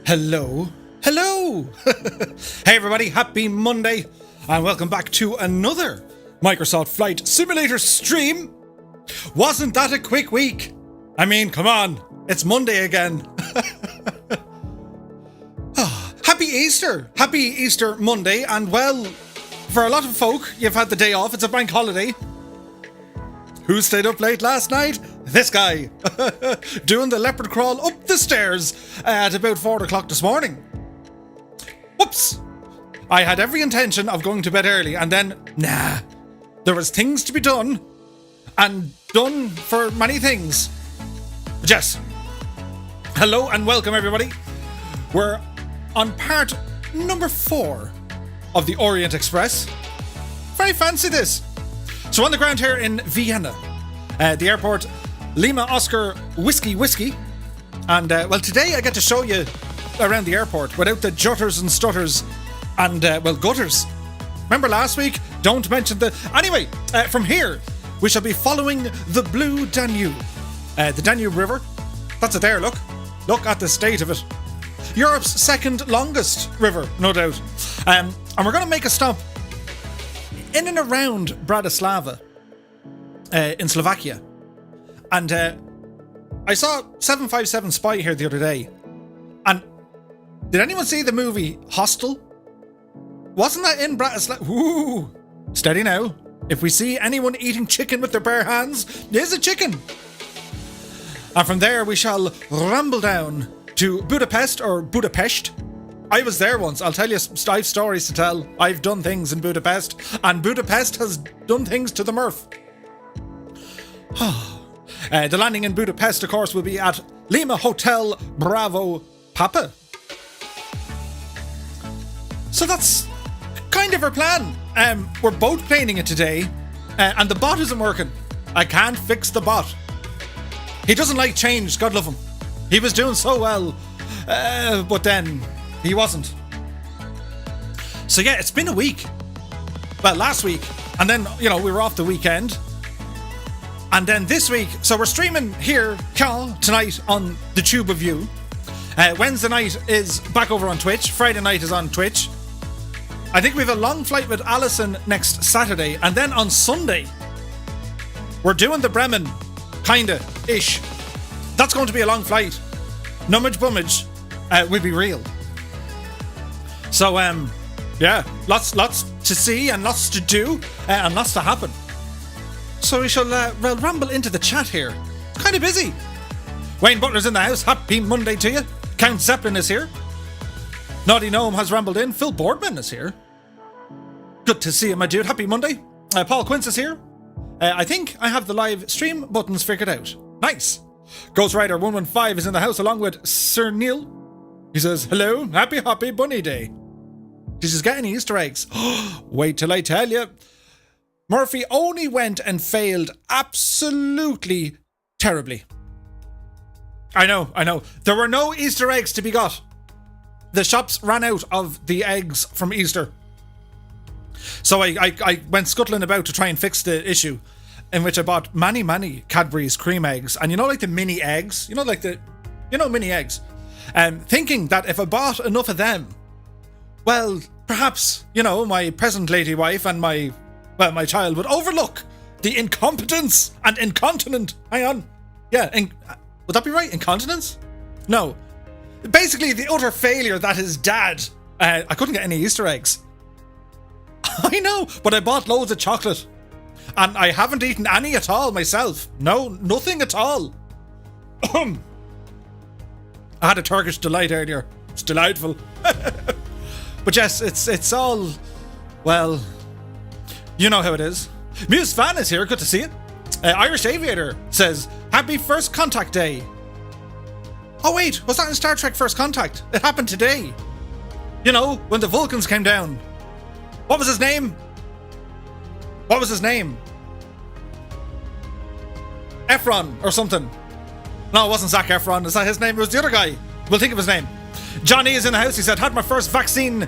Hello. Hello. Hey everybody, happy Monday and welcome back to another Microsoft Flight Simulator stream. Wasn't that a quick week? I mean, come on, it's Monday again. Happy Easter. Happy Easter Monday, and well, for a lot of folk, you've had the day off, it's a bank holiday. Who stayed up late last night? This guy. Doing the leopard crawl up the stairs at about 4 o'clock this morning. Whoops. I had every intention of going to bed early and then, nah. There was things to be done. And done for many things. But yes. Hello and welcome everybody. We're on part number 4 of the Orient Express. Very fancy this. So on the ground here in Vienna, the airport, Lima Oscar Whiskey, and well, today I get to show you around the airport without the jutters and stutters and well, gutters. Remember last week? Don't mention the... Anyway, from here we shall be following the blue Danube, the Danube River. That's it there. Look at the state of it. Europe's second longest river, no doubt. And we're going to make a stop in and around Bratislava, in Slovakia. And I saw 757 Spy here the other day. And did anyone see the movie Hostel? Wasn't that in Bratislava? Ooh, steady now. If we see anyone eating chicken with their bare hands, there's a chicken. And from there we shall ramble down to Budapest, or Budapest. I was there once. I'll tell you, I have stories to tell. I've done things in Budapest, and Budapest has done things to the Murph. The landing in Budapest, of course, will be at Lima Hotel Bravo Papa. So that's kind of our plan. We're boat planing it today, and the bot isn't working. I can't fix the bot. He doesn't like change, God love him. He was doing so well, but then he wasn't. So yeah, it's been a week. Well, last week, and then, you know, we were off the weekend. And then this week, so we're streaming here tonight on the Tube of You. Wednesday night is back over on Twitch. Friday night is on Twitch. I think we have a long flight with Alison next Saturday. And then on Sunday, we're doing the Bremen, kinda-ish. That's going to be a long flight. Nummage bummage will be real. So, yeah, lots to see and lots to do and lots to happen. So we shall ramble into the chat here. Kind of busy. Wayne Butler's in the house. Happy Monday to you. Count Zeppelin is here. Naughty Gnome has rambled in. Phil Boardman is here. Good to see you, my dude. Happy Monday. Paul Quince is here. I think I have the live stream buttons figured out. Nice. Ghost Rider 115 is in the house along with Sir Neil. He says, hello, happy bunny day. Did you get any Easter eggs? Wait till I tell you. Murphy only went and failed absolutely terribly. I know. There were no Easter eggs to be got. The shops ran out of the eggs from Easter. So I went scuttling about to try and fix the issue, in which I bought many Cadbury's cream eggs. And you know, like the mini eggs? You know, like mini eggs. Thinking that if I bought enough of them, well, perhaps, you know, my present lady wife and my child would overlook the incompetence and incontinent. Hang on. Yeah, would that be right? Incontinence? No. Basically, the utter failure that is dad. I couldn't get any Easter eggs. I know, but I bought loads of chocolate. And I haven't eaten any at all myself. No, nothing at all. I had a Turkish delight earlier. It's delightful. But yes, it's all, well, you know how it is. Muse Fan is here. Good to see you. Irish Aviator says, happy First Contact Day. Oh wait, was that in Star Trek First Contact? It happened today. You know, when the Vulcans came down. What was his name? Efron or something. No, it wasn't Zac Efron. Is that his name? It was the other guy. We'll think of his name. Johnny is in the house. He said, had my first vaccine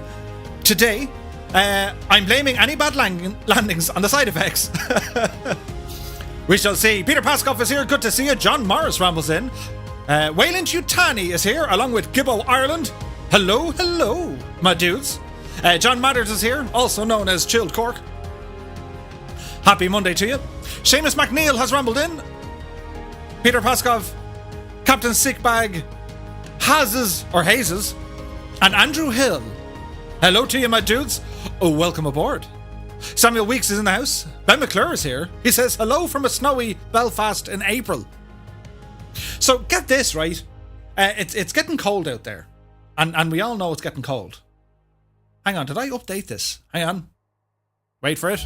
today. I'm blaming any bad landings on the side effects. We shall see. Peter Paskoff is here. Good to see you. John Morris rambles in. Wayland Utani is here, along with Gibbo Ireland. Hello, hello, my dudes. John Matters is here, also known as Chilled Cork. Happy Monday to you. Seamus McNeil has rumbled in. Peter Paskov, Captain Sickbag, Hazes, and Andrew Hill. Hello to you, my dudes. Oh, welcome aboard. Samuel Weeks is in the house. Ben McClure is here. He says hello from a snowy Belfast in April. So get this, right? It's getting cold out there. And we all know it's getting cold. Hang on, did I update this? Hang on. Wait for it.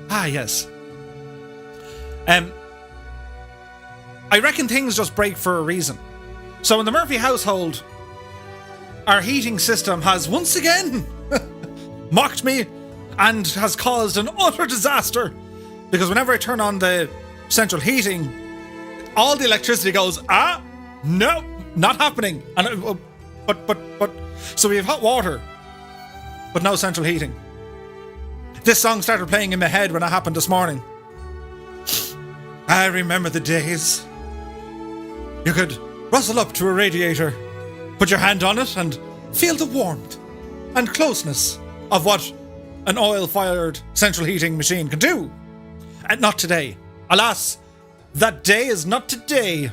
Ah, yes. I reckon things just break for a reason. So in the Murphy household, our heating system has once again mocked me and has caused an utter disaster. Because whenever I turn on the central heating, all the electricity goes, no, not happening. And but so we have hot water, but no central heating. This song started playing in my head when it happened this morning. I remember the days you could rustle up to a radiator, put your hand on it and feel the warmth and closeness of what an oil-fired central heating machine can do. And not today. Alas, that day is not today.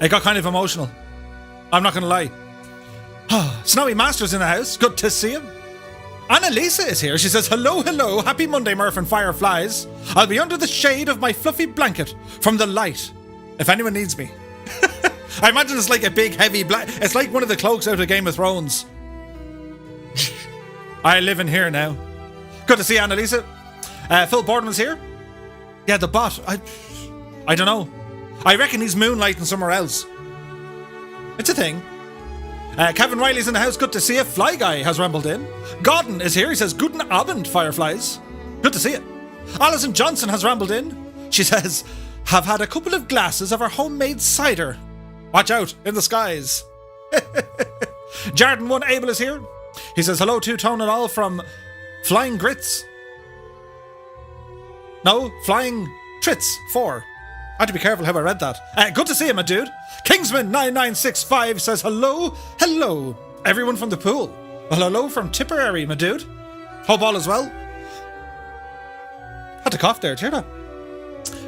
It got kind of emotional. I'm not going to lie. Snowy Master's in the house. Good to see him. Annalisa is here. She says, hello, hello. Happy Monday, Murph and Fireflies. I'll be under the shade of my fluffy blanket from the light, if anyone needs me. I imagine it's like a big, heavy blanket. It's like one of the cloaks out of Game of Thrones. I live in here now. Good to see you, Annalisa. Phil Boardman's here. Yeah, the bot. I don't know. I reckon he's moonlighting somewhere else. It's a thing. Kevin Riley's in the house. Good to see you. Fly Guy has rumbled in. Gordon is here. He says, Guten Abend, Fireflies. Good to see you. Alison Johnson has rambled in. She says, have had a couple of glasses of our homemade cider. Watch out in the skies. Jarden 1 Abel is here. He says, hello to Tone and all from Flying Grits. No, Flying Trits 4. I had to be careful how I read that. Good to see you, my dude. Kingsman9965 says, hello, hello, everyone from the pool. Well, hello from Tipperary, my dude. Hope all is well. Had to cough there, cheer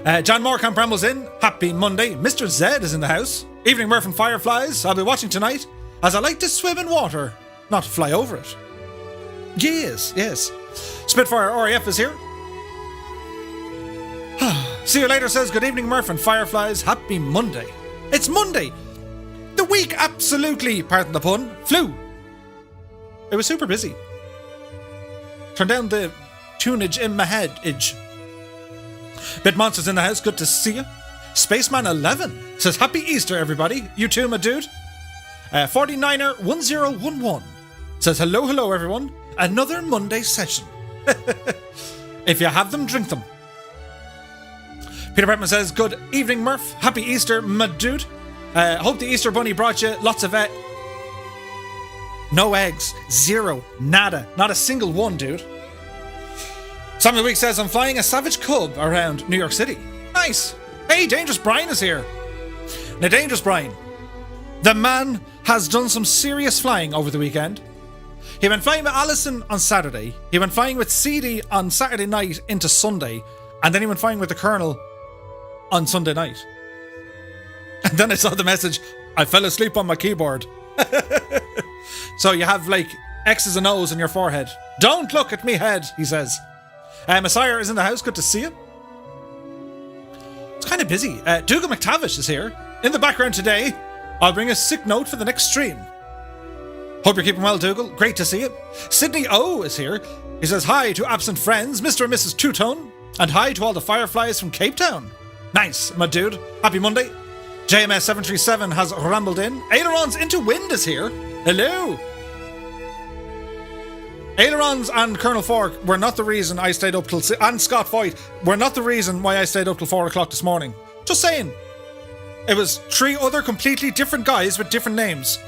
that. John Morecamp rambles in. Happy Monday. Mr. Zed is in the house. Evening, Murph and Fireflies. I'll be watching tonight, as I like to swim in water, not fly over it. Yes, yes. Spitfire RAF is here. See you later says, good evening, Murph and Fireflies. Happy Monday. It's Monday. The week absolutely, pardon the pun, flew. It was super busy. Turn down the tunage in my head. Bit Monsters in the house. Good to see you. Spaceman 11 says, happy Easter, everybody. You too, my dude. 49er 1011 says, hello, hello, everyone. Another Monday session. If you have them, drink them. Peter Brentman says, good evening, Murph. Happy Easter, my dude. Hope the Easter Bunny brought you lots of no eggs. Zero. Nada. Not a single one, dude. Samuel Week says, I'm flying a Savage Cub around New York City. Nice. Hey, Dangerous Brian is here. Now, Dangerous Brian, the man has done some serious flying over the weekend. He went flying with Alison on Saturday. He went flying with CD on Saturday night into Sunday. And then he went flying with the Colonel on Sunday night. And then I saw the message, I fell asleep on my keyboard. So you have like X's and O's on your forehead. Don't look at me head, he says. Messiah is in the house. Good to see you. It's kind of busy. Dougal McTavish is here. In the background today, I'll bring a sick note for the next stream. Hope you're keeping well, Dougal. Great to see you. Sydney O is here. He says hi to absent friends, Mr. and Mrs. Two-Tone. And hi to all the Fireflies from Cape Town. Nice, my dude. Happy Monday. JMS 737 has rambled in. Ailerons Into Wind is here. Hello. Ailerons and Colonel Fork were not the reason I stayed up till... And Scott Voigt were not the reason why I stayed up till 4 o'clock this morning. Just saying. It was 3 other completely different guys with different names.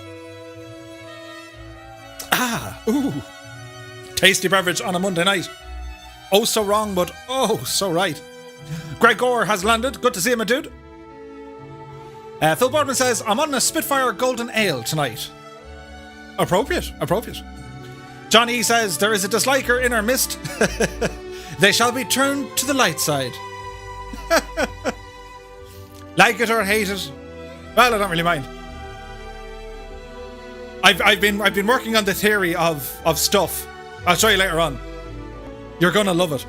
Ooh. Tasty beverage on a Monday night. Oh, so wrong, but oh, so right. Greg Gore has landed. Good to see you, my dude. Phil Boardman says, I'm on a Spitfire Golden Ale tonight. Appropriate. John E says, there is a disliker in our midst. They shall be turned to the light side. Like it or hate it. Well, I don't really mind. I've been working on the theory of stuff. I'll show you later on. You're gonna love it.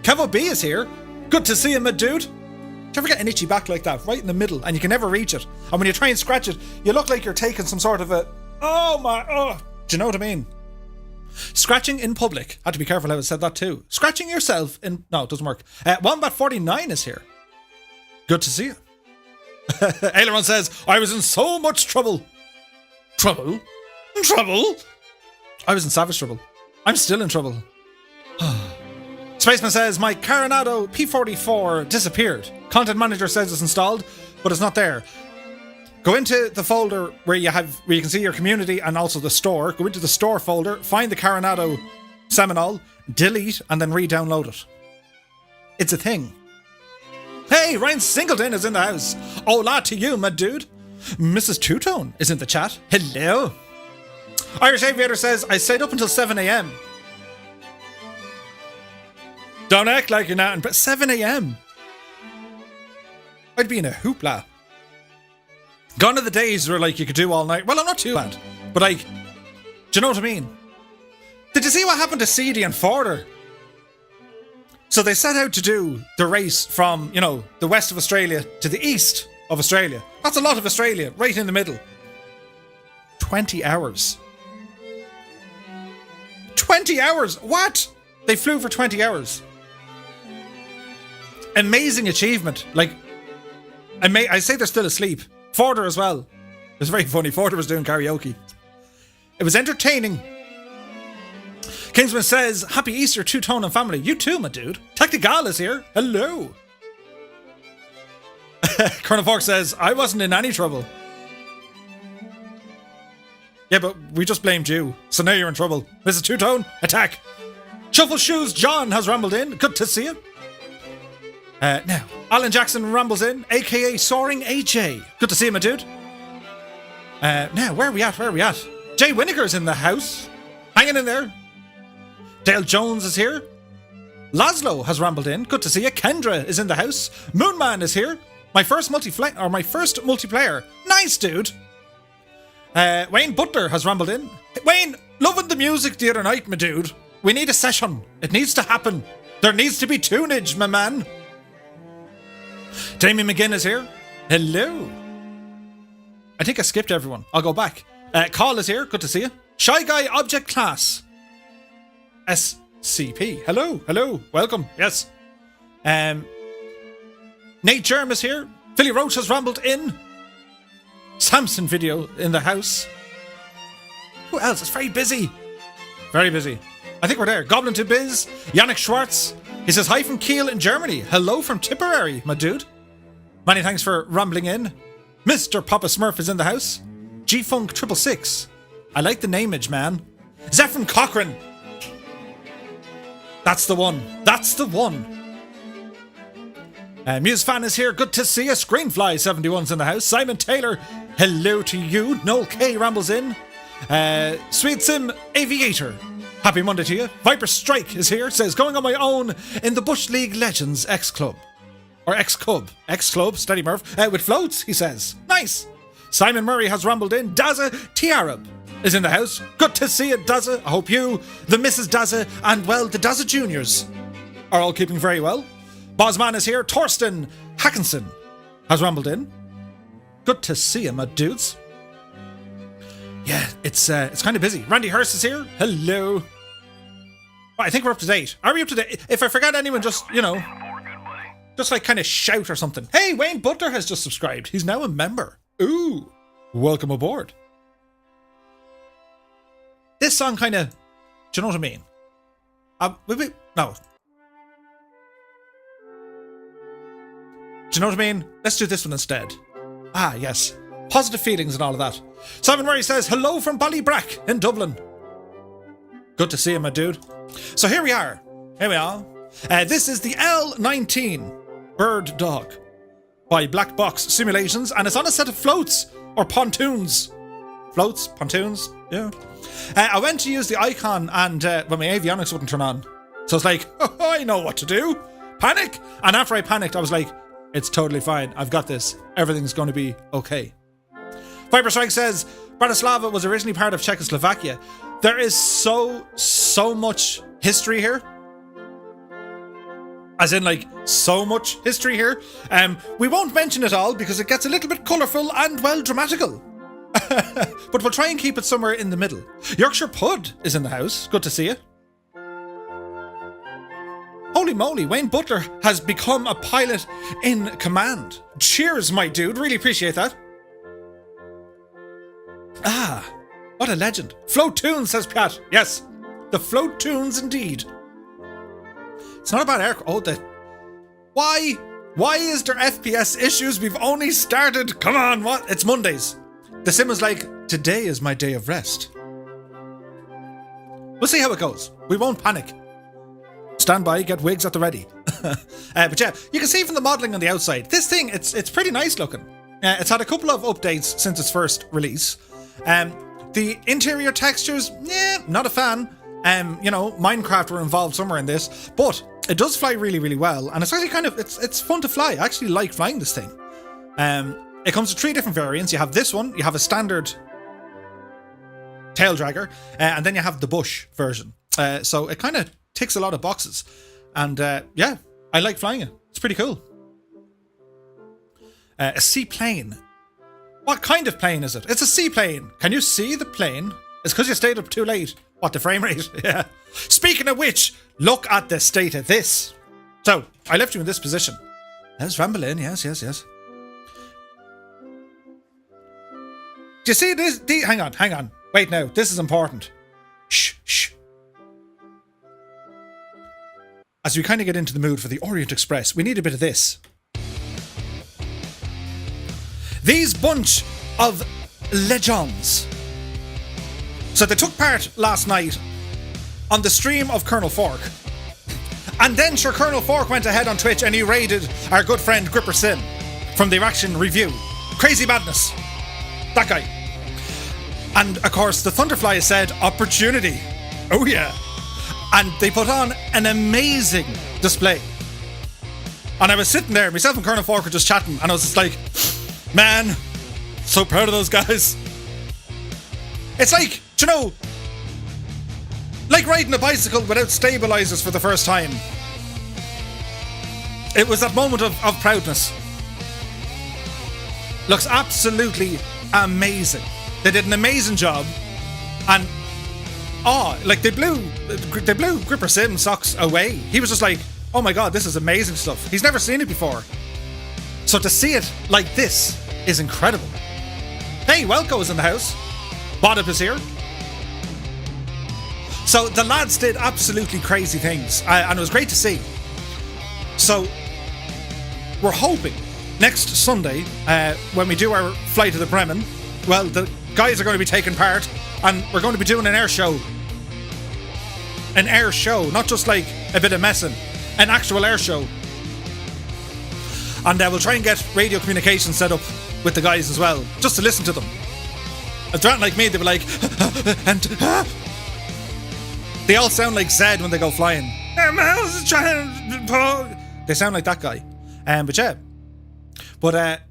Kevo B is here. Good to see you, my dude. Do you ever get an itchy back like that, right in the middle, and you can never reach it? And when you try and scratch it, you look like you're taking some sort of a... Oh, do you know what I mean? Scratching in public. Had to be careful how I said that too. Scratching yourself in... No, it doesn't work. Wombat49 is here. Good to see you. Aileron says, I was in so much trouble. Trouble? I was in savage trouble. I'm still in trouble. Spaceman says, my Coronado P44 disappeared. Content Manager says it's installed, but it's not there. Go into the folder where you can see your community and also the store. Go into the store folder, find the Coronado Seminole, delete, and then re-download it. It's a thing. Hey, Ryan Singleton is in the house. Hola to you, my dude. Mrs. Two-Tone is in the chat. Hello. Irish Aviator says, I stayed up until 7 a.m. Don't act like you're not in bed. 7 a.m. I'd be in a hoopla. Gone are the days where like you could do all night. Well, I'm not too bad. But like, do you know what I mean? Did you see what happened to Seedy and Forder? So they set out to do the race from, the west of Australia to the east of Australia. That's a lot of Australia, right in the middle. 20 hours. 20 hours? What? They flew for 20 hours. Amazing achievement. Like, I say they're still asleep. Forder as well. It was very funny. Forder was doing karaoke. It was entertaining. Kingsman says, Happy Easter, Two-Tone and family. You too, my dude. Tactical is here. Hello. Colonel Fork says, I wasn't in any trouble. Yeah, but we just blamed you. So now you're in trouble. Mrs. Two-Tone, attack. Shuffle Shoes John has rambled in. Good to see you. Now, Alan Jackson rambles in, a.k.a. Soaring AJ. Good to see you, my dude. Now, where are we at? Jay Winiger's in the house. Hanging in there. Dale Jones is here. Laszlo has rambled in. Good to see you. Kendra is in the house. Moonman is here. My first multiplayer. Nice, dude. Wayne Butler has rambled in. Wayne, loving the music the other night, my dude. We need a session. It needs to happen. There needs to be tunage, my man. Damien McGinn is here. Hello. I think I skipped everyone. I'll go back. Carl is here. Good to see you. Shy Guy Object Class. SCP. Hello. Welcome. Yes. Nate Germ is here. Philly Roach has rambled in. Samson Video in the house. Who else? It's very busy. Very busy. I think we're there. Goblin to Biz. Yannick Schwartz. He says, hi from Kiel in Germany. Hello from Tipperary, my dude. Many thanks for rambling in. Mr. Papa Smurf is in the house. G-Funk 666. I like the nameage, man. Zephyr Cochran. That's the one. Muse Fan is here. Good to see you. Screenfly 71's in the house. Simon Taylor. Hello to you. Noel K rambles in. Sweet Sim Aviator. Happy Monday to you. Viper Strike is here. Says, going on my own in the Bush League Legends X Club. Or X Club. X Club, Steady Murph. With floats, he says. Nice. Simon Murray has rambled in. Daza Tiarab is in the house. Good to see you, Daza. I hope you, the Mrs. Daza, and, well, the Daza Juniors are all keeping very well. Bosman is here. Torsten Hackinson has rambled in. Good to see you, my dudes. Yeah, it's kind of busy. Randy Hurst is here. Hello. I think we're up to date. Are we up to date? If I forgot anyone, just like kind of shout or something. Hey, Wayne Butler has just subscribed. He's now a member. Ooh, welcome aboard. This song kind of, do you know what I mean? No. Do you know what I mean? Let's do this one instead. Ah, yes. Positive feelings and all of that. Simon Murray says, hello from Ballybrack in Dublin. Good to see you, my dude. So here we are. This is the L19 Bird Dog. by Black Box Simulations, and it's on a set of floats or pontoons. Floats, pontoons, yeah. I went to use the icon and well, my avionics wouldn't turn on. So it's like, oh, I know what to do. Panic! And after I panicked, I was like, it's totally fine. I've got this. Everything's going to be okay. Viper Strike says, Bratislava was originally part of Czechoslovakia. There is so much history here. As in, like, so much history here. We won't mention it all because it gets a little bit colourful and, well, dramatical. But we'll try and keep it somewhere in the middle. Yorkshire Pud is in the house. Good to see you. Holy moly, Wayne Butler has become a pilot in command. Cheers, my dude. Really appreciate that. Ah, what a legend. Float tunes, says Pat. Yes, the float tunes indeed. It's not about air... Oh, the... Why? Why is there FPS issues? We've only started. Come on, what? It's Mondays. The sim is like, today is my day of rest. We'll see how it goes. We won't panic. Stand by, get wigs at the ready. But yeah, you can see from the modelling on the outside, this thing, it's pretty nice looking. It's had a couple of updates since its first release. The interior textures, not a fan. You know, Minecraft were involved somewhere in this, but it does fly really, really well, and it's actually kind of, it's fun to fly. I actually like flying this thing. It comes with 3 different variants. You have this one, you have a standard tail dragger, and then you have the bush version. So it kind of ticks a lot of boxes, and yeah, I like flying it. It's pretty cool. A seaplane. What kind of plane is it? It's a seaplane. Can you see the plane? It's because you stayed up too late. What, the frame rate? Yeah. Speaking of which, look at the state of this. So, I left you in this position. Let's ramble in. Yes. Do you see this? Hang on. Wait now. This is important. Shh. As we kind of get into the mood for the Orient Express, we need a bit of this. These bunch of legends. So they took part last night on the stream of Colonel Fork. And then sure, Colonel Fork went ahead on Twitch and he raided our good friend Gripper Sim from the Reaction Review. Crazy madness. That guy. And of course the Thunderfly said opportunity. Oh yeah. And they put on an amazing display. And I was sitting there, myself and Colonel Fork were just chatting, and I was just like, man, so proud of those guys. It's like, do you know, like riding a bicycle without stabilizers for the first time. It was that moment of proudness. Looks absolutely amazing. They did an amazing job, and like they blew Gripper Sim socks away. He was just like, oh my god, this is amazing stuff. He's never seen it before. So to see it like this is incredible. Hey, Welco is in the house. Bodip is here. So the lads did absolutely crazy things, and it was great to see. So we're hoping next Sunday, when we do our flight to the Bremen, well, the guys are going to be taking part, and we're going to be doing an air show. An air show, not just like a bit of messing, an actual air show. And we'll try and get radio communication set up with the guys as well, just to listen to them. If they're not like me, they'll be like, and they all sound like Zed when they go flying. They sound like that guy. But yeah. But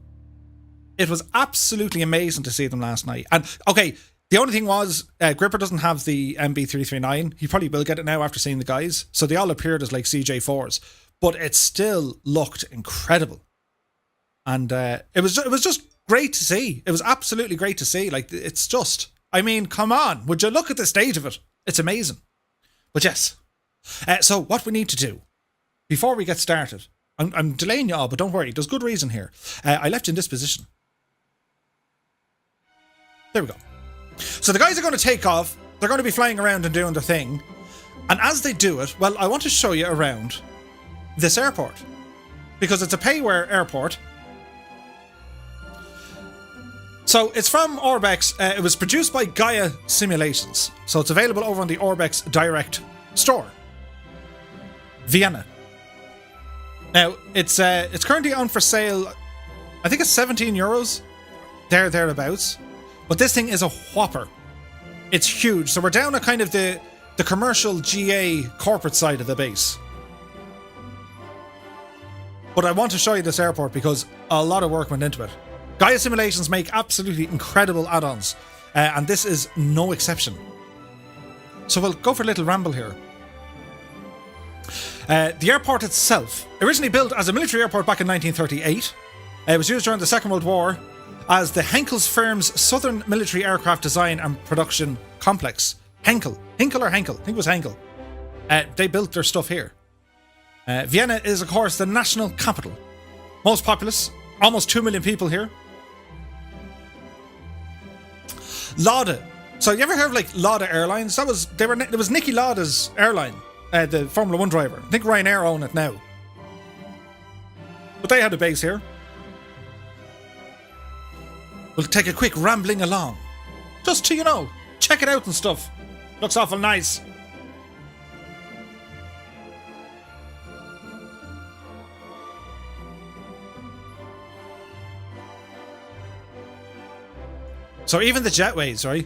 it was absolutely amazing to see them last night. And okay, the only thing was, Gripper doesn't have the MB339. He probably will get it now after seeing the guys. So they all appeared as like CJ4s. But it still looked incredible. And it was just great to see. It was absolutely great to see. Like, it's just, I mean, come on. Would you look at the stage of it? It's amazing. But yes. So what we need to do, before we get started, I'm delaying you all, but don't worry. There's good reason here. I left you in this position. There we go. So the guys are going to take off. They're going to be flying around and doing their thing. And as they do it, well, I want to show you around this airport. Because it's a payware airport. So it's from Orbex. It was produced by Gaia Simulations. So it's available over on the Orbex Direct store. Vienna. Now, it's currently on for sale I think it's 17 euros. Thereabouts. But this thing is a whopper. It's huge. So we're down at kind of the commercial GA corporate side of the base. But I want to show you this airport because a lot of work went into it. Gaia Simulations make absolutely incredible add-ons, and this is no exception. So we'll go for a little ramble here. The airport itself, originally built as a military airport back in 1938, it was used during the Second World War as the Henkel's firm's Southern Military Aircraft Design and Production Complex. Henkel or Henkel? I think it was Henkel. They built their stuff here. Vienna is, of course, the national capital. Most populous, almost 2 million people here. LOWW. So you ever heard of like LOWW Airlines? It was Niki Lauda's airline, the Formula 1 driver. I think Ryanair own it now. But they had a base here. We'll take a quick rambling along. Just to, you know, check it out and stuff. Looks awful nice. So even the jetways, right?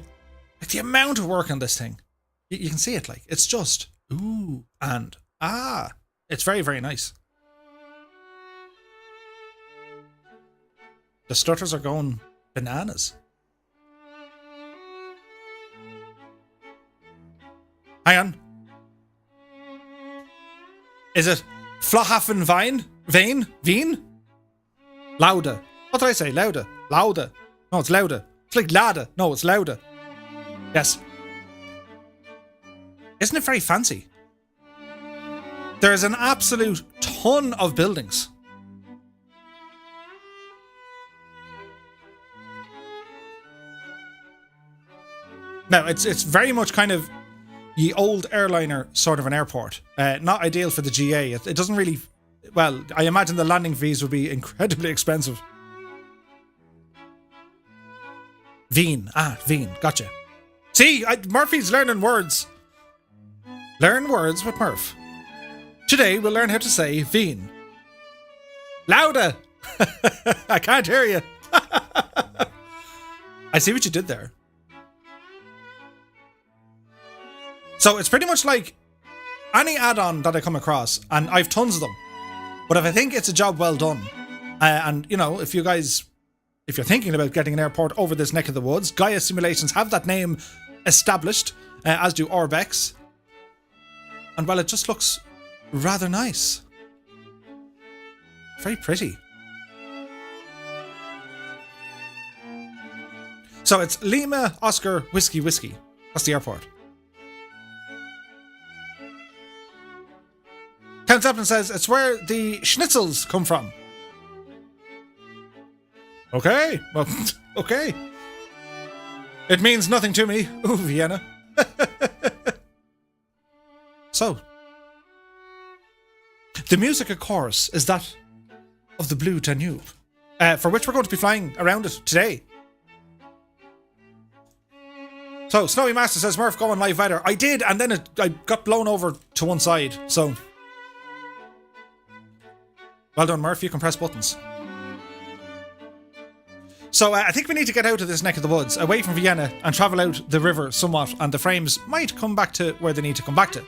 Like the amount of work on this thing. You can see it, like, it's just ooh and ah. It's very, very nice. The stutters are going bananas. Hang on. Is it Flahafen Veen? Lauda. What did I say? Lauda. No, it's Lauda. It's like Lada. No, it's Lauda. Yes. Isn't it very fancy? There's an absolute ton of buildings. Now, it's very much kind of the old airliner sort of an airport. Not ideal for the GA. It doesn't really... Well, I imagine the landing fees would be incredibly expensive. Wien. Wien. Gotcha. See, Murphy's learning words. Learn words with Murph. Today, we'll learn how to say Wien. Louder! I can't hear you. I see what you did there. So it's pretty much like any add-on that I come across, and I've tons of them. But if I think it's a job well done, and, you know, if you're thinking about getting an airport over this neck of the woods, Gaia Simulations have that name established, as do Orbex. And well, it just looks rather nice. Very pretty. So it's Lima Oscar Whiskey. That's the airport. Count Zeppelin says it's where the schnitzels come from. Okay, well, okay. It means nothing to me. Ooh, Vienna. So, the music, of course, is that of the Blue Danube, for which we're going to be flying around it today. So, Snowy Master says, Murph, go on live weather. I did, and then I got blown over to one side, so... Well done, Murph, you can press buttons. So I think we need to get out of this neck of the woods, away from Vienna, and travel out the river somewhat, and the frames might come back to where they need to come back to.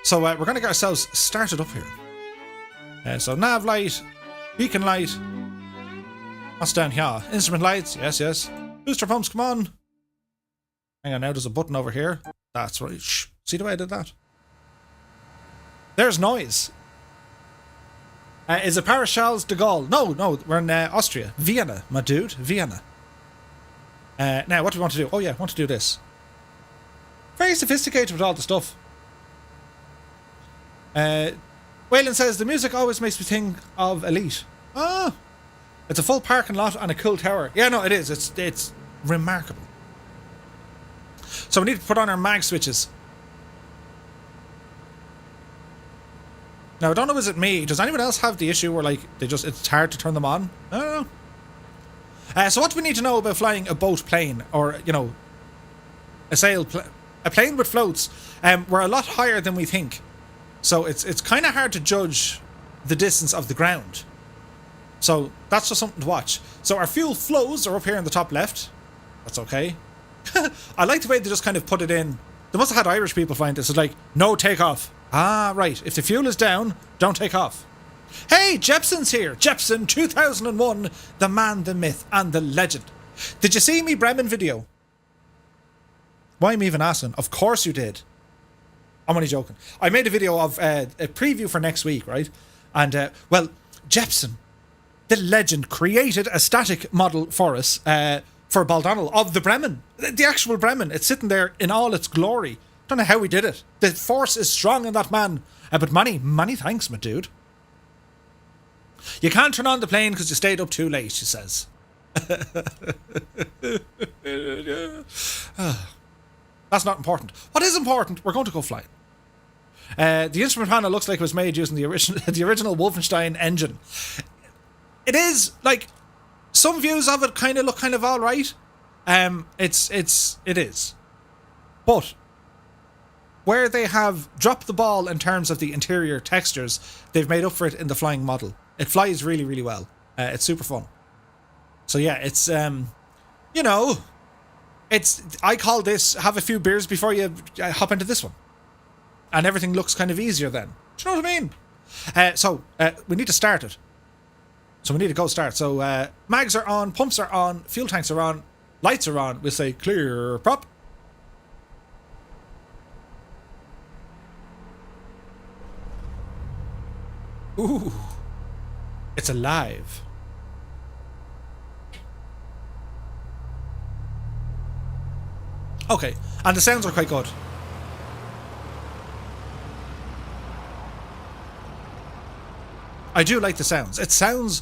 So we're going to get ourselves started up here. So nav light, beacon light. What's down here? Instrument lights, yes. Booster pumps, come on. Hang on, now there's a button over here. That's right. Shh. See the way I did that? There's noise. Is it Paris Charles de Gaulle? No, we're in Austria. Vienna, my dude. Vienna. Now, what do we want to do? Oh yeah, I want to do this. Very sophisticated with all the stuff. Waylon says, the music always makes me think of Elite. Oh, it's a full parking lot and a cool tower. Yeah, no, it is. It's remarkable. So we need to put on our mag switches. Now, I don't know, is it me? Does anyone else have the issue where, like, it's hard to turn them on? I don't know. So what do we need to know about flying a boat plane or, you know, a plane with floats? We're a lot higher than we think. So it's kind of hard to judge the distance of the ground. So that's just something to watch. So our fuel flows are up here in the top left. That's okay. I like the way they just kind of put it in. They must have had Irish people find this. It's like, no takeoff. Ah, right. If the fuel is down, don't take off. Hey, Jepson's here. Jepson 2001, the man, the myth, and the legend. Did you see me Bremen video? Why am I even asking? Of course you did. I'm only joking. I made a video of a preview for next week, right? And, well, Jepson, the legend, created a static model for us for Baldonnel of the Bremen. The actual Bremen. It's sitting there in all its glory. Don't know how he did it. The force is strong in that man. But many thanks, my dude. You can't turn on the plane because you stayed up too late, she says. That's not important. What is important? We're going to go flying. The instrument panel looks like it was made using the original Wolfenstein engine. It is, like, some views of it kind of look kind of alright. It is. But where they have dropped the ball in terms of the interior textures, they've made up for it in the flying model. It flies really, really well. It's super fun. So yeah, it's, you know, I call this, have a few beers before you hop into this one. And everything looks kind of easier then. Do you know what I mean? So, we need to start it. So we need to go start. So, mags are on, pumps are on, fuel tanks are on, lights are on. We'll say clear prop. Ooh. It's alive. Okay, and the sounds are quite good. I do like the sounds. It sounds,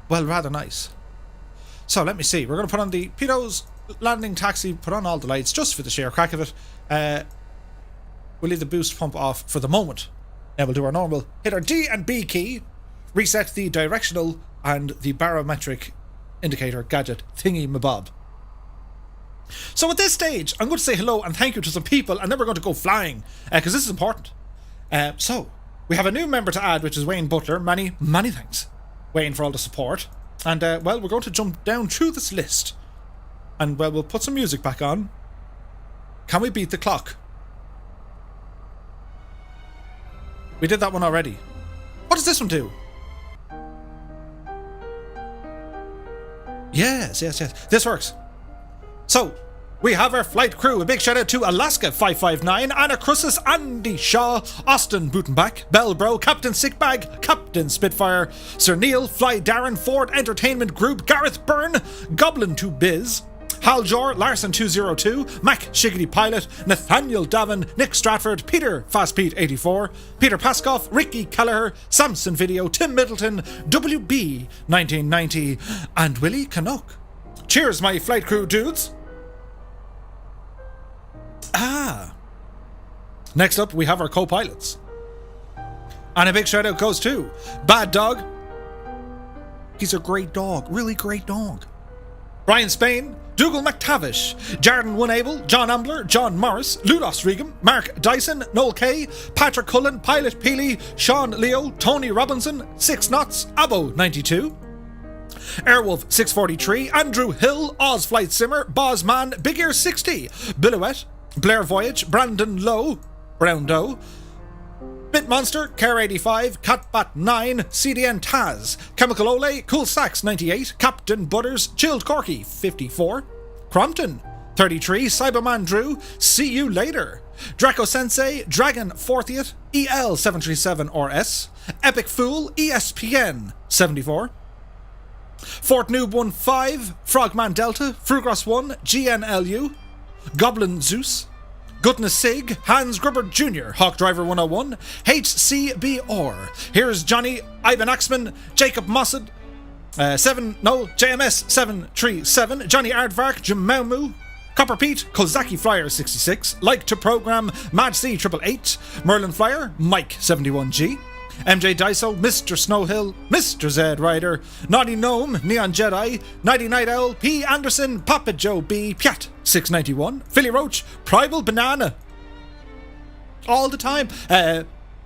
well, rather nice. So let me see. We're going to put on the pedos, landing taxi, put on all the lights just for the sheer crack of it. We'll leave the boost pump off for the moment. Now we'll do our normal. Hit our D and B key. Reset the directional and the barometric indicator gadget thingy mabob. So at this stage, I'm going to say hello and thank you to some people, and then we're going to go flying, because this is important. So, we have a new member to add, which is Wayne Butler. Many thanks, Wayne, for all the support. And, well, we're going to jump down through this list. And, well, we'll put some music back on. Can we beat the clock? We did that one already. What does this one do? Yes. This works. So, we have our flight crew. A big shout out to Alaska 559, Anna Crussus, Andy Shaw, Austin Butenbach, Bellbro, Captain Sickbag, Captain Spitfire, Sir Neil, Fly Darren, Ford Entertainment Group, Gareth Byrne, Goblin 2 Biz, Hal Jor, Larson 202, Mac Shiggity Pilot, Nathaniel Davin, Nick Stratford, Peter Fast Pete 84, Peter Paskoff, Ricky Kelleher, Samson Video, Tim Middleton, WB 1990, and Willie Canuck. Cheers, my flight crew dudes. Next up, we have our co-pilots. And a big shout out goes to Bad Dog. He's a great dog, really great dog. Brian Spain, Dougal McTavish, Jarden Winable, John Ambler, John Morris, Ludos Regum, Mark Dyson, Noel Kay, Patrick Cullen, Pilot Peely, Sean Leo, Tony Robinson, 6 Knots, Abo 92, Airwolf 643, Andrew Hill, Oz Flight Simmer, Bozman, Big Ear 60, Billowette, Blair Voyage, Brandon Lowe, Brown Doe, Bitmonster, Care 85, Catbat 9, CDN Taz, Chemical Ole, Cool Sax 98, Captain Butters, Chilled Corky 54, Crompton 33, Cyberman Drew, See You Later, Draco Sensei, Dragon 40th, EL 737 RS, Epic Fool, ESPN 74, Fort Noob 15, Frogman Delta, Frugros 1, GNLU, Goblin Zeus, Goodness Sig, Hans Grubber Jr., Hawk Driver 101, HCBR. Here's Johnny, Ivan Axman, Jacob Mossad, JMS 737, Johnny Aardvark, Jimaumu, Copper Pete, Kozaki Flyer 66, Like to Program, Mad C 888, Merlin Flyer, Mike 71G, MJ Daiso, Mr. Snowhill, Mr. Zed Rider, Naughty Gnome, Neon Jedi, Nighty Night Owl, P. Anderson, Papa Joe B, Piat 691, Philly Roach, Primal Banana, all the time,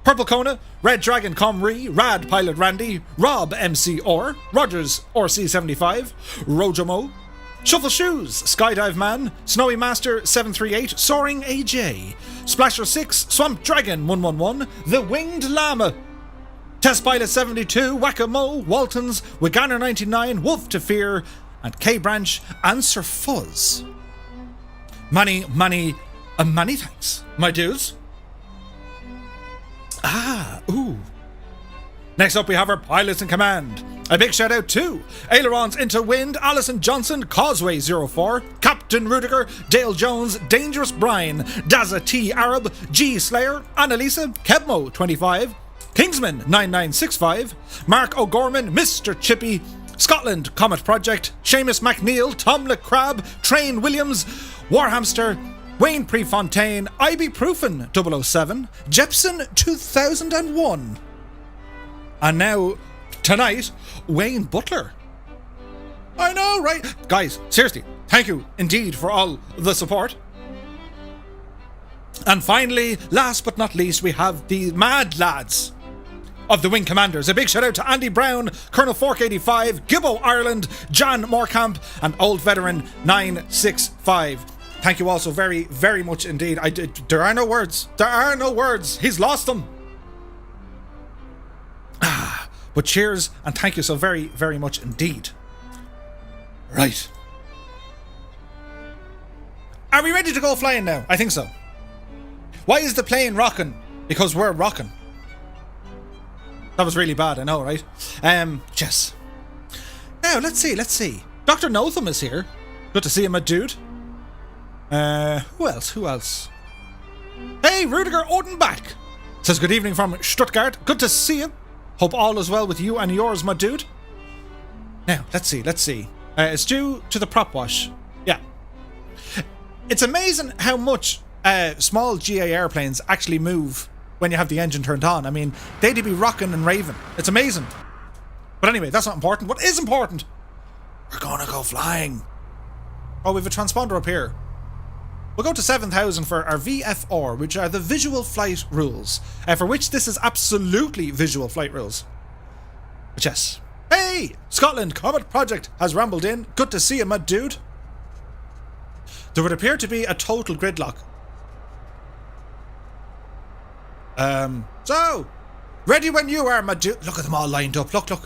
Purple Kona, Red Dragon Comrie, Rad Pilot Randy, Rob MC Orr, Rogers RC75, Rojomo, Shuffle Shoes, Skydive Man, Snowy Master 738, Soaring AJ, Splasher 6, Swamp Dragon 111, The Winged Llama, Test Pilot 72, Whack-A-Mo, Waltons, Wiganner 99, Wolf to Fear, and K-Branch, and Sir Fuzz. Many thanks, my dudes. Next up we have our pilots in command. A big shout out to Ailerons Into Wind, Alison Johnson, Causeway 04, Captain Rudiger, Dale Jones, Dangerous Brian, Daza T Arab, G Slayer, Annalisa, Kebmo 25, Kingsman 9965, Mark O'Gorman, Mr. Chippy, Scotland Comet Project, Seamus McNeil, Tom LeCrab, Train Williams, Warhamster, Wayne Prefontaine, IB Proofin 007, Jepson 2001. And now, tonight, Wayne Butler. I know, right? Guys, seriously, thank you indeed for all the support. And finally, last but not least, we have the mad lads of the Wing Commanders. A big shout out to Andy Brown, Colonel Fork 85, Gibbo Ireland, John Morecamp, and Old Veteran 965. Thank you all so very, very much indeed. There are no words. There are no words. He's lost them. But cheers and thank you so very, very much indeed. Right. Are we ready to go flying now? I think so. Why is the plane rocking? Because we're rocking. That was really bad, I know, right? Yes. Now, let's see. Dr. Notham is here. Good to see him, my dude. Who else? Hey, Rudiger Odenbach says good evening from Stuttgart. Good to see you. Hope all is well with you and yours, my dude. Now, let's see. It's due to the prop wash. Yeah. It's amazing how much small GA airplanes actually move when you have the engine turned on. I mean, they'd be rocking and raving. It's amazing. But anyway, that's not important. What is important? We're gonna go flying. Oh, we have a transponder up here. We'll go to 7,000 for our VFR, which are the visual flight rules, for which this is absolutely visual flight rules. But yes. Hey! Scotland Comet Project has rambled in. Good to see you, my dude. There would appear to be a total gridlock. So, ready when you are, my dude. Look at them all lined up. Look. Well,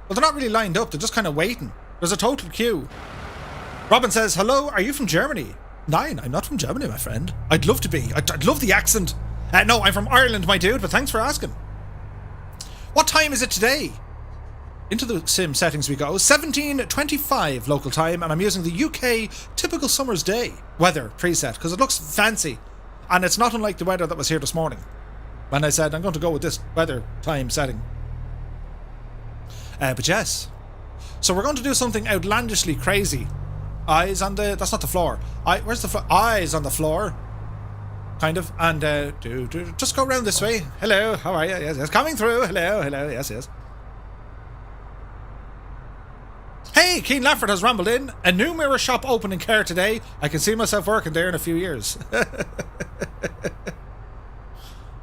they're not really lined up. They're just kind of waiting. There's a total queue. Robin says, hello, are you from Germany? Nine, I'm not from Germany, my friend. I'd love to be. I'd love the accent. No, I'm from Ireland, my dude, but thanks for asking. What time is it today? Into the sim settings we go. 17:25 local time, and I'm using the UK typical summer's day weather preset because it looks fancy. And it's not unlike the weather that was here this morning when I said I'm going to go with this weather time setting. But yes. So we're going to do something outlandishly crazy. Eyes on the... That's not the floor. Where's the floor? Eyes on the floor. Kind of. And just go around this way. Hello, how are you? Yes. Coming through. Hello. Yes. Hey, Keen Lafford has rambled in. A new mirror shop open in Care today. I can see myself working there in a few years.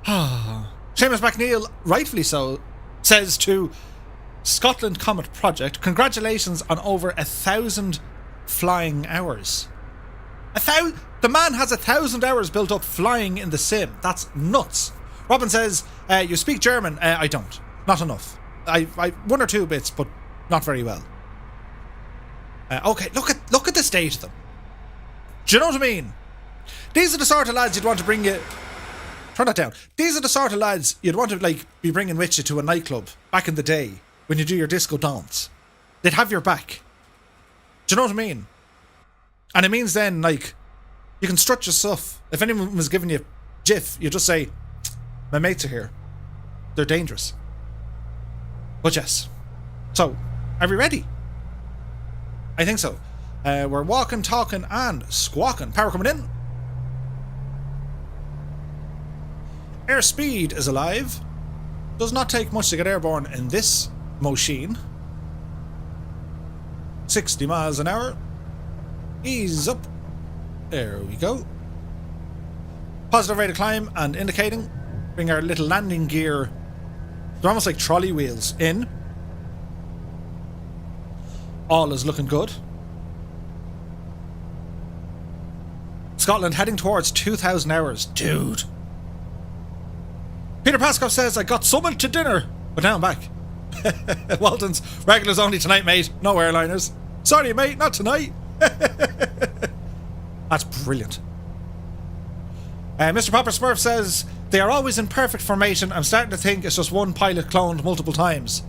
Seamus McNeil, rightfully so, says to Scotland Comet Project, congratulations on over 1,000 flying hours. The man has 1,000 hours built up flying in the sim. That's nuts. Robin says, you speak German? I don't. Not enough. I one or two bits, but not very well. Okay, look at the state of them. Do you know what I mean? These are the sort of lads you'd want to bring you... Turn that down. These are the sort of lads you'd want to be bringing with you to a nightclub back in the day when you do your disco dance. They'd have your back. Do you know what I mean? And it means then, you can strut your stuff. If anyone was giving you jiff, you just say, my mates are here. They're dangerous. But yes. So, are we ready? I think so. We're walking, talking, and squawking. Power coming in. Airspeed is alive. Does not take much to get airborne in this machine. 60 miles an hour. Ease up. There we go. Positive rate of climb and indicating. Bring our little landing gear. They're almost like trolley wheels in. All is looking good. Scotland heading towards 2,000 hours. Dude. Peter Pascoe says, I got summoned to dinner, but now I'm back. Walton's, regulars only tonight, mate. No airliners. Sorry, mate, not tonight. That's brilliant. Mr. Popper Smurf says, they are always in perfect formation. I'm starting to think it's just one pilot cloned multiple times.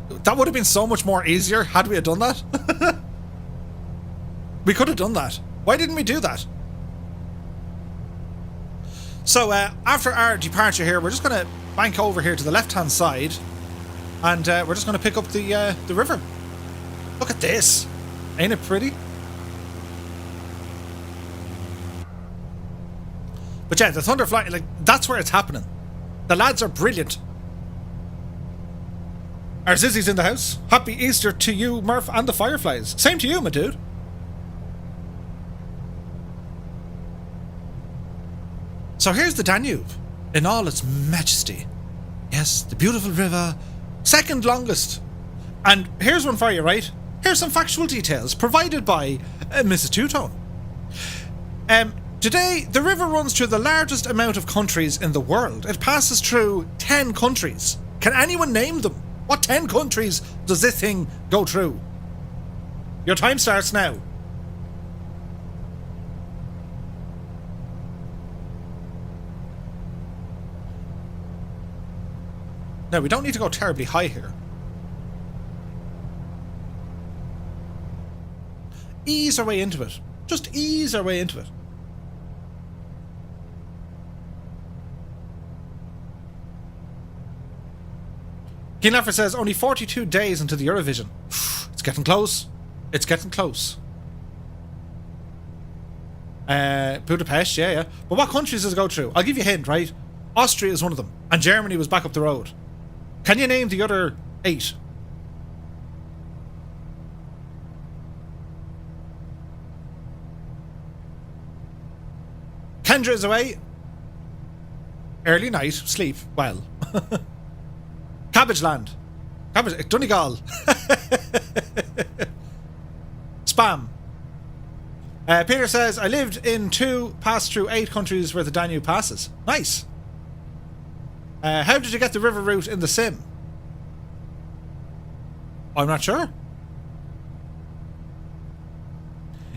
That would have been so much more easier had we had done that. We could have done that. Why didn't we do that? So after our departure here, we're just going to bank over here to the left-hand side, and we're just going to pick up the river. Look at this. Ain't it pretty? But yeah, the Thunderfly, like, that's where it's happening. The lads are brilliant. Our Zizzy's in the house. Happy Easter to you, Murph, and the Fireflies. Same to you, my dude. So here's the Danube in all its majesty. Yes, the beautiful river, second longest. And here's one for you, right? Here's some factual details provided by Mrs. Two-Tone. Today, the river runs through the largest amount of countries in the world. It passes through 10 countries. Can anyone name them? What 10 countries does this thing go through? Your time starts now. Now, we don't need to go terribly high here. Ease our way into it. Just ease our way into it. Keenlaffer says, only 42 days into the Eurovision. It's getting close. It's getting close. Budapest, yeah. But what countries does it go through? I'll give you a hint, right? Austria is one of them. And Germany was back up the road. Can you name the other 8? Kendra is away. Early night, sleep, well. Cabbage Land. Donegal. Spam. Peter says, I lived in 2, passed through 8 countries where the Danube passes. Nice. How did you get the river route in the sim? I'm not sure.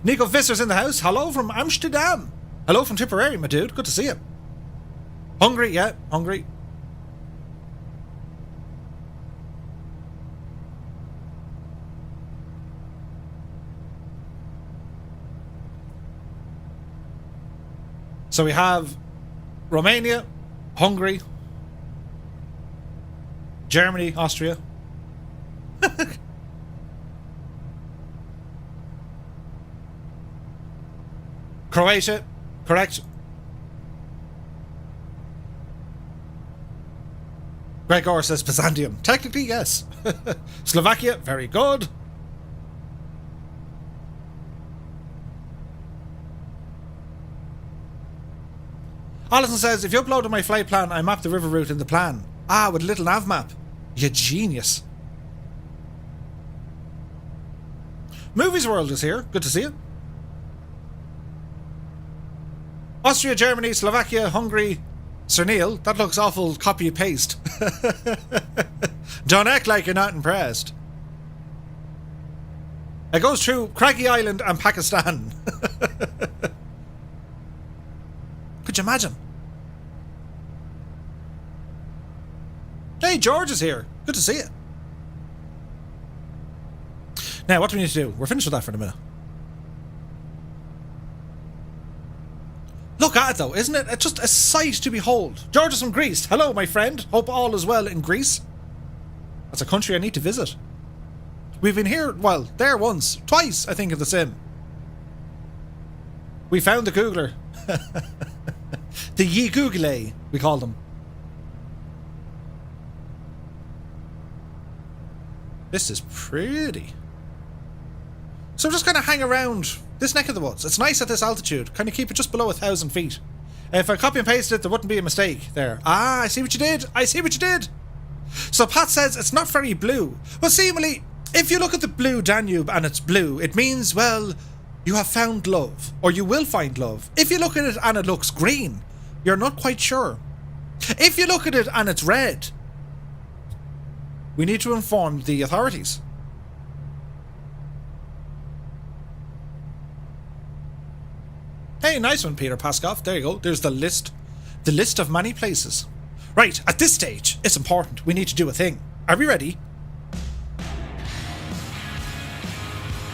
Nico Visser's in the house. Hello from Amsterdam. Hello from Tipperary, my dude. Good to see you. Hungry, yeah, hungry. So we have Romania, Hungary, Germany, Austria. Croatia, correct. Gregor says Byzantium. Technically, yes. Slovakia, very good. Alison says, if you uploaded my flight plan, I mapped the river route in the plan. Ah, with a little nav map. You genius. Movies World is here. Good to see you. Austria, Germany, Slovakia, Hungary. Sir Neil, that looks awful copy-paste. Don't act like you're not impressed. It goes through Craggy Island and Pakistan. Could you imagine? Hey, George is here. Good to see you. Now, what do we need to do? We're finished with that for a minute. Look at it, though, isn't it? It's just a sight to behold. George is from Greece. Hello, my friend. Hope all is well in Greece. That's a country I need to visit. We've been here, well, there once. Twice, I think, in the sim. We found the Googler. The Ye Google, we call them. This is pretty. So I'm just going to hang around This neck of the woods. It's nice at this altitude. Kind of keep it just below 1,000 feet. If I copy and pasted it, there wouldn't be a mistake there. Ah, I see what you did. I see what you did. So Pat says it's not very blue. Well, seemingly, if you look at the blue Danube and it's blue, it means, well, you have found love. Or you will find love. If you look at it and it looks green, you're not quite sure. If you look at it and it's red, we need to inform the authorities. Hey, nice one, Peter Paskov. There you go. There's the list. The list of many places. Right, at this stage, it's important. We need to do a thing. Are we ready?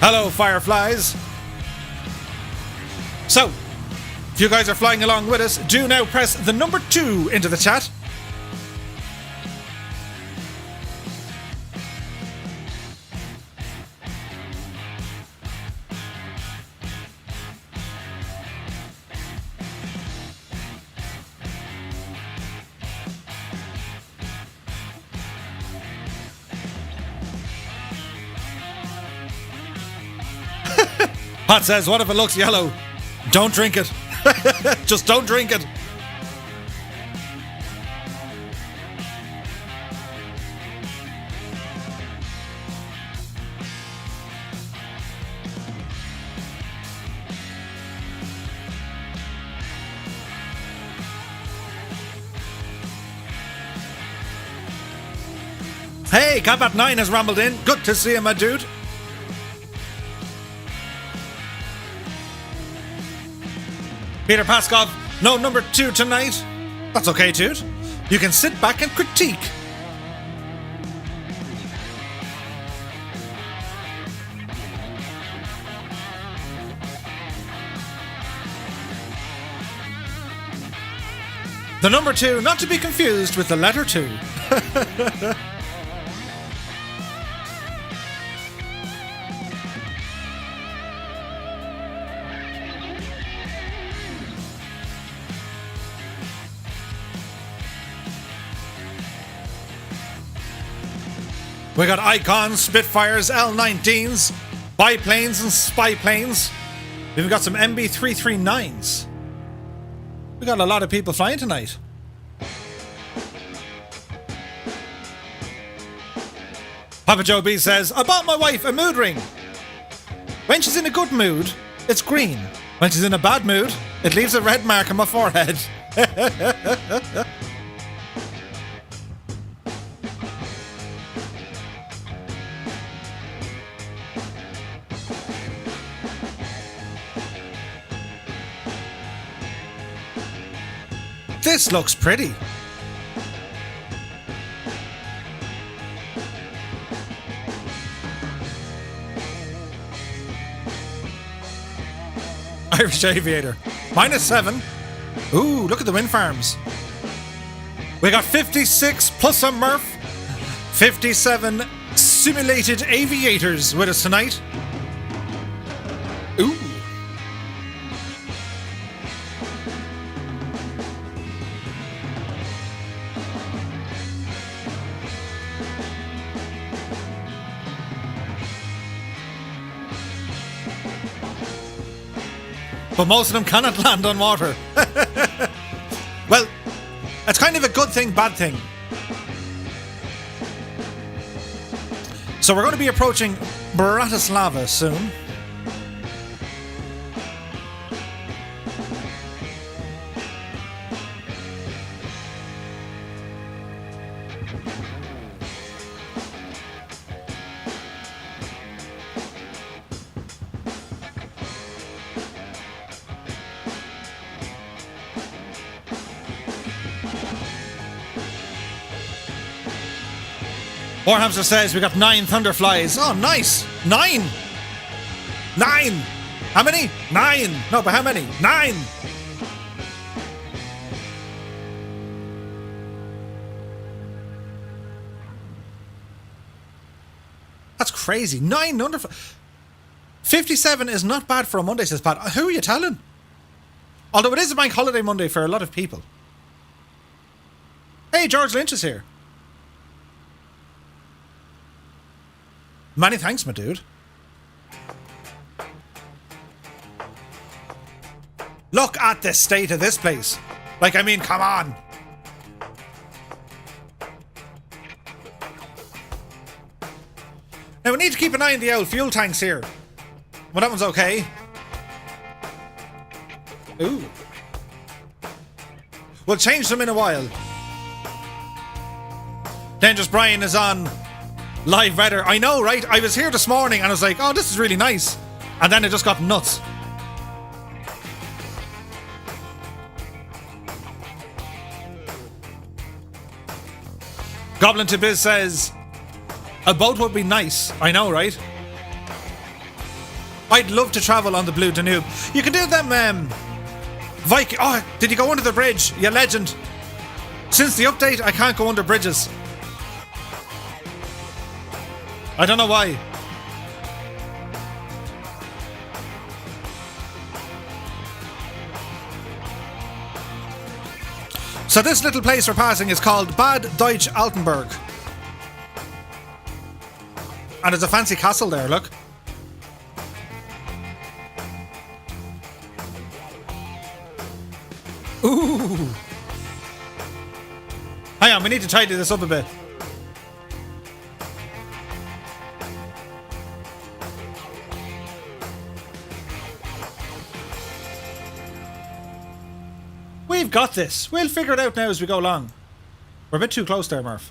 Hello, Fireflies. So, if you guys are flying along with us, do now press the number 2 into the chat. Pat says, what if it looks yellow? Don't drink it. Just don't drink it. Hey, Combat9 has rambled in. Good to see you, my dude. Peter Paskov, no number 2 tonight. That's okay, dude. You can sit back and critique. The number 2, not to be confused with the letter 2. We got Icons, Spitfires, L-19s, biplanes and spy planes. We've even got some MB339s. We got a lot of people flying tonight. Papa Joe B says, I bought my wife a mood ring. When she's in a good mood, it's green. When she's in a bad mood, it leaves a red mark on my forehead. This looks pretty. Irish Aviator. -7. Ooh, look at the wind farms. We got 56 plus a Murph. 57 simulated aviators with us tonight. Ooh. But most of them cannot land on water. Well, it's kind of a good thing, bad thing. So we're going to be approaching Bratislava soon. Warhamster says we got 9 Thunderflies. Oh, nice. 9. 9. How many? 9. No, but how many? 9. That's crazy. 9 Thunderflies. 57 is not bad for a Monday, says Pat. Who are you telling? Although it is a bank holiday Monday for a lot of people. Hey, George Lynch is here. Many thanks, my dude. Look at the state of this place. Like, I mean, come on. Now, we need to keep an eye on the old fuel tanks here. Well, that one's okay. Ooh. We'll change them in a while. Dangerous Brian is on live weather. I know, right? I was here this morning and I was like, oh, this is really nice. And then it just got nuts. Goblin to Biz says, a boat would be nice. I know, right? I'd love to travel on the Blue Danube. You can do them, Viking. Oh, did you go under the bridge? You legend. Since the update, I can't go under bridges. I don't know why. So this little place we're passing is called Bad Deutsch Altenburg. And there's a fancy castle there, look. Ooh. Hang on, we need to tidy this up a bit. We've got this. We'll figure it out now as we go along. We're a bit too close there, Murph.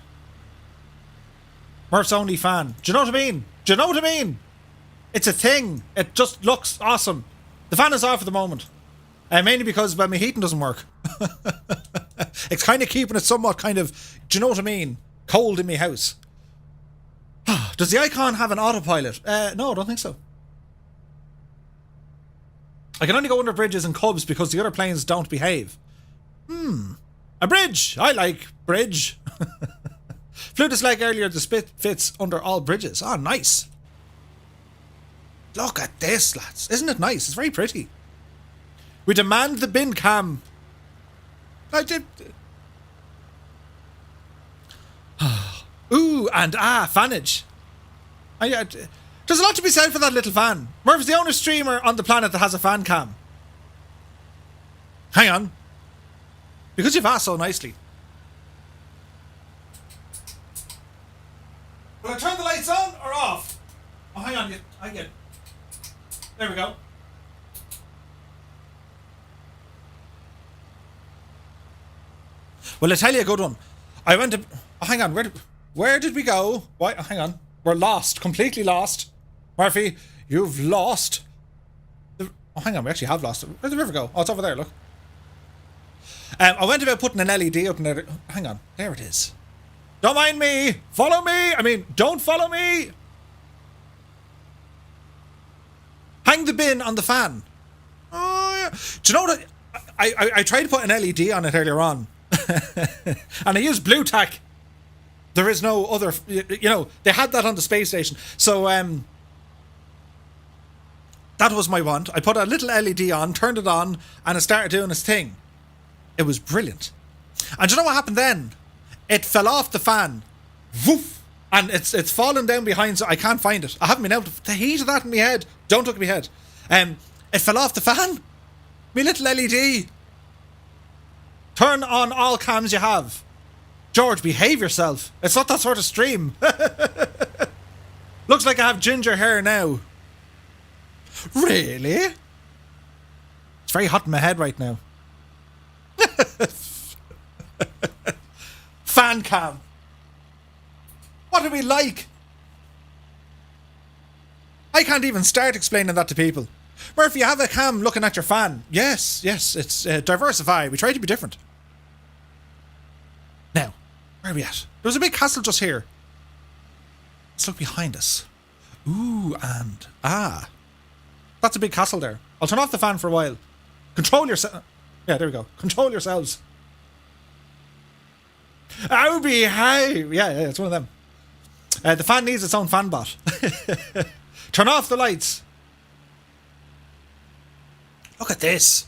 Murph's only fan. Do you know what I mean? Do you know what I mean? It's a thing. It just looks awesome. The fan is off at the moment. Mainly because my heating doesn't work. It's kind of keeping it somewhat kind of, do you know what I mean? Cold in my house. Does the Icon have an autopilot? No, I don't think so. I can only go under bridges and cubs because the other planes don't behave. A bridge! I like bridge. Flew this leg earlier, the spit fits under all bridges. Oh, nice. Look at this, lads. Isn't it nice? It's very pretty. We demand the bin cam. I did. Ooh, and fanage. There's a lot to be said for that little fan. Murph's the only streamer on the planet that has a fan cam. Hang on. Because you've asked so nicely. Will I turn the lights on or off? Oh, hang on. I get. There we go. Well, I tell you a good one. I went to. Oh, hang on. Where did we go? Why? Oh, hang on. We're lost. Completely lost. Murphy, you've lost. Oh, hang on. We actually have lost it. Where'd the river go? Oh, it's over there. Look. I went about putting an LED up in there. Hang on. There it is. Don't mind me. Follow me. I mean, don't follow me. Hang the bin on the fan. Oh, yeah. Do you know what? I tried to put an LED on it earlier on. And I used blue tack. There is no other, you know, they had that on the space station. So, that was my want. I put a little LED on, turned it on, and it started doing its thing. It was brilliant. And do you know what happened then? It fell off the fan. Woof! And it's fallen down behind, so I can't find it. I haven't been able to. The heat of that in my head. Don't look at my head. It fell off the fan. My little LED. Turn on all cams you have. George, behave yourself. It's not that sort of stream. Looks like I have ginger hair now. Really? It's very hot in my head right now. Fan cam. What are we like? I can't even start explaining that to people. Murphy, you have a cam looking at your fan. Yes, it's diversify. We try to be different. Now, where are we at? There was a big castle just here. Let's look behind us. Ooh, and that's a big castle there. I'll turn off the fan for a while. Control yourself. Yeah, there we go. Control yourselves. Oh, behave. Yeah, it's one of them. The fan needs its own fan bot. Turn off the lights. Look at this.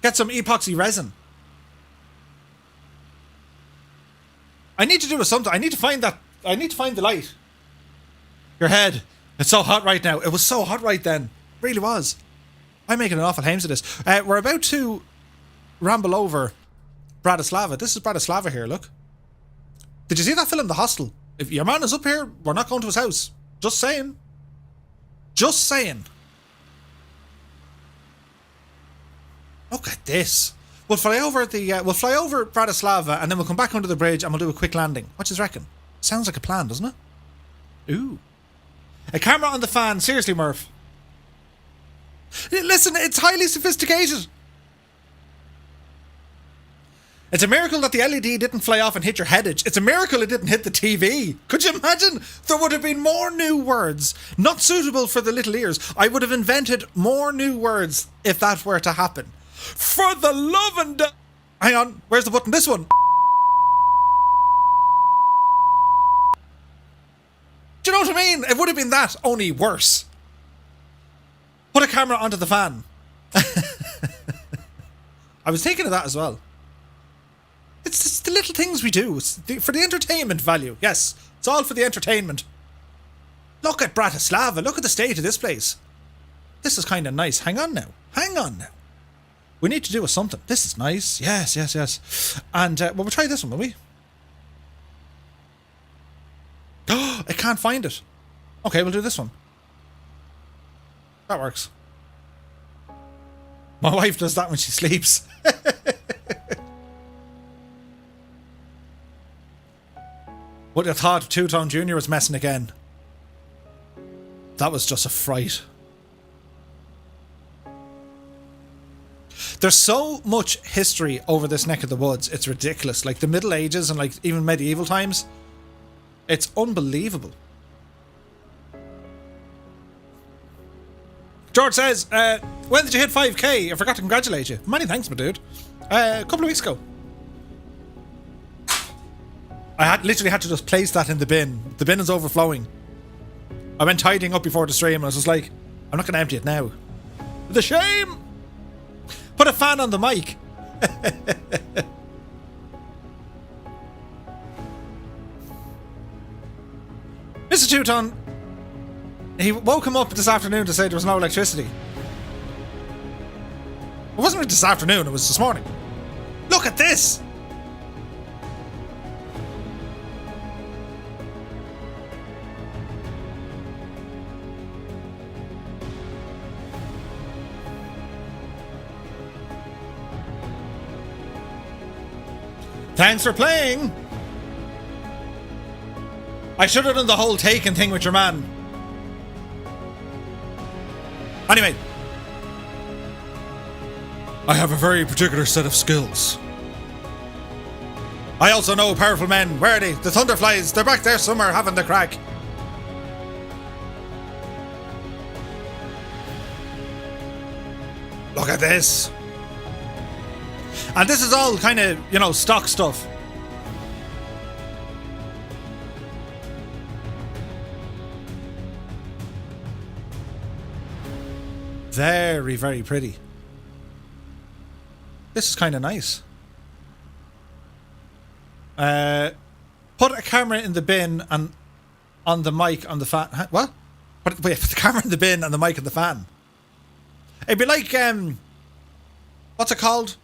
Get some epoxy resin. I need to do something. I need to find that. I need to find the light. Your head. It's so hot right now. It was so hot right then. It really was. I'm making an awful hames of this. We're about to ramble over Bratislava. This is Bratislava here, look. Did you see that film, The Hostel? If your man is up here, we're not going to his house. Just saying. Just saying. Look at this. We'll fly over Bratislava and then we'll come back under the bridge and we'll do a quick landing. What do you reckon? Sounds like a plan, doesn't it? Ooh. A camera on the fan. Seriously, Murph. Listen, it's highly sophisticated. It's a miracle that the LED didn't fly off and hit your head edge. It's a miracle it didn't hit the TV. Could you imagine? There would have been more new words, not suitable for the little ears. I would have invented more new words if that were to happen. For the love and... Hang on, where's the button? This one. Do you know what I mean? It would have been that, only worse. Put a camera onto the fan. I was thinking of that as well. It's the little things we do. It's for the entertainment value. Yes, it's all for the entertainment. Look at Bratislava. Look at the state of this place. This is kind of nice. Hang on now. Hang on now. We need to do something. This is nice. Yes, yes, yes. And well, we'll try this one, will we? Oh, I can't find it. Okay, we'll do this one. That works. My wife does that when she sleeps. Would have thought Two-Tone Jr. was messing again. That was just a fright. There's so much history over this neck of the woods. It's ridiculous. Like the Middle Ages and like even medieval times. It's unbelievable. George says, when did you hit 5k? I forgot to congratulate you. Many thanks, my dude. A couple of weeks ago. I literally had to just place that in the bin. The bin is overflowing. I went tidying up before the stream and I was just like, I'm not going to empty it now. The shame! Put a fan on the mic. Mr. Two-Tone, he woke him up this afternoon to say there was no electricity. It wasn't really this afternoon, it was this morning. Look at this! Thanks for playing! I should have done the whole taken thing with your man. Anyway. I have a very particular set of skills. I also know powerful men. Where are they? The Thunderflies. They're back there somewhere having the crack. Look at this. And this is all kind of, you know, stock stuff. Very, very pretty. This is kind of nice. Put a camera in the bin and on the mic on the fan. What? Put the camera in the bin and the mic on the fan. It'd be like, what's it called?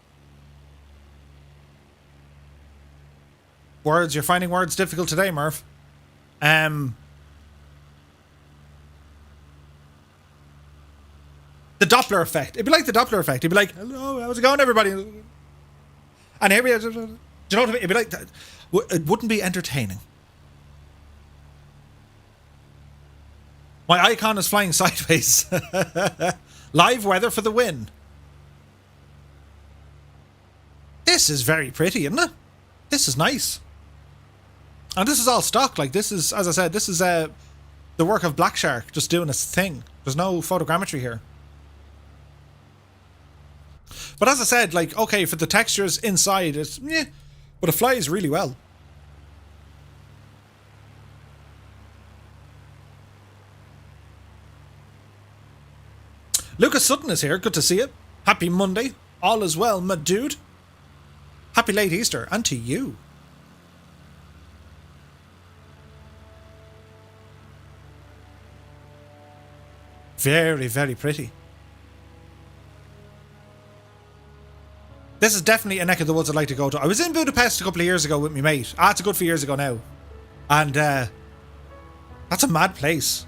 Words. You're finding words difficult today, Murph. The Doppler effect. It'd be like the Doppler effect. It'd be like, hello, how's it going, everybody? And here we are. Do you know what I mean? It'd be like that. It wouldn't be entertaining. My icon is flying sideways. Live weather for the win. This is very pretty, isn't it? This is nice. And this is all stock. Like, this is, as I said, this is the work of Black Shark just doing its thing. There's no photogrammetry here. But as I said, like, okay, for the textures inside, it's, yeah, but it flies really well. Lucas Sutton is here. Good to see you. Happy Monday. All is well, my dude. Happy late Easter. And to you. Very, very pretty. This is definitely a neck of the woods I'd like to go to. I was in Budapest a couple of years ago with my mate. It's a good few years ago now. And that's a mad place.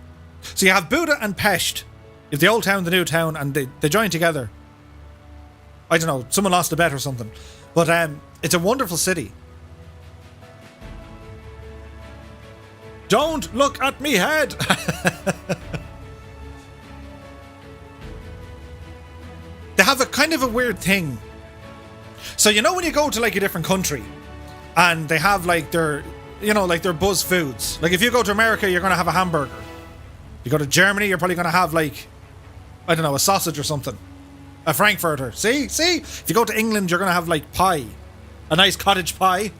So you have Buda and Pest. You have the old town, the new town, and they join together. I don't know, someone lost a bet or something. But it's a wonderful city. Don't look at me head! They have a kind of a weird thing. So you know when you go to like a different country and they have like their, you know, like their buzz foods. Like if you go to America, you're going to have a hamburger. You go to Germany, you're probably going to have like, I don't know, a sausage or something. A frankfurter. See? If you go to England, you're going to have like pie. A nice cottage pie.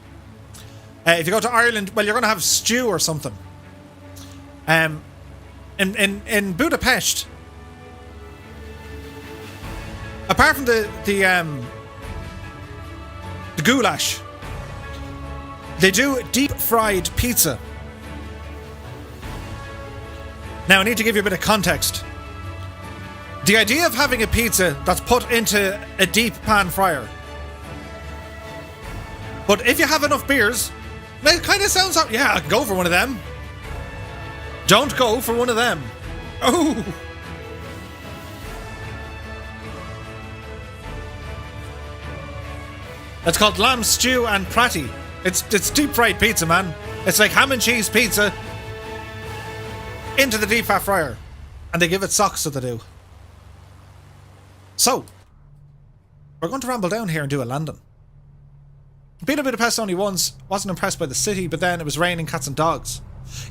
If you go to Ireland, well, you're going to have stew or something. In Budapest, apart from the goulash, they do deep fried pizza. Now I need to give you a bit of context. The idea of having a pizza that's put into a deep pan fryer. But if you have enough beers, it kind of sounds like, yeah, I can go for one of them. Don't go for one of them. Oh. It's called lamb stew and pratty. It's deep fried pizza, man. It's like ham and cheese pizza into the deep fat fryer. And they give it socks, so they do. So, we're going to ramble down here and do a landing. Been to Budapest only once, wasn't impressed by the city, but then it was raining cats and dogs.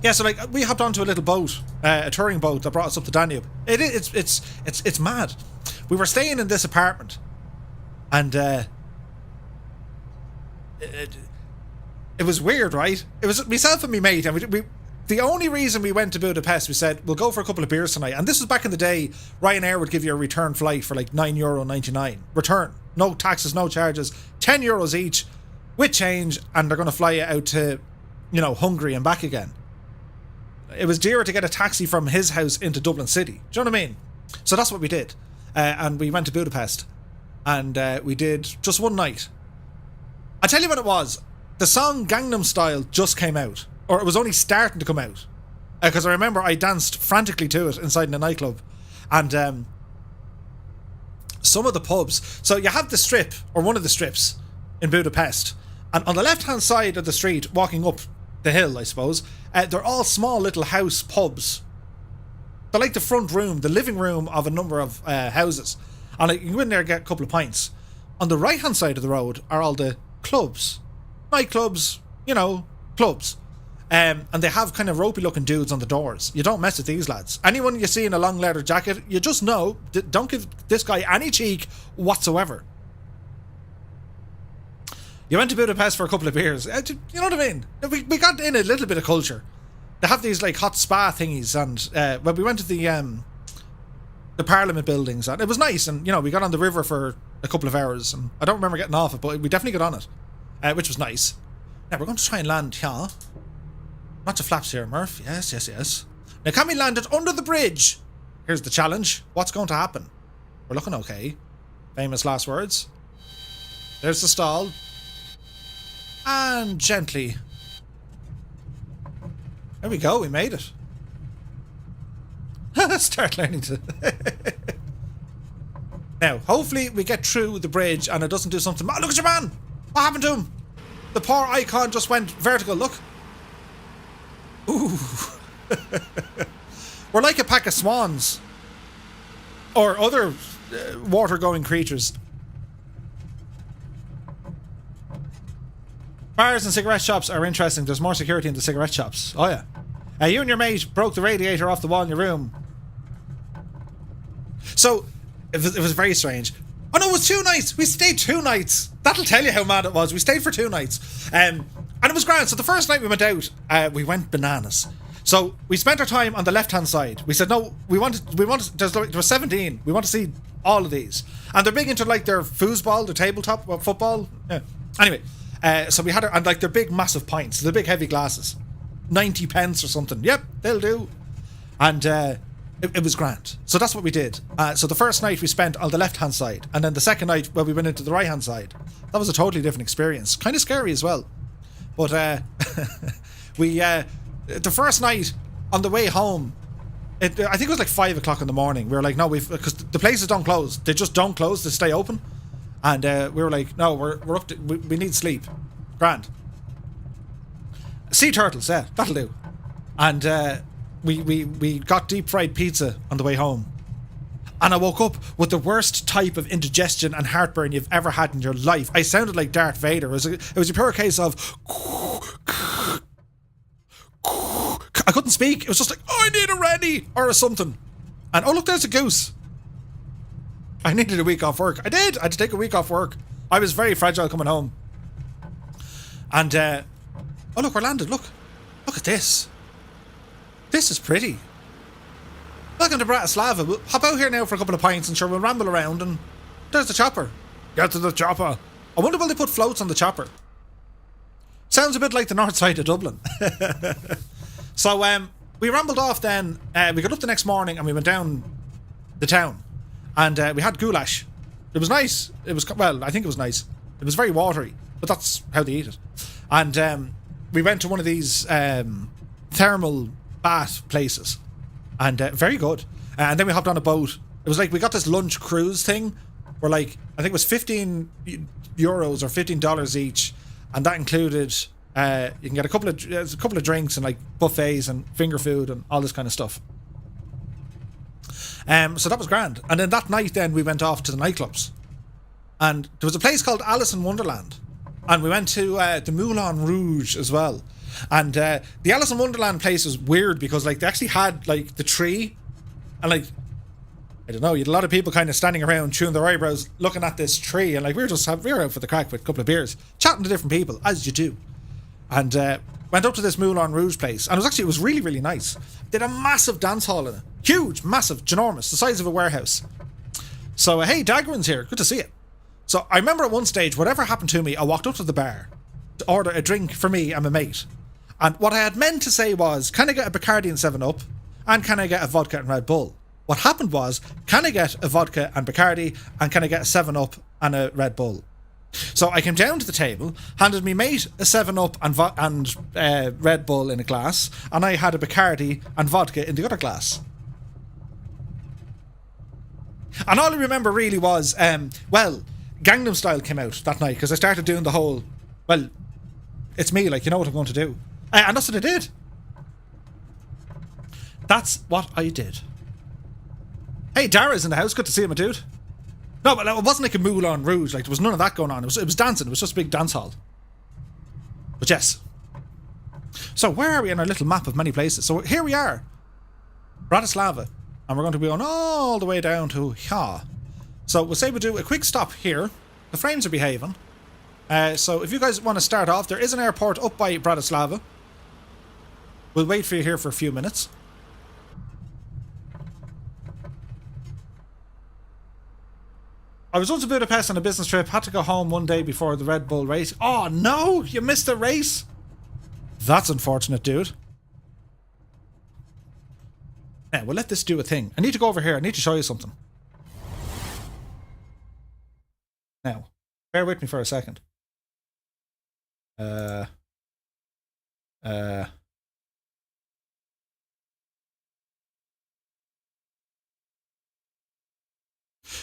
Yeah, so like we hopped onto a little boat, a touring boat that brought us up the Danube. It's mad. We were staying in this apartment, and it was weird, right? It was myself and my mate, and we the only reason we went to Budapest, we said we'll go for a couple of beers tonight. And this was back in the day. Ryanair would give you a return flight for like €9.99. Return, no taxes, no charges, €10 each, with change, and they're going to fly you out to, you know, Hungary and back again. It was dearer to get a taxi from his house into Dublin City. Do you know what I mean? So that's what we did, and we went to Budapest, and we did just one night. I tell you what it was. The song Gangnam Style just came out. Or it was only starting to come out. Because I remember I danced frantically to it inside in a nightclub. And some of the pubs... So you have the strip, or one of the strips, in Budapest. And on the left-hand side of the street, walking up the hill, I suppose, they're all small little house pubs. They're like the front room, the living room of a number of houses. And you can go in there and get a couple of pints. On the right-hand side of the road are all the clubs. Nightclubs, you know, clubs. And they have kind of ropey looking dudes on the doors. You don't mess with these lads. Anyone you see in a long leather jacket, you just know, don't give this guy any cheek whatsoever. You went to Budapest for a couple of beers. You know what I mean? We got in a little bit of culture. They have these like hot spa thingies, and well, we went to the Parliament buildings, and it was nice. And you know, we got on the river for a couple of hours, and I don't remember getting off it, but we definitely got on it, which was nice. Now we're going to try and land here. Not to flaps here, Murph. Yes. Now, can we land it under the bridge? Here's the challenge. What's going to happen? We're looking okay. Famous last words. There's the stall. And gently. There we go. We made it. Start learning to... Now, hopefully we get through the bridge and it doesn't do something... Oh, look at your man! What happened to him? The poor icon just went vertical. Look. Ooh. We're like a pack of swans. Or other water-going creatures. Bars and cigarette shops are interesting. There's more security in the cigarette shops. Oh yeah. You and your mate broke the radiator off the wall in your room. So, it was very strange. Oh no, it was 2 nights. We stayed 2 nights. That'll tell you how mad it was. We stayed for 2 nights. And it was grand. So the first night we went out, we went bananas. So we spent our time on the left-hand side. We said, no, we wanted, there was 17. We want to see all of these. And they're big into like their foosball, their tabletop football. Yeah. Anyway, so we had and like their big massive pints, the big heavy glasses. 90 pence or something. Yep, they'll do. And it was grand. So that's what we did. So the first night we spent on the left-hand side, and then the second night, well, we went into the right-hand side. That was a totally different experience. Kind of scary as well. But the first night on the way home, I think it was like 5 o'clock in the morning. We were like, no, because the places don't close. They just don't close. They stay open. And we were like, no, we're up to, we need sleep. Grand. Sea turtles, yeah, that'll do. And we got deep fried pizza on the way home. And I woke up with the worst type of indigestion and heartburn you've ever had in your life. I sounded like Darth Vader. It was a pure case of... I couldn't speak. It was just like, oh, I need a Rennie or something. And oh, look, there's a goose. I needed a week off work. I did. I had to take a week off work. I was very fragile coming home. And, oh, look, we're landed. Look at this. This is pretty. Welcome to Bratislava. We'll hop out here now for a couple of pints and sure we'll ramble around and there's the chopper. Get to the chopper. I wonder will they put floats on the chopper. Sounds a bit like the north side of Dublin. So we rambled off then. We got up the next morning and we went down the town. And we had goulash. It was nice. It was, well, I think it was nice. It was very watery, but that's how they eat it. And we went to one of these thermal bath places. And very good. And then we hopped on a boat. It was like we got this lunch cruise thing where like, I think it was 15 euros or $15 each. And that included, you can get a couple of drinks and like buffets and finger food and all this kind of stuff. So that was grand. And then that night then we went off to the nightclubs. And there was a place called Alice in Wonderland. And we went to the Moulin Rouge as well. And the Alice in Wonderland place was weird because like they actually had like the tree and like I don't know, you had a lot of people kind of standing around chewing their eyebrows looking at this tree and like we were out for the crack with a couple of beers chatting to different people as you do. And went up to this Moulin Rouge place and it was really, really nice. They had a massive dance hall in it. Huge, massive, ginormous, the size of a warehouse. So hey, Daggeron's here, good to see you. So I remember at one stage, whatever happened to me, I walked up to the bar to order a drink for me and my mate. And what I had meant to say was, can I get a Bacardi and 7-Up? And can I get a vodka and Red Bull? What happened was, can I get a vodka and Bacardi? And can I get a 7-Up and a Red Bull? So I came down to the table, handed me mate a 7-Up and Red Bull in a glass. And I had a Bacardi and vodka in the other glass. And all I remember really was, well, Gangnam Style came out that night. Because I started doing the whole, well, it's me, like, you know what I'm going to do. And that's what I did. That's what I did. Hey, Dara's in the house. Good to see you, my dude. No, but it wasn't like a Moulin Rouge. Like, there was none of that going on. It was dancing. It was just a big dance hall. But yes. So where are we in our little map of many places? So here we are. Bratislava. And we're going to be going all the way down to here. So we'll say we'll do a quick stop here. The frames are behaving. So if you guys want to start off, there is an airport up by Bratislava. We'll wait for you here for a few minutes. I was once to Budapest on a business trip, had to go home one day before the Red Bull race. Oh no, you missed the race? That's unfortunate, dude. Now, we'll let this do a thing. I need to go over here, I need to show you something. Now, bear with me for a second.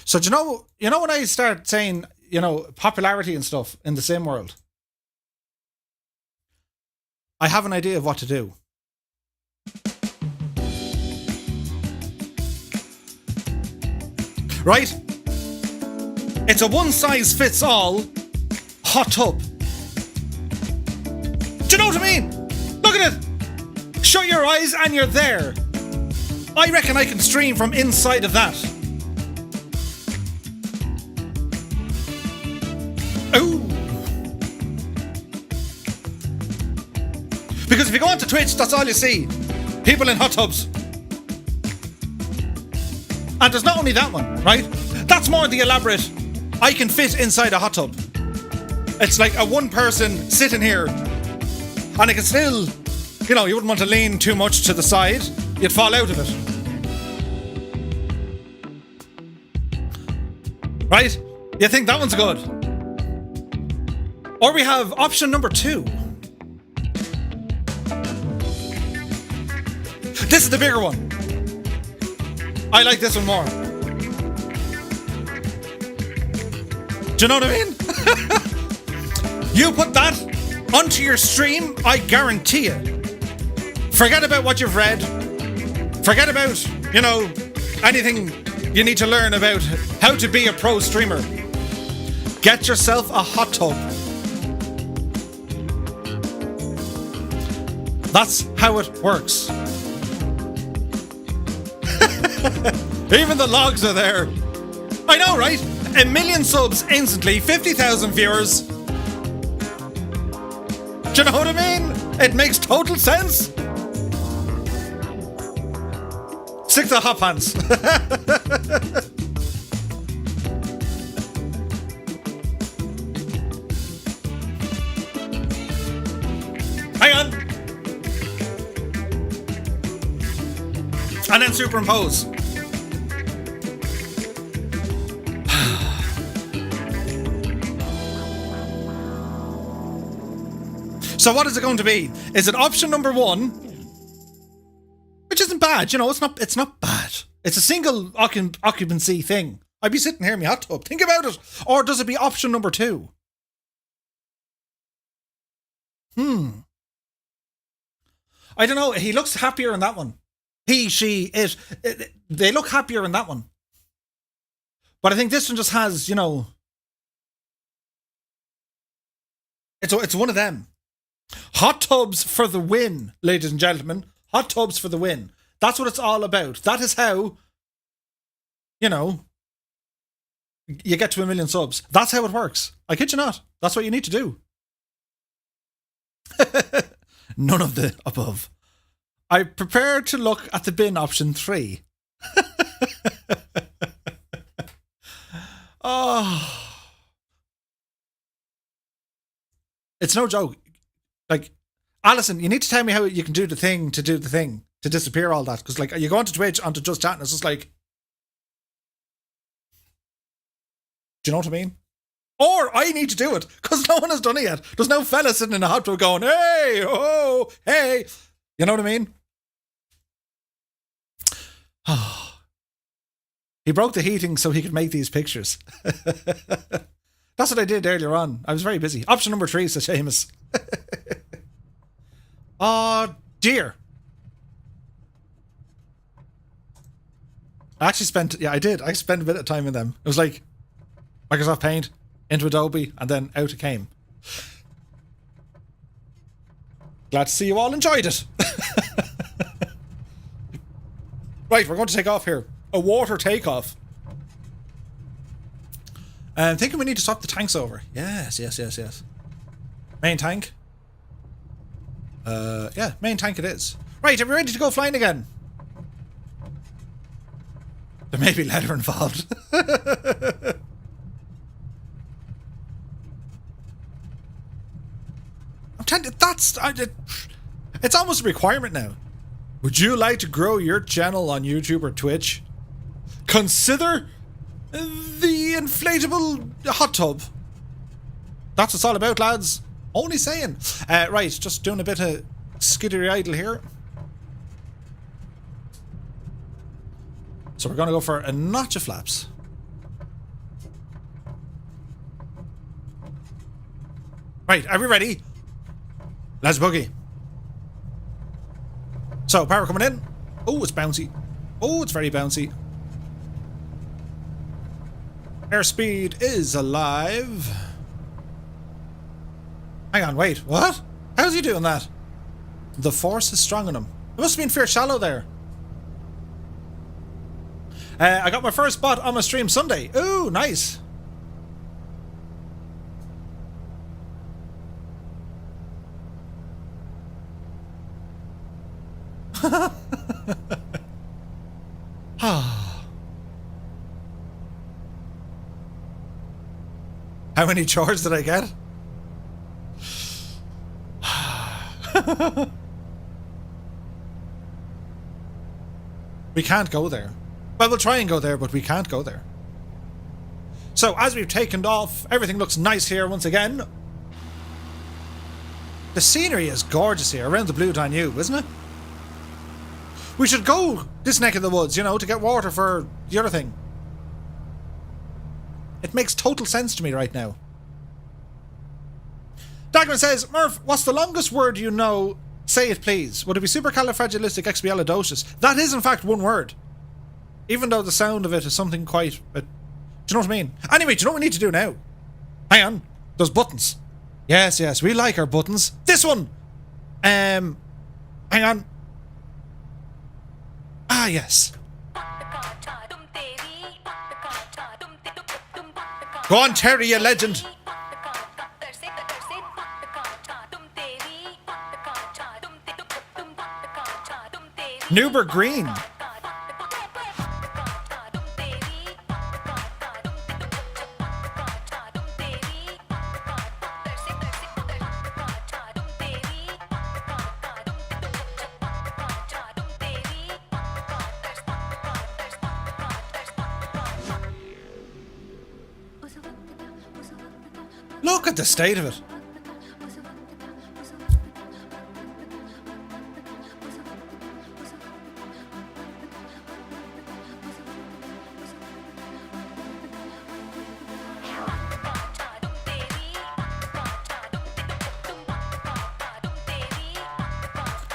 So do you know when I start saying, you know, popularity and stuff in the sim world? I have an idea of what to do. Right? It's a one-size-fits-all hot tub. Do you know what I mean? Look at it! Shut your eyes and you're there. I reckon I can stream from inside of that. Ooh. Because if you go onto Twitch, that's all you see. People in hot tubs. And there's not only that one, right? That's more the elaborate, I can fit inside a hot tub. It's like a one person sitting here. And it can still, you know, you wouldn't want to lean too much to the side. You'd fall out of it. Right? You think that one's good? Or we have option number 2. This is the bigger one. I like this one more. Do you know what I mean? You put that onto your stream, I guarantee you. Forget about what you've read. Forget about, you know, anything you need to learn about how to be a pro streamer. Get yourself a hot tub. That's how it works. Even the logs are there. I know, right? 1 million subs instantly, 50,000 viewers. Do you know what I mean? It makes total sense. Stick to the hot pants. Hang on. And then superimpose. So what is it going to be? Is it option number 1? Which isn't bad, you know, it's not bad. It's a single occupancy thing. I'd be sitting here in my hot tub. Think about it. Or does it be option number 2? I don't know. He looks happier in that one. He, she, it. They look happier in that one. But I think this one just has, you know... It's one of them. Hot tubs for the win, ladies and gentlemen. Hot tubs for the win. That's what it's all about. That is how, you know, you get to 1 million subs. That's how it works. I kid you not. That's what you need to do. None of the above. I prepare to look at the bin option 3. Oh. It's no joke. Like, Alison, you need to tell me how you can do the thing, to disappear all that. Because, like, you go onto Twitch, onto Just Chat, and it's just like... Do you know what I mean? Or I need to do it, because no one has done it yet. There's no fella sitting in a hot tub going, hey, oh, hey. You know what I mean? He broke the heating so he could make these pictures. That's what I did earlier on. I was very busy. Option number 3, says Seamus. Oh, dear. I actually spent... Yeah, I did. I spent a bit of time in them. It was like Microsoft Paint, into Adobe, and then out it came. Glad to see you all enjoyed it. Right, we're going to take off here. A water takeoff. I'm thinking we need to swap the tanks over. Yes. Main tank. Yeah, main tank it is. Right, are we ready to go flying again? There may be leather involved. I'm telling you, it's almost a requirement now. Would you like to grow your channel on YouTube or Twitch? Consider the inflatable hot tub. That's what it's all about, lads. Only saying. Right, just doing a bit of skiddery idle here. So we're going to go for a notch of flaps. Right, are we ready? Let's boogie. So, power coming in. Oh, it's bouncy. Oh, it's very bouncy. Airspeed is alive. Hang on, wait, what? How's he doing that? The force is strong in him. It must have been fair shallow there. I got my first bot on my stream Sunday. Ooh, nice. How many chores did I get? We can't go there. Well, we'll try and go there, but we can't go there. So as we've taken off, everything looks nice here once again. The scenery is gorgeous here around the Blue Danube, isn't it? We should go this neck of the woods, you know, to get water for the other thing. It makes total sense to me right now. Dagman says, Murph, what's the longest word you know? Say it, please. Would it be supercalifragilisticexpialidocious? That is, in fact, one word. Even though the sound of it is something quite... do you know what I mean? Anyway, do you know what we need to do now? Hang on. Those buttons. Yes, yes, we like our buttons. This one! Hang on. Ah, yes. Go on, Terry, you legend. Newber Green. Look at the state of it.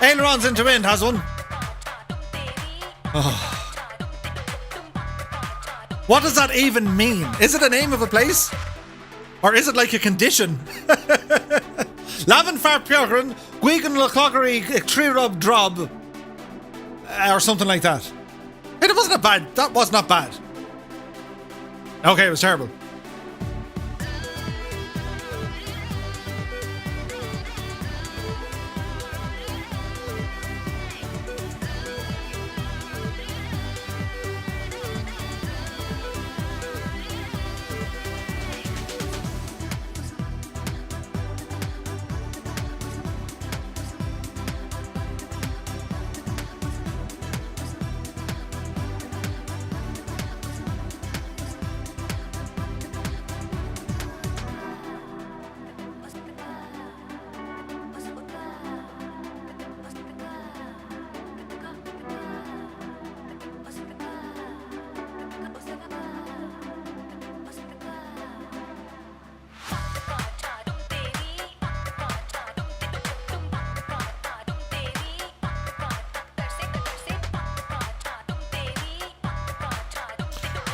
Ailerons into wind has one. Oh. What does that even mean? Is it the name of a place? Or is it like a condition? Lavin far Pjogren, Guigan Lochloggery Trirub Drob. Or something like that. It wasn't bad. That was not bad. Okay, it was terrible.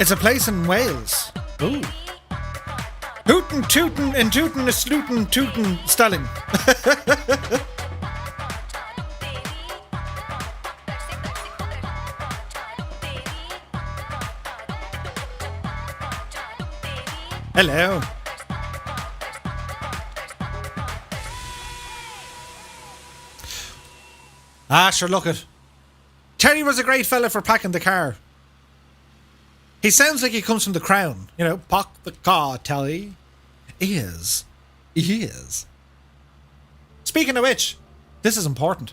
It's a place in Wales. Ooh. Hootin' tootin' and tootin' a slootin' tootin' stalling. Hello. Ah, sure, look it. Terry was a great fella for packing the car. He sounds like he comes from the Crown. You know, pack the car, Terry. He is. He is. Speaking of which, this is important.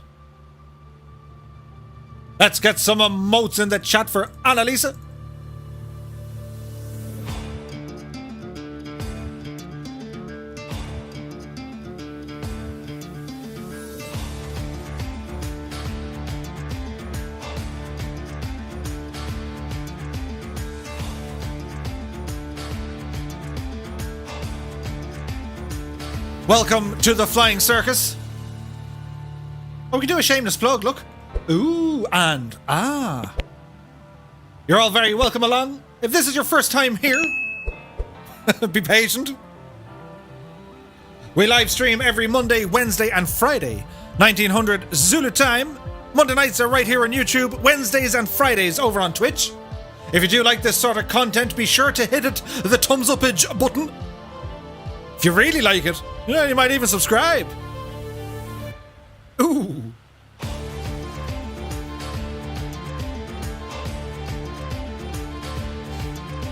Let's get some emotes in the chat for Annalisa. Welcome to the Flying Circus. Oh, we can do a shameless plug, look. Ooh, and ah. You're all very welcome along. If this is your first time here, be patient. We live stream every Monday, Wednesday, and Friday, 1900 Zulu time. Monday nights are right here on YouTube, Wednesdays and Fridays over on Twitch. If you do like this sort of content, be sure to hit the thumbs up-age button. If you really like it, you might even subscribe. Ooh.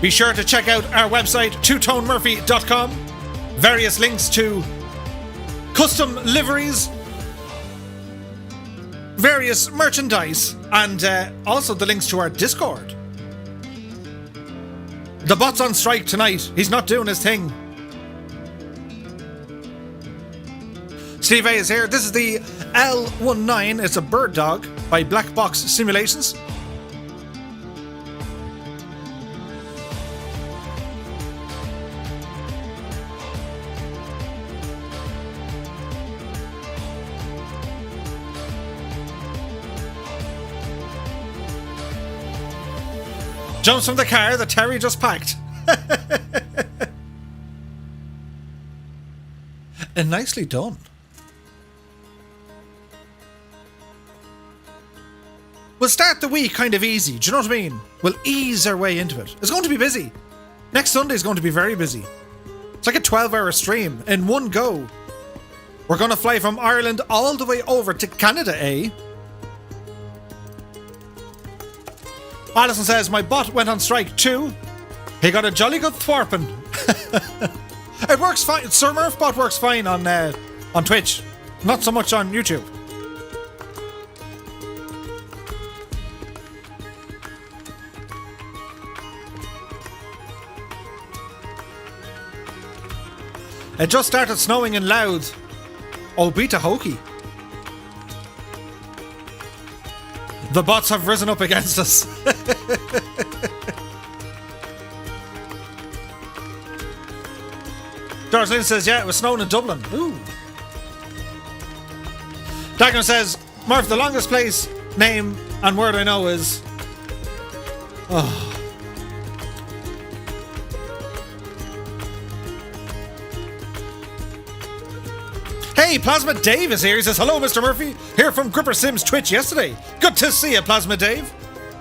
Be sure to check out our website, twotonemurphy.com. Various links to custom liveries, various merchandise, and also the links to our Discord. The bot's on strike tonight. He's not doing his thing. Steve A is here. This is the L19. It's a bird dog by Black Box Simulations. Jumps from the car that Terry just packed. And nicely done. We'll start the week kind of easy, do you know what I mean? We'll ease our way into it. It's going to be busy. Next Sunday is going to be very busy. It's like a 12-hour stream in one go. We're going to fly from Ireland all the way over to Canada, eh? Alison says, my bot went on strike too. He got a jolly good thwarping. It works fine. Sir Murph bot works fine on Twitch. Not so much on YouTube. It just started snowing in Louth. Oh, Beta Hokey. The bots have risen up against us. Darslene says, yeah, it was snowing in Dublin. Ooh. Dagner says, Murph, the longest place, name, and word I know is... Oh. Hey, Plasma Dave is here. He says, hello, Mr. Murphy. Here from Gripper Sims Twitch yesterday. Good to see you, Plasma Dave.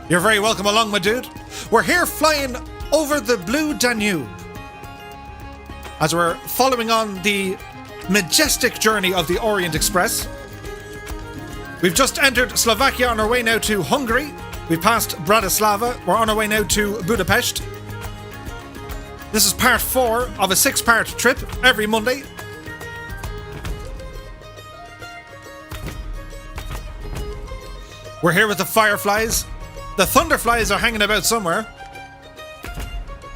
You're very welcome along, my dude. We're here flying over the blue Danube as we're following on the majestic journey of the Orient Express. We've just entered Slovakia on our way now to Hungary. We've passed Bratislava. We're on our way now to Budapest. This is part 4 of a 6-part trip every Monday. We're here with the Fireflies. The Thunderflies are hanging about somewhere.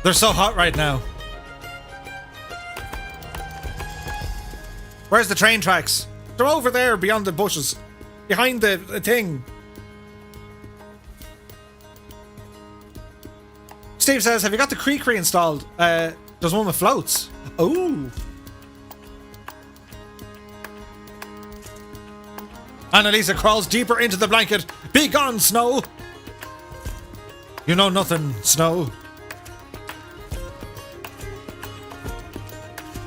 They're so hot right now. Where's the train tracks? They're over there beyond the bushes. Behind the thing. Steve says, have you got the Creakery installed? There's one with floats. Oh. Annalisa crawls deeper into the blanket. Be gone, Snow. You know nothing, Snow.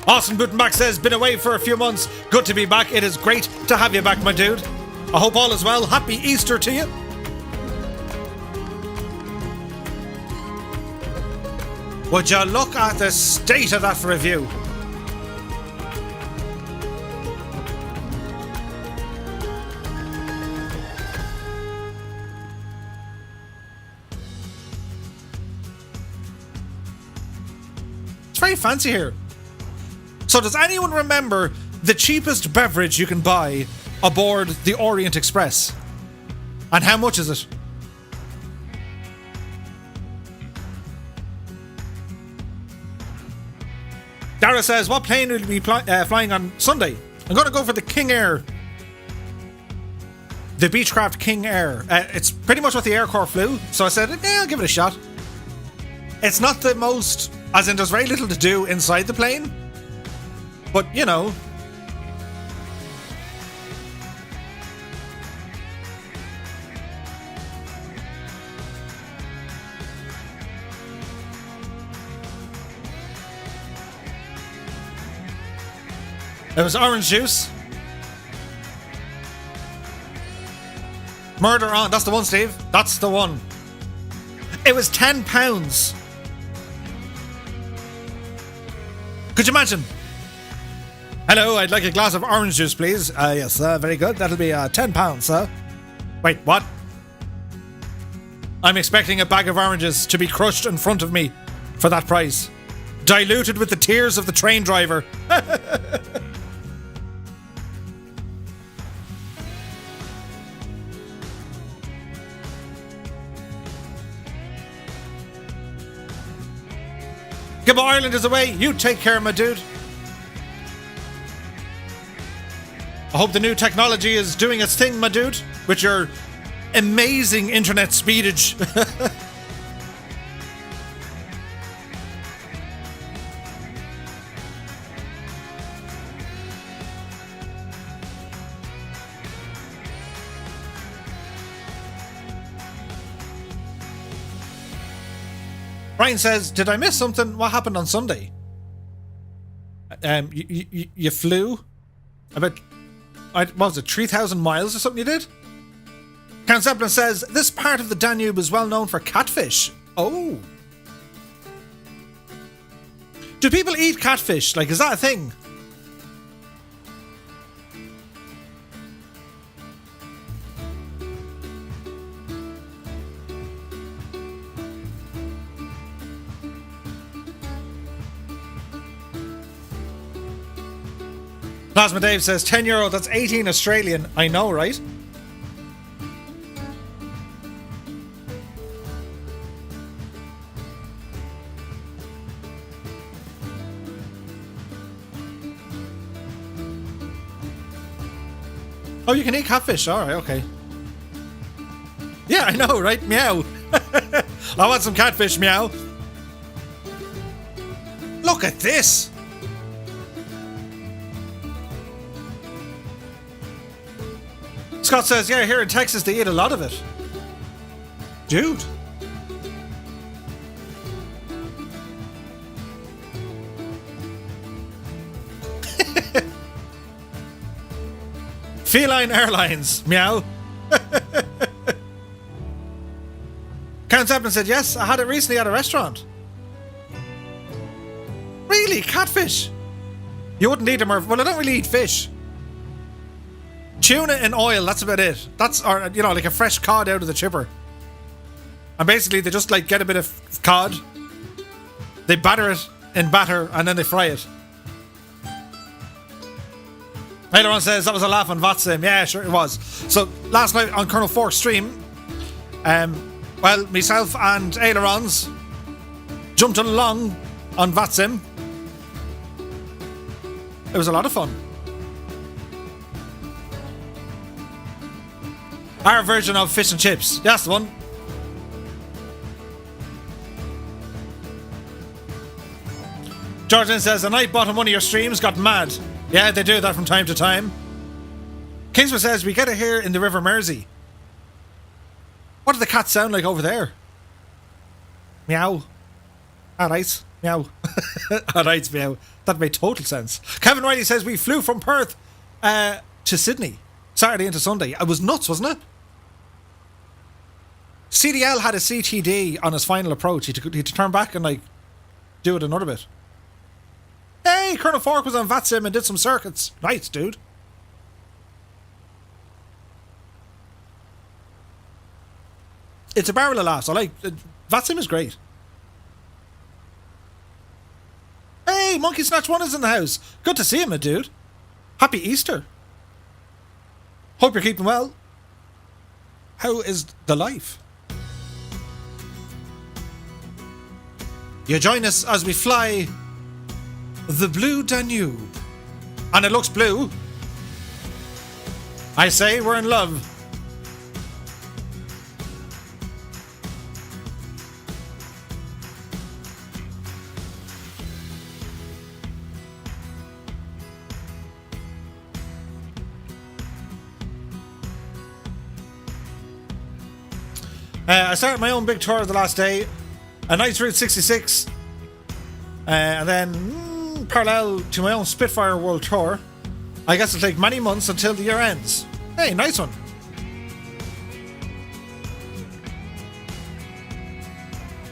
Austin Butenbach says, been away for a few months. Good to be back. It is great to have you back, my dude. I hope all is well. Happy Easter to you. Would you look at the state of that review? It's very fancy here. So does anyone remember the cheapest beverage you can buy aboard the Orient Express? And how much is it? Dara says, what plane will you be flying on Sunday? I'm going to go for the King Air. The Beechcraft King Air. It's pretty much what the Air Corps flew. So I said, yeah, I'll give it a shot. It's not the most, as in there's very little to do inside the plane. But, you know. It was orange juice. Murder on. That's the one, Steve. That's the one. It was £10. Could you imagine? Hello, I'd like a glass of orange juice, please. Yes, very good. That'll be £10, sir. Wait, what? I'm expecting a bag of oranges to be crushed in front of me for that price. Diluted with the tears of the train driver. Gibbo Ireland is away. You take care, my dude. I hope the new technology is doing its thing, my dude, with your amazing internet speedage. Ryan says, did I miss something? What happened on Sunday? You flew about, what was it, 3,000 miles or something you did? Count Zeppelin says, this part of the Danube is well known for catfish. Oh. Do people eat catfish? Like, is that a thing? Plasma Dave says, €10, that's 18 Australian. I know, right? Oh, you can eat catfish. All right, okay. Yeah, I know, right? Meow. I want some catfish, meow. Look at this. Scott says, yeah, here in Texas they eat a lot of it. Dude. Feline Airlines, meow. Count Zeppelin said, yes, I had it recently at a restaurant. Really? Catfish? You wouldn't eat them, or, well, I don't really eat fish. Tuna in oil, that's about it. That's, or, you know, like a fresh cod out of the chipper. And basically they just like get a bit of cod, they batter it in batter, and then they fry it. Everyone says that was a laugh on Vatsim. Yeah, sure it was. So last night on Colonel Fork's stream, well, myself and Ailerons jumped along on Vatsim. It was a lot of fun. Our version of fish and chips. That's the one. Jordan says, a night bought on one of your streams got mad. Yeah, they do that from time to time. Kingsman says, we get it here in the River Mersey. What do the cats sound like over there? Meow. Alright, meow. Alright, meow. That made total sense. Kevin Riley says, we flew from Perth to Sydney. Saturday into Sunday. It was nuts, wasn't it? CDL had a CTD on his final approach. He had to turn back and like do it another bit. Hey, Colonel Fork was on VATSIM and did some circuits. Nice, dude. It's a barrel of laughs. I like VATSIM is great. Hey, Monkey Snatch 1 is in the house. Good to see him, my dude. Happy Easter. Hope you're keeping well. How is the life? You join us as we fly the blue Danube. And it looks blue. I say we're in love. I started my own big tour the last day. A nice Route 66. And then parallel to my own Spitfire World Tour. I guess it'll take many months until the year ends. Hey, nice one.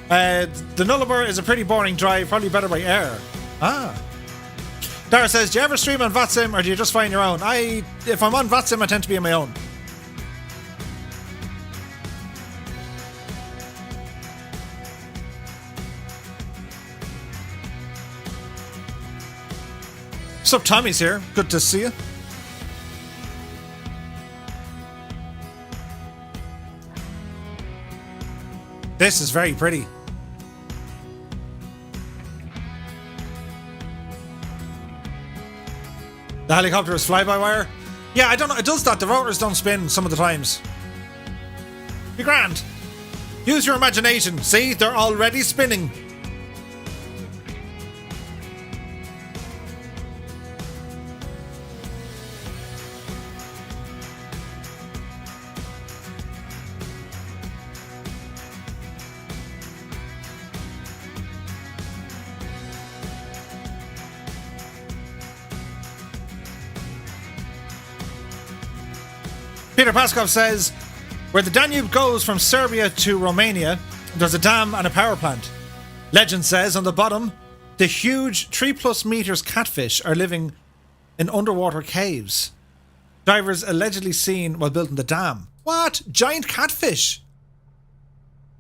The Nullarbor is a pretty boring drive, probably better by air. Ah. Dara says, do you ever stream on VATSIM or do you just find your own? If I'm on VATSIM, I tend to be on my own. What's up, Tommy's here. Good to see you. This is very pretty. The helicopter is fly-by-wire. Yeah, I don't know. It does that. The rotors don't spin some of the times. Be grand. Use your imagination. See, they're already spinning. Peter Paskov says, where the Danube goes from Serbia to Romania, there's a dam and a power plant. Legend says on the bottom, the huge 3+ meters catfish are living in underwater caves. Divers allegedly seen while building the dam. What? Giant catfish?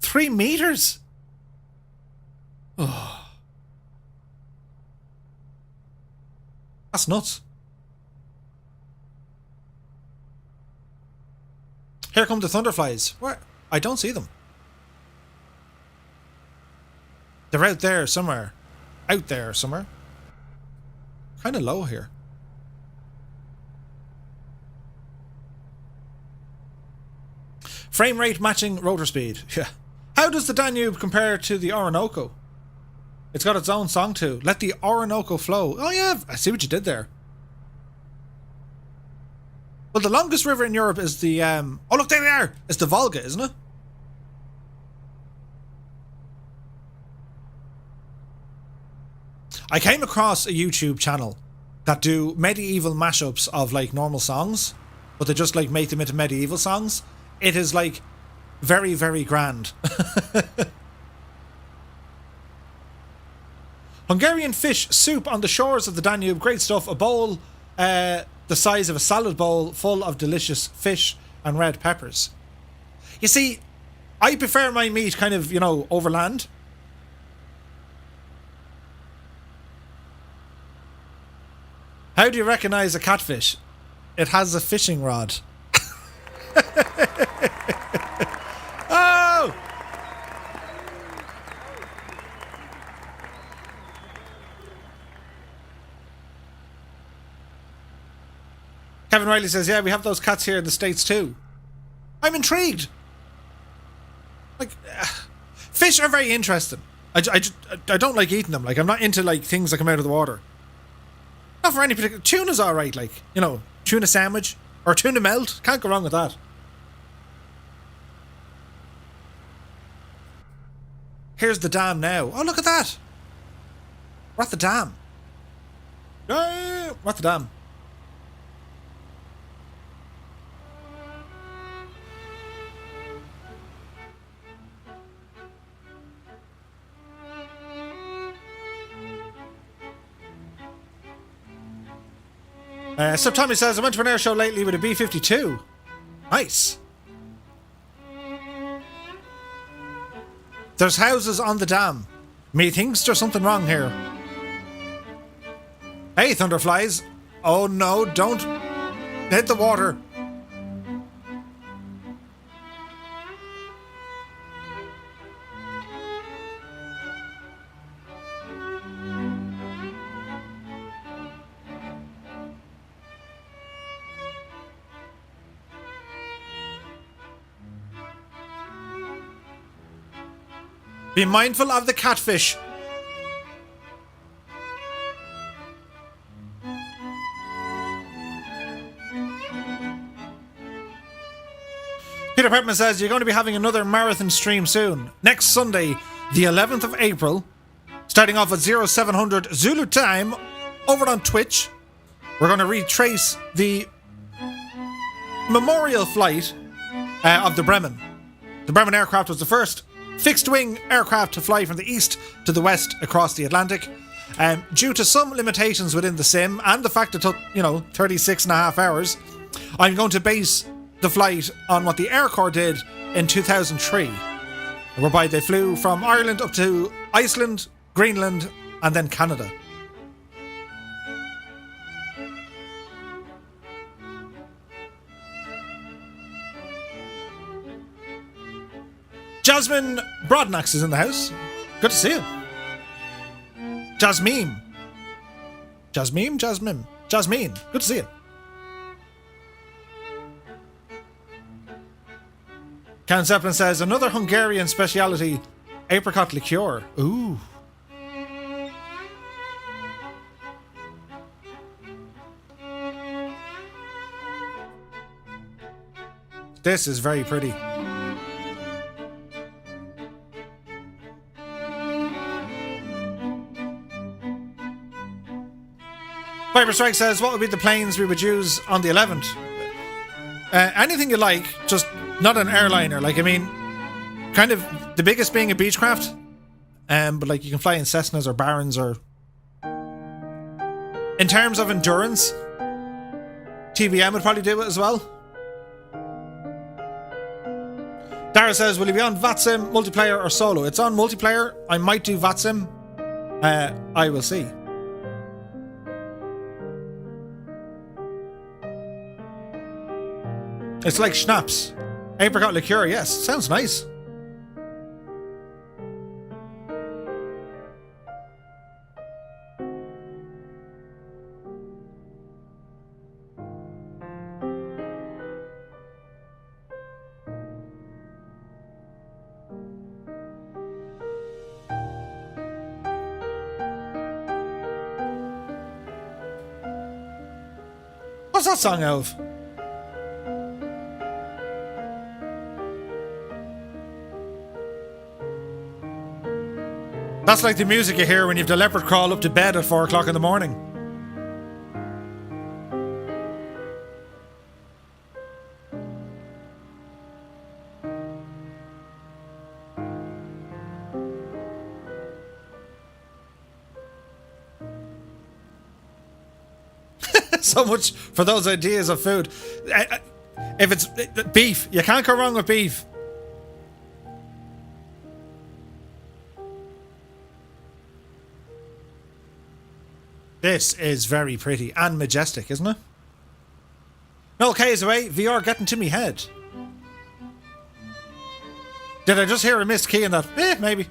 3 meters? Oh. That's nuts. Here come the thunderflies. Where? I don't see them. They're out there somewhere. Out there somewhere. Kind of low here. Frame rate matching rotor speed. Yeah. How does the Danube compare to the Orinoco? It's got its own song too. Let the Orinoco flow. Oh yeah, I see what you did there. Well, the longest river in Europe is the, oh look, there they are! It's the Volga, isn't it? I came across a YouTube channel that do medieval mashups of, like, normal songs, but they just, like, make them into medieval songs. It is, like, very, very grand. Hungarian fish soup on the shores of the Danube. Great stuff. A bowl, the size of a salad bowl full of delicious fish and red peppers. You see, I prefer my meat kind of, you know, overland. How do you recognize a catfish? It has a fishing rod. Oh! Kevin Riley says, yeah, we have those cats here in the States too. I'm intrigued. Like, fish are very interesting. I don't like eating them. Like, I'm not into, like, things that come out of the water. Not for any particular... Tuna's alright, like, you know, tuna sandwich or tuna melt. Can't go wrong with that. Here's the dam now. Oh, look at that. We're at the dam. We're at the dam. Sub Tommy says, I went to an air show lately with a B-52. Nice. There's houses on the dam. Methinks there's something wrong here. Hey, Thunderflies. Oh no, don't hit the water. Be mindful of the catfish. Peter Pepman says, you're going to be having another marathon stream soon. Next Sunday, the 11th of April, starting off at 0700 Zulu time, over on Twitch. We're going to retrace the memorial flight of the Bremen. The Bremen aircraft was the first fixed-wing aircraft to fly from the east to the west across the Atlantic. Due to some limitations within the sim and the fact it took, 36 and a half hours, I'm going to base the flight on what the Air Corps did in 2003, whereby they flew from Ireland up to Iceland, Greenland, and then Canada. Jasmine Broadnax is in the house. Good to see you. Jasmine. Jasmine, good to see you. Count Zeppelin says, another Hungarian speciality, apricot liqueur. Ooh. This is very pretty. Viper Strike says, what would be the planes we would use on the 11th? Anything you like, just not an airliner. Like, I mean, kind of the biggest being a Beechcraft. But like you can fly in Cessnas or Barons or... In terms of endurance, TBM would probably do it as well. Dara says, will you be on VATSIM, multiplayer or solo? It's on multiplayer. I might do VATSIM. I will see. It's like schnapps. Apricot liqueur, yes. Sounds nice. What's that song of? That's like the music you hear when you've the leopard crawl up to bed at 4 o'clock in the morning. So much for those ideas of food. If it's beef, you can't go wrong with beef. This is very pretty and majestic, isn't it? No K's away. VR getting to me head. Did I just hear a missed key in that? Maybe.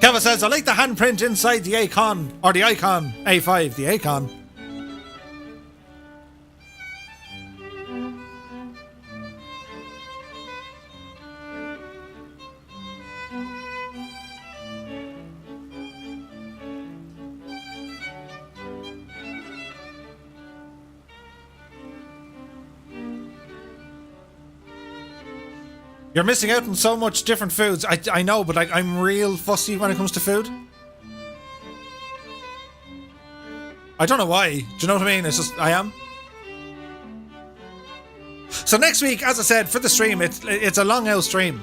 Kevin says, I like the handprint inside the Acon, or the Icon A5, the Acon. You're missing out on so much different foods. I know, but I'm real fussy when it comes to food. I don't know why. Do you know what I mean? It's just, I am. So next week, as I said, for the stream, it's a long out stream.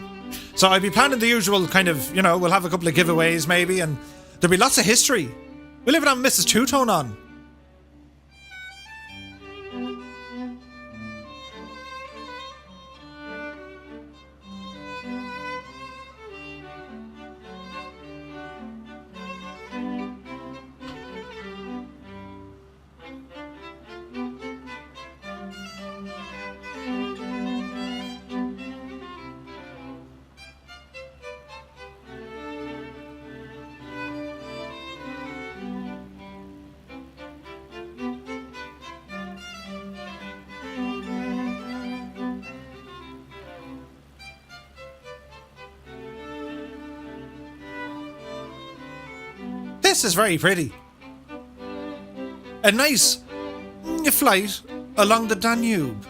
So I'll be planning the usual kind of, we'll have a couple of giveaways maybe, and there'll be lots of history. We'll even have Mrs. Two-Tone on. This is very pretty. A nice flight along the Danube.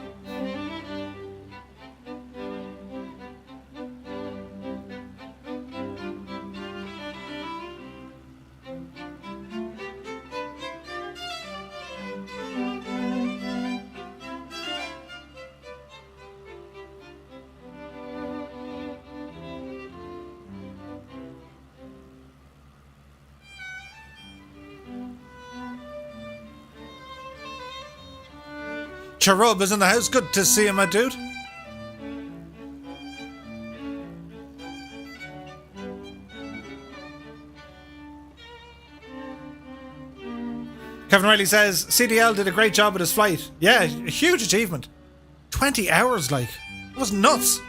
Cherub is in the house. Good to see you, my dude. Kevin Riley says, CDL did a great job with his flight. Yeah, a huge achievement. 20 hours, like. It was nuts.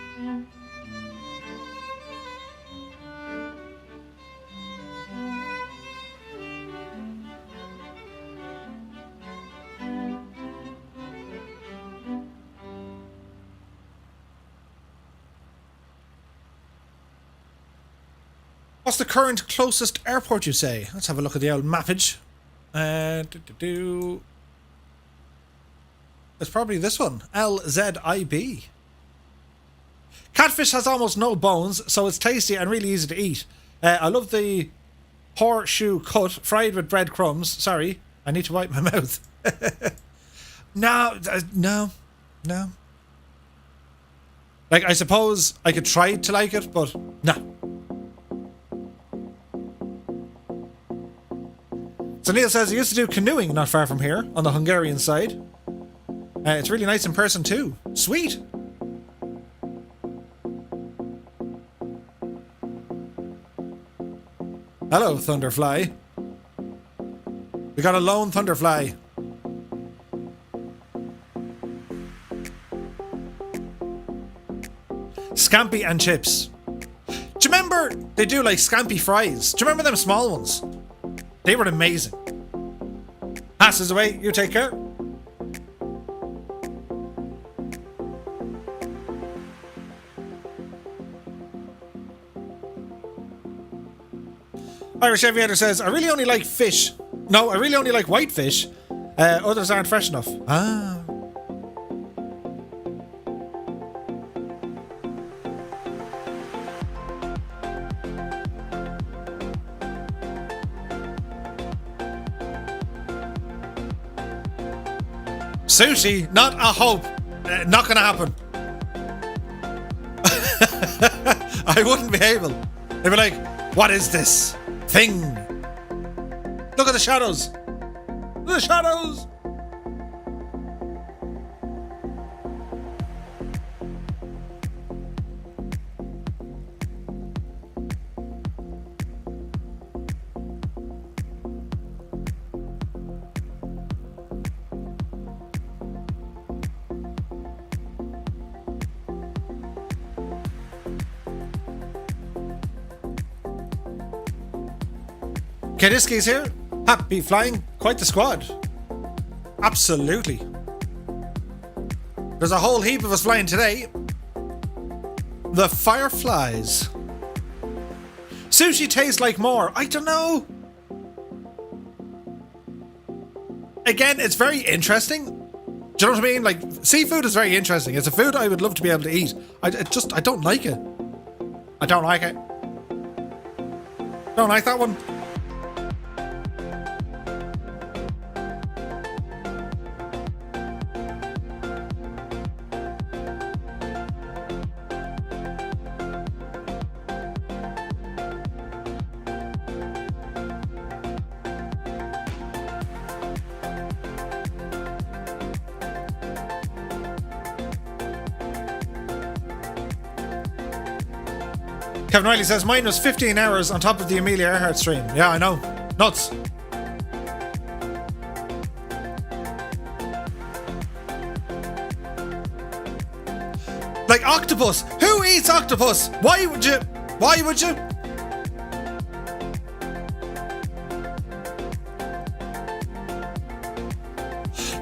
What's the current closest airport, you say? Let's have a look at the old mappage. It's probably this one. LZIB. Catfish has almost no bones, so it's tasty and really easy to eat. I love the horseshoe cut, fried with breadcrumbs. Sorry, I need to wipe my mouth. No. Like, I suppose I could try to like it, but no. So Neil says he used to do canoeing not far from here, on the Hungarian side. It's really nice in person too. Sweet. Hello, Thunderfly. We got a lone Thunderfly. Scampi and chips. Do you remember they do like scampi fries? Do you remember them small ones? They were amazing. Passes away, you take care. Irish Aviator says, I really only like fish. No, I really only like white fish. Others aren't fresh enough. Ah. Sushi, not a hope. Not gonna happen. I wouldn't be able. They'd be like, what is this thing? Look at the shadows. The shadows. Kediski's here. Happy flying. Quite the squad. Absolutely. There's a whole heap of us flying today. The Fireflies. Sushi tastes like more. I don't know. Again, it's very interesting. Do you know what I mean? Like, seafood is very interesting. It's a food I would love to be able to eat. I don't like it. I don't like it. Don't like that one. Kevin Riley says, mine was 15 hours on top of the Amelia Earhart stream. Yeah, I know. Nuts. Like octopus. Who eats octopus? Why would you? Why would you?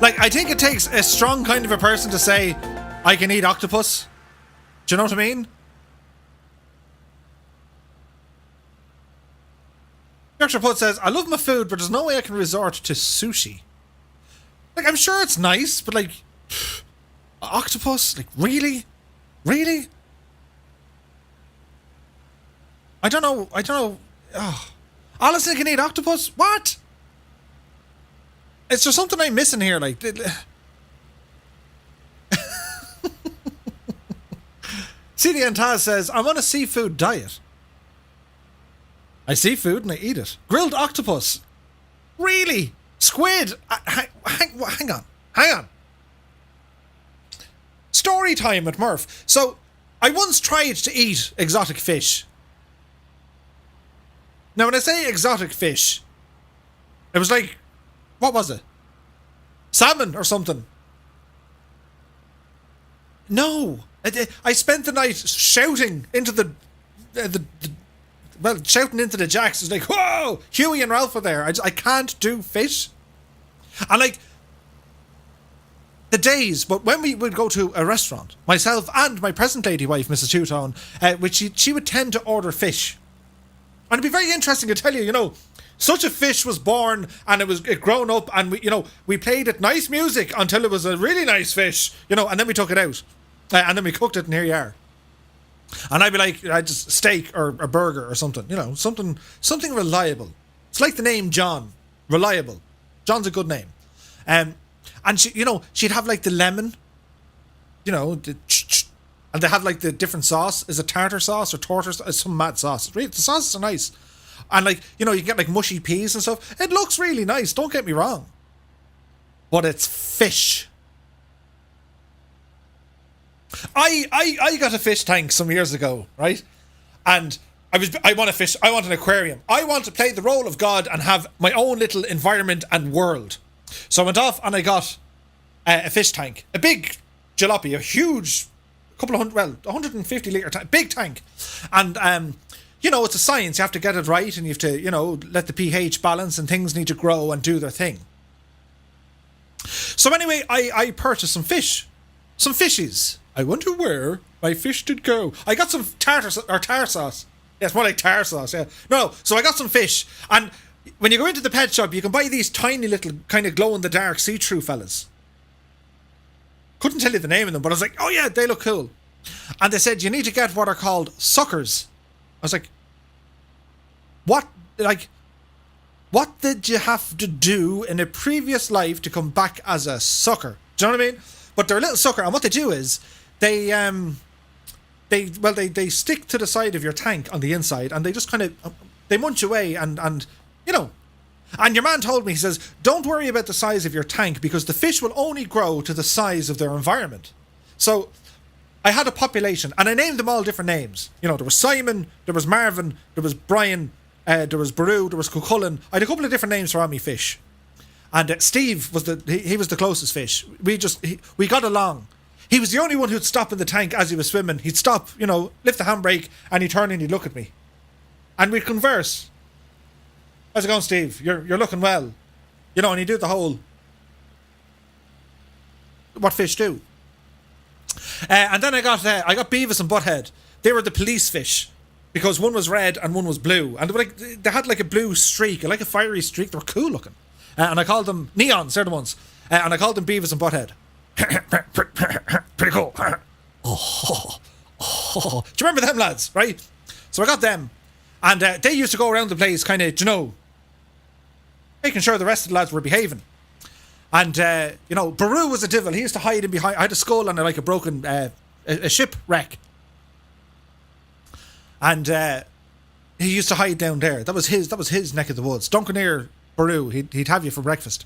Like, I think it takes a strong kind of a person to say, I can eat octopus. Do you know what I mean? Dr. Putt says, I love my food, but there's no way I can resort to sushi. Like, I'm sure it's nice, but like, octopus? Like, really? Really? I don't know. Oh. Alison can eat octopus? What? Is there something I'm missing here? Like, CDN Taz says, I'm on a seafood diet. I see food and I eat it. Grilled octopus. Really? Squid? Hang on. Story time at Murph. So, I once tried to eat exotic fish. Now, when I say exotic fish, it was like, what was it? Salmon or something. No. I spent the night shouting into shouting into the jacks. It's like, whoa! Huey and Ralph are there. I can't do fish. And like, the days, but when we would go to a restaurant, myself and my present lady wife, Mrs. Two-Tone, which she would tend to order fish. And it'd be very interesting to tell you, such a fish was born and it grown up and we played it nice music until it was a really nice fish, and then we took it out and then we cooked it and here you are. And I'd be like, just steak or a burger or something, something reliable. It's like the name John, reliable. John's a good name. And she'd have like the lemon, and they have like the different sauce. Is it tartar sauce or tortoise? It's some mad sauce. The sauces are nice. And like, you can get like mushy peas and stuff. It looks really nice, don't get me wrong. But it's fish. I got a fish tank some years ago, right? And I want an aquarium. I want to play the role of God and have my own little environment and world. So I went off and I got a fish tank. A big jalopy, a huge, 150 litre tank, big tank. And, it's a science. You have to get it right and you have to, let the pH balance and things need to grow and do their thing. So anyway, I purchased some fish. Some fishies. I wonder where my fish did go. I got some tar sauce. Yeah, it's more like tar sauce, yeah. No, so I got some fish. And when you go into the pet shop, you can buy these tiny little kind of glow-in-the-dark see-through fellas. Couldn't tell you the name of them, but I was like, oh yeah, they look cool. And they said, you need to get what are called suckers. I was like, what did you have to do in a previous life to come back as a sucker? Do you know what I mean? But they're a little sucker, and what they do is, they stick to the side of your tank on the inside, and they just kind of, they munch away, and And your man told me, he says, don't worry about the size of your tank, because the fish will only grow to the size of their environment. So, I had a population, and I named them all different names. There was Simon, there was Marvin, there was Brian, there was Baru, there was Cuchulainn. I had a couple of different names for all my fish. And Steve was he was the closest fish. We got along. He was the only one who'd stop in the tank as he was swimming. He'd stop, lift the handbrake, and he'd turn and he'd look at me. And we'd converse. How's it going, Steve? You're looking well. And he'd do the whole, what fish do. And then I got Beavis and Butthead. They were the police fish. Because one was red and one was blue. And they had like a blue streak, like a fiery streak. They were cool looking. And I called them Neons, they're the ones. And I called them Beavis and Butthead. Pretty cool. Oh. Do you remember them lads, right? So I got them. And they used to go around the place kind of, making sure the rest of the lads were behaving. And, Baru was a devil. He used to hide in behind. I had a skull and like a broken, a shipwreck. And he used to hide down there. That was his neck of the woods. Duncanere Baru, he'd have you for breakfast.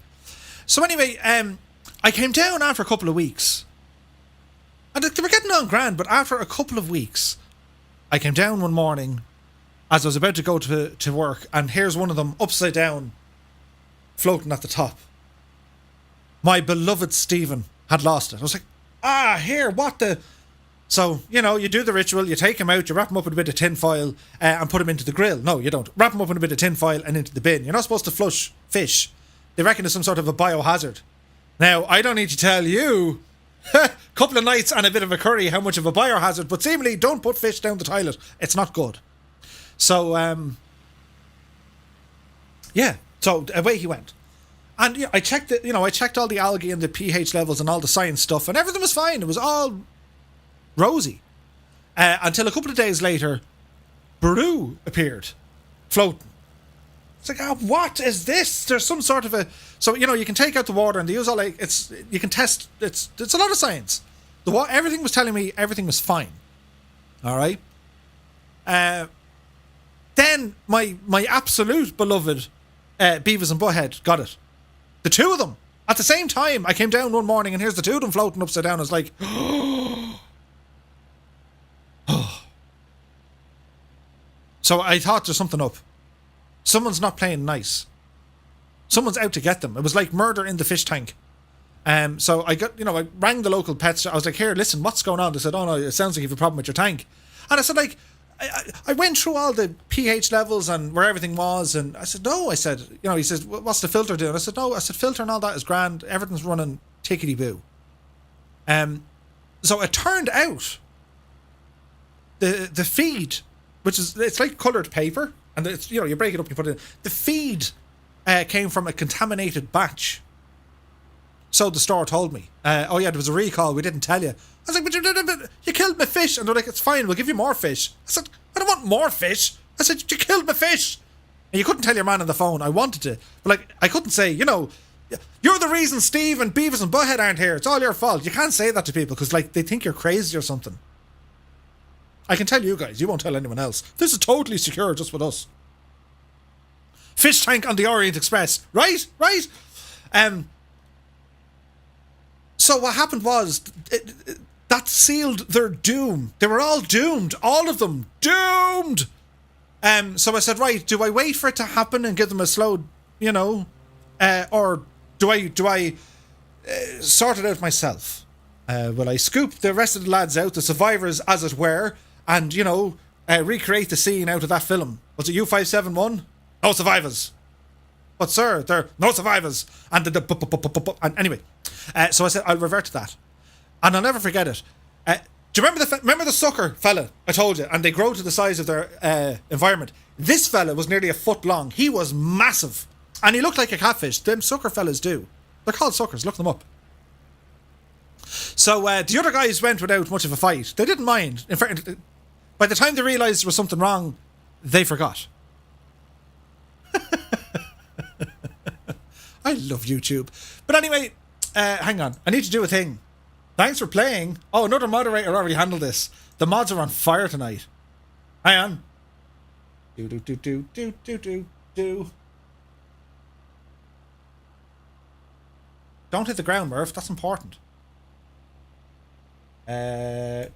So anyway, I came down after a couple of weeks. And they were getting on grand, but after a couple of weeks, I came down one morning as I was about to go to work, and here's one of them upside down, floating at the top. My beloved Stephen had lost it. I was like, here, what the... So, you do the ritual, you take him out, you wrap him up in a bit of tin foil and put him into the grill. No, you don't. Wrap him up in a bit of tin foil and into the bin. You're not supposed to flush fish. They reckon it's some sort of a biohazard. Now, I don't need to tell you, couple of nights and a bit of a curry, how much of a biohazard, but seemingly don't put fish down the toilet. It's not good. So, so away he went. And I checked I checked all the algae and the pH levels and all the science stuff, and everything was fine. It was all rosy. Until a couple of days later, Baru appeared, floating. It's like, what is this? There's some sort of a... So, you can take out the water and they use all you can test... It's a lot of science. Everything was telling me everything was fine. All right? Then my absolute beloved Beavis and Butthead got it. The two of them. At the same time, I came down one morning and here's the two of them floating upside down. I was like... So I thought there's something up. Someone's not playing nice. Someone's out to get them. It was like murder in the fish tank. So I got, I rang the local pet store. I was like, here, listen, what's going on? They said, oh no, it sounds like you have a problem with your tank. And I said, like, I went through all the pH levels and where everything was. And I said, no, he says, what's the filter doing? I said, no, filter and all that is grand. Everything's running tickety-boo. So it turned out the feed, it's like coloured paper. And it's, you know, you break it up, you put it in. The feed came from a contaminated batch. So the store told me. Oh yeah, there was a recall, we didn't tell you. I was like, but you killed my fish. And they're like, it's fine, we'll give you more fish. I said, I don't want more fish. I said, you killed my fish. And you couldn't tell your man on the phone. I wanted to. But like, I couldn't say, you know, you're the reason Steve and Beavis and Butthead aren't here. It's all your fault. You can't say that to people because like they think you're crazy or something. I can tell you guys, you won't tell anyone else. This is totally secure just with us. Fish tank on the Orient Express. Right? So what happened was that sealed their doom. They were all doomed. All of them. Doomed! So I said, right, do I wait for it to happen and give them a slow, you know, or do I sort it out myself? Will I scoop the rest of the lads out, the survivors as it were, and, you know, recreate the scene out of that film? Was it U571? No survivors. But sir, there are no survivors. And and anyway, so I said I'll revert to that, and I'll never forget it. Do you remember the sucker fella I told you? And they grow to the size of their environment. This fella was nearly a foot long. He was massive, and he looked like a catfish. Them sucker fellas do. They're called suckers. Look them up. So the other guys went without much of a fight. They didn't mind. In fact, by the time they realised there was something wrong, they forgot. I love YouTube. But anyway, hang on. I need to do a thing. Thanks for playing. Oh, another moderator already handled this. The mods are on fire tonight. Hang on. Do. Don't hit the ground, Murph. That's important. Do.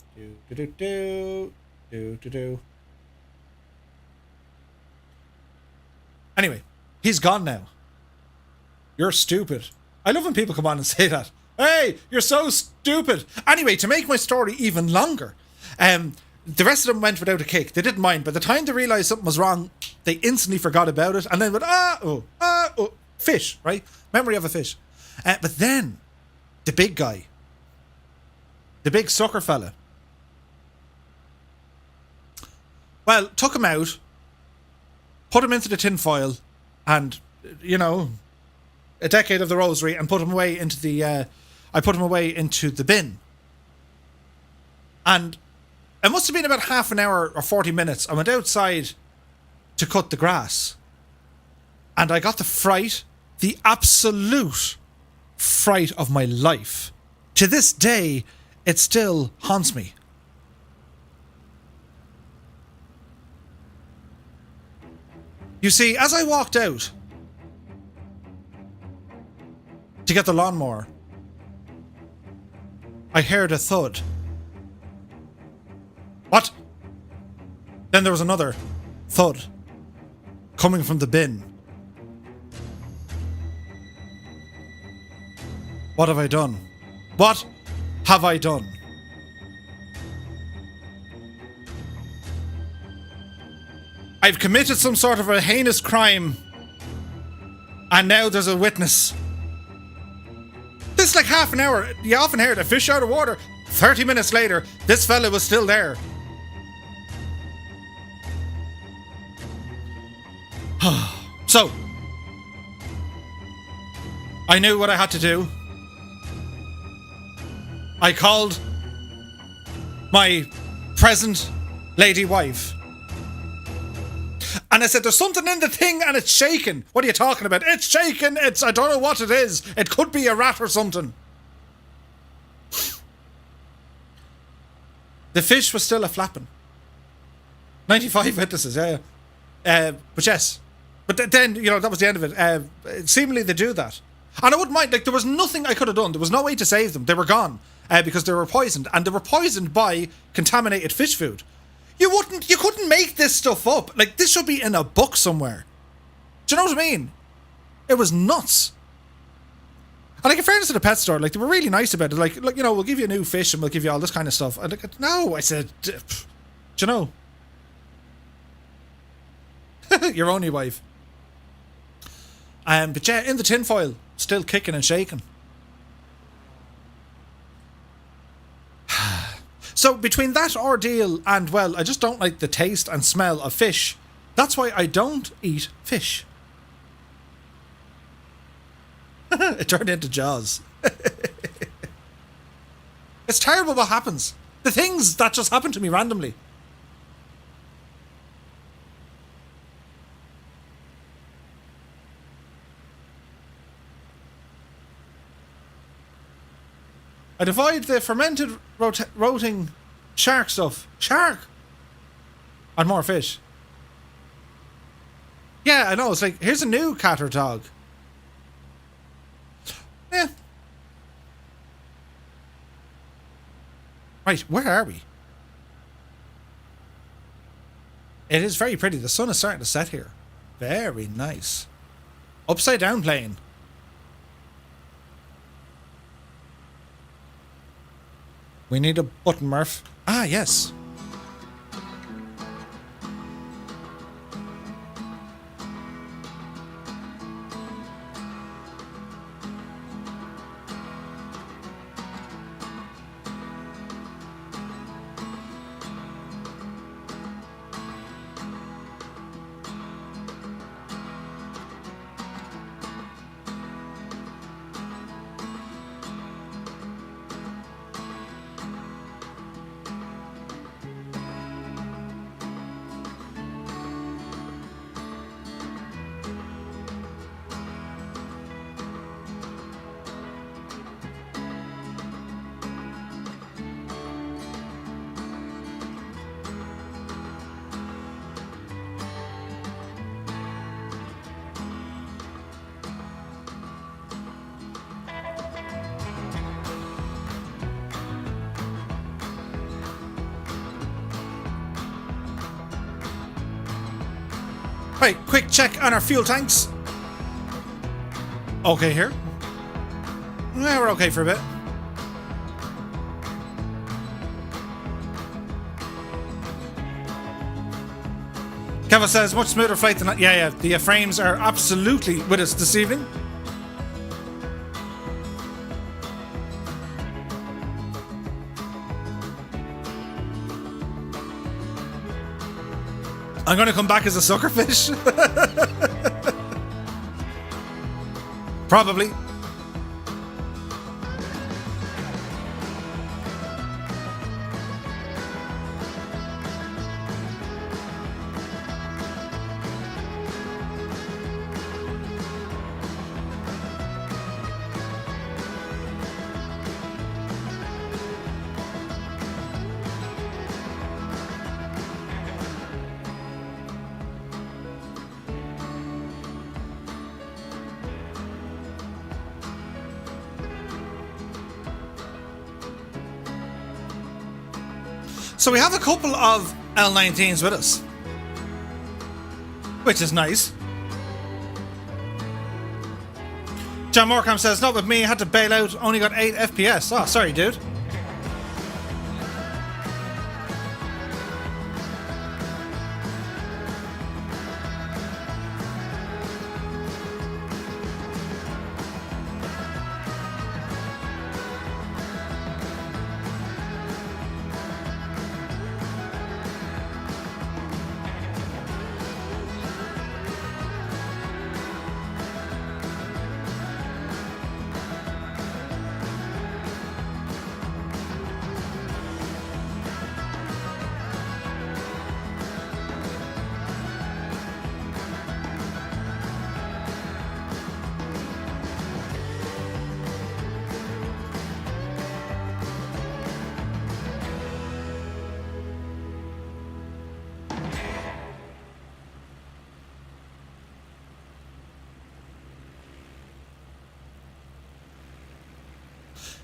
Anyway, he's gone now. You're stupid. I love when people come on and say that. Hey, you're so stupid. Anyway, to make my story even longer, the rest of them went without a kick. They didn't mind. By the time they realised something was wrong, they instantly forgot about it and then went, fish, right? Memory of a fish. But then, the big guy, the big sucker fella, well, took him out, put him into the tin foil, and, you know, a decade of the rosary, and put him away into the, I put him away into the bin. And it must have been about half an hour or 40 minutes. I went outside to cut the grass. And I got the fright, the absolute fright of my life. To this day, it still haunts me. You see, as I walked out to get the lawnmower, I heard a thud. What? Then there was another thud coming from the bin. What have I done? What have I done? I've committed some sort of a heinous crime, and now there's a witness. This is like half an hour. You often hear a fish out of water. 30 minutes later, this fella was still there. So, I knew what I had to do. I called my present lady wife. And I said, there's something in the thing and it's shaking. What are you talking about? It's shaking. I don't know what it is. It could be a rat or something. The fish was still a-flapping. 95 witnesses, yeah. But yes. But then, you know, that was the end of it. Seemingly they do that. And I wouldn't mind, like, there was nothing I could have done. There was no way to save them. They were gone. Because they were poisoned. And they were poisoned by contaminated fish food. You couldn't make this stuff up. Like, this should be in a book somewhere. Do you know what I mean? It was nuts. And like, in fairness to the pet store, like, they were really nice about it. Like, you know, we'll give you a new fish and we'll give you all this kind of stuff. And like, no, I said, do you know? Your only wife. But yeah, in the tinfoil, still kicking and shaking. So between that ordeal and, well, I just don't like the taste and smell of fish. That's why I don't eat fish. It turned into Jaws. It's terrible what happens. The things that just happen to me randomly. I'd avoid the fermented rotting shark stuff. Shark! And more fish. Yeah, I know. It's like, here's a new cat or dog. Yeah. Right, where are we? It is very pretty. The sun is starting to set here. Very nice. Upside down plane. We need a button, Murph. Ah, yes. Right, quick check on our fuel tanks. Okay here. Yeah, we're okay for a bit. Kevin says, much smoother flight than that. Yeah, the frames are absolutely with us this evening. I'm going to come back as a suckerfish. Probably. So we have a couple of L19s with us, which is nice. John Morecambe says, not with me, had to bail out, only got 8 FPS. Oh, sorry, dude.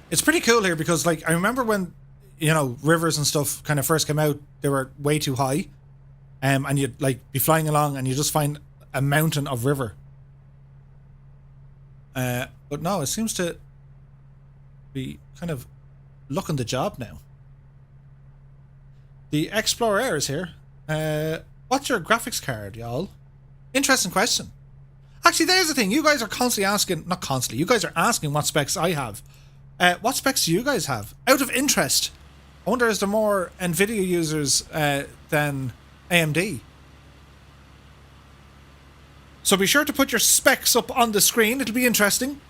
It's pretty cool here because, like, I remember when, you know, rivers and stuff kind of first came out, they were way too high. And you'd, like, be flying along and you just find a mountain of river. But no, it seems to be kind of looking the job now. The Explorer Air is here. What's your graphics card, y'all? Interesting question. Actually, there's the thing. You guys are constantly asking, not constantly, you guys are asking what specs I have. What specs do you guys have? Out of interest. I wonder, is there more NVIDIA users than AMD? So be sure to put your specs up on the screen. It'll be interesting.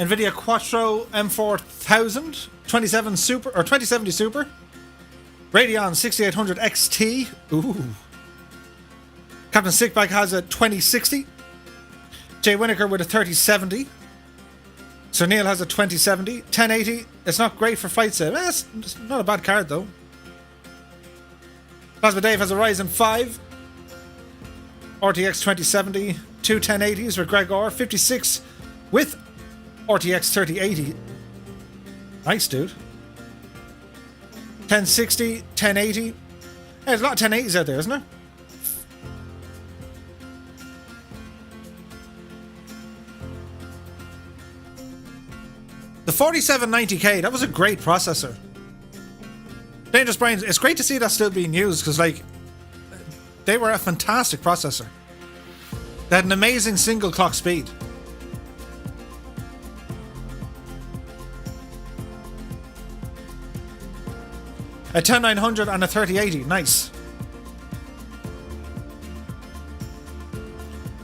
NVIDIA Quattro M4000, 27 Super or 2070 Super, Radeon 6800 XT. Ooh. Captain Sickbag has a 2060. Jay Winokur with a 3070. Sir Neil has a 2070. 1080. It's not great for flight sim. It's not a bad card though. Plasma Dave has a Ryzen 5. RTX 2070. Two 1080s with Gregor. 56 with RTX 3080. Nice, dude. 1060, 1080. Hey, there's a lot of 1080s out there, isn't there? The 4790K, that was a great processor. Dangerous Brains, it's great to see that still being used because, like, they were a fantastic processor. They had an amazing single clock speed. A 10900 and a 3080, nice.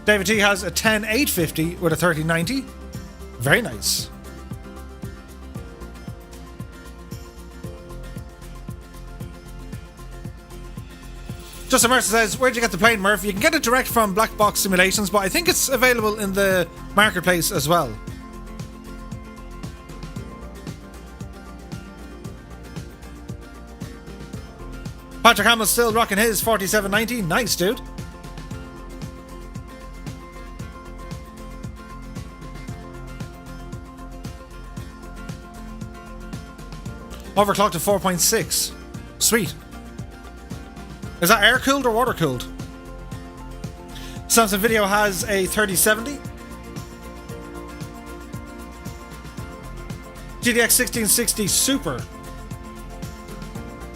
David T has a 10850 with a 3090, very nice. Justin Mercer says, where'd you get the plane, Murph? You can get it direct from Black Box Simulations, but I think it's available in the marketplace as well. Patrick Hamill's still rocking his 4790. Nice, dude. Overclocked to 4.6. Sweet. Is that air cooled or water cooled? Samsung Video has a 3070. GTX 1660 Super.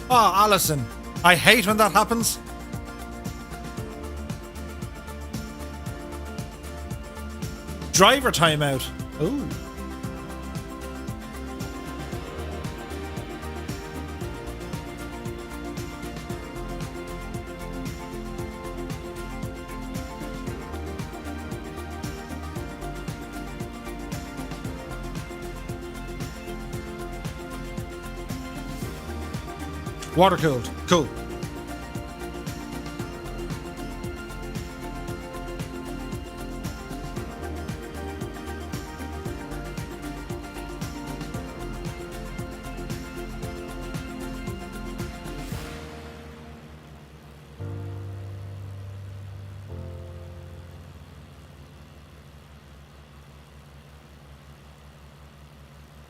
Oh, Allison. I hate when that happens. Driver timeout. Ooh. Water cooled. Cool.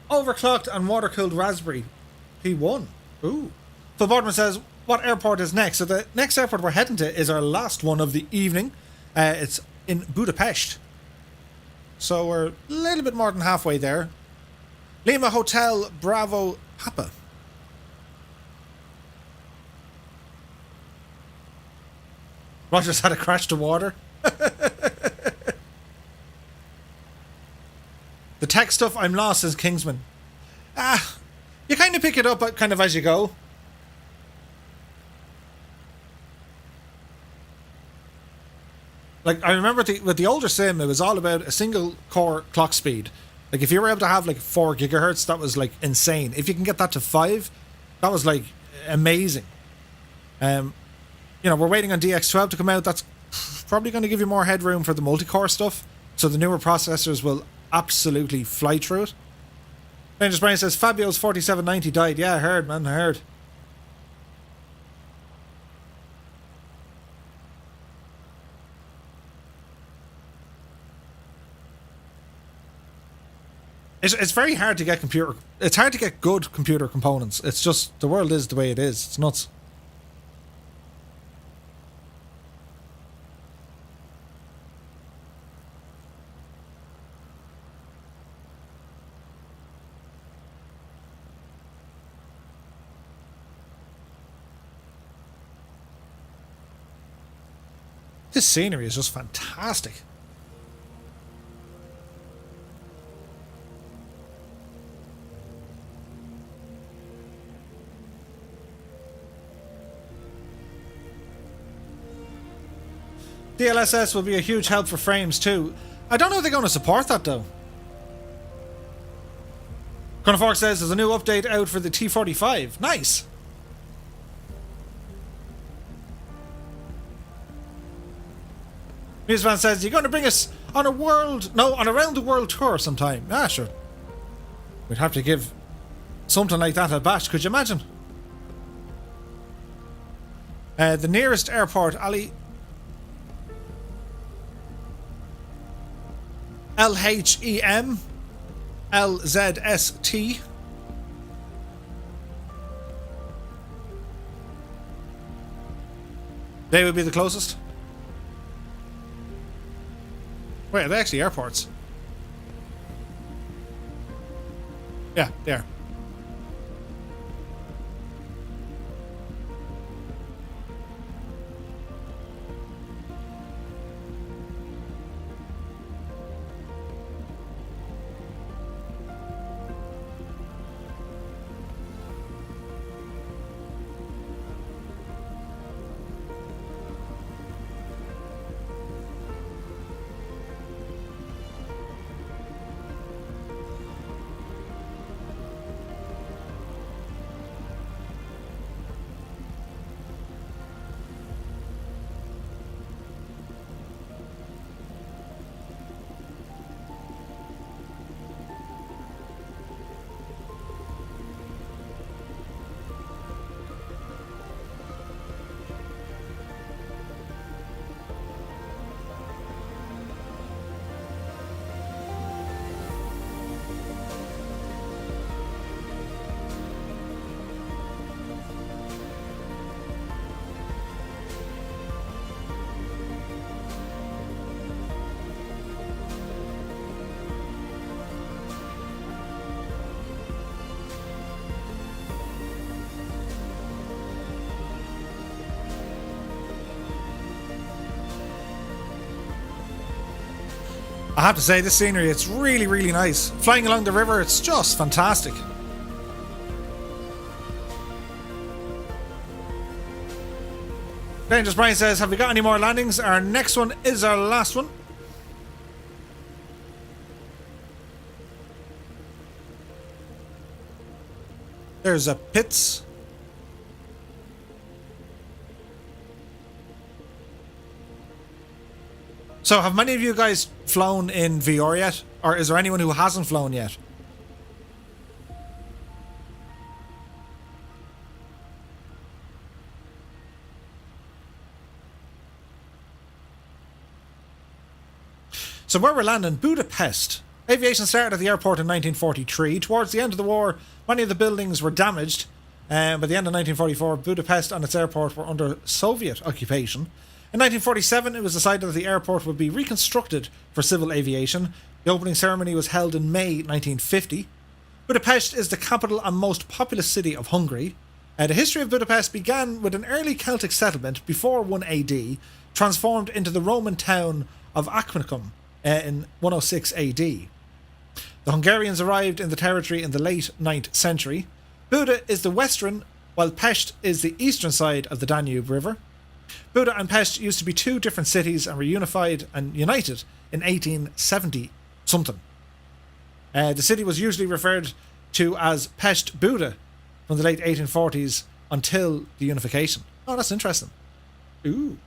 Overclocked and water cooled Raspberry P1. Ooh. Phil Boardman says, what airport is next? So the next airport we're heading to is our last one of the evening. It's in Budapest. So we're a little bit more than halfway there. Lima Hotel Bravo Papa. Roger's had a crash to water. The tech stuff, I'm lost, says Kingsman. You kind of pick it up kind of as you go. Like, I remember with the older sim, it was all about a single core clock speed. Like, if you were able to have, like, 4 gigahertz, that was, like, insane. If you can get that to 5, that was, like, amazing. You know, we're waiting on DX12 to come out. That's probably going to give you more headroom for the multi-core stuff. So the newer processors will absolutely fly through it. Dangerous Brain says, Fabio's 4790 died. Yeah, I heard, man, I heard. It's very hard to get it's hard to get good computer components. It's just, the world is the way it is. It's nuts. This scenery is just fantastic. DLSS will be a huge help for frames too. I don't know if they're going to support that though. Conafork says there's a new update out for the T45. Nice. Musevan says you're going to bring us on a around the world tour sometime. Ah, sure. We'd have to give something like that a bash. Could you imagine? The nearest airport, Ali. LHEM LZST. They would be the closest. Wait, are they actually airports? Yeah, they are. I have to say, this scenery, it's really, really nice. Flying along the river, it's just fantastic. Dangerous Brian says, have we got any more landings? Our next one is our last one. There's a Pitts. So have many of you guys flown in VR yet? Or is there anyone who hasn't flown yet? So where we're landing, Budapest. Aviation started at the airport in 1943. Towards the end of the war, many of the buildings were damaged. By the end of 1944, Budapest and its airport were under Soviet occupation. In 1947, it was decided that the airport would be reconstructed for civil aviation. The opening ceremony was held in May 1950. Budapest is the capital and most populous city of Hungary. The history of Budapest began with an early Celtic settlement before 1 AD, transformed into the Roman town of Akmenicum in 106 AD. The Hungarians arrived in the territory in the late 9th century. Buda is the western, while Pest is the eastern side of the Danube River. Buda and Pest used to be two different cities and were unified and united in 1870 something. The city was usually referred to as Pest Buda from the late 1840s until the unification. Oh, that's interesting. Ooh.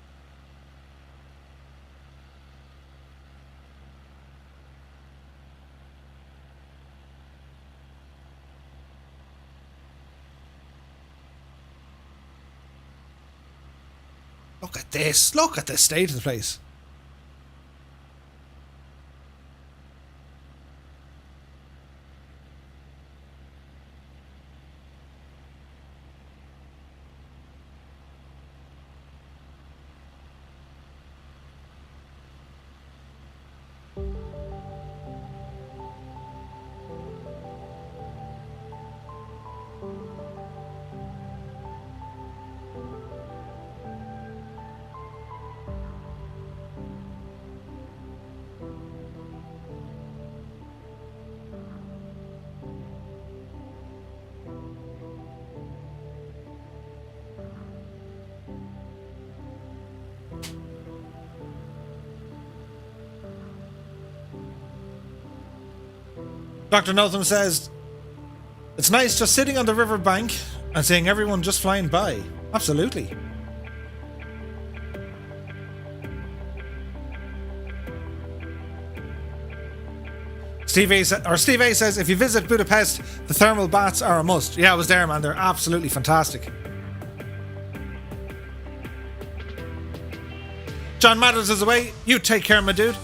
Look at this. Look at the state of the place. Dr. Notham says, it's nice just sitting on the river bank and seeing everyone just flying by. Absolutely. Steve A says, if you visit Budapest, the thermal baths are a must. Yeah, I was there, man. They're absolutely fantastic. John Matters is away. You take care, my dude.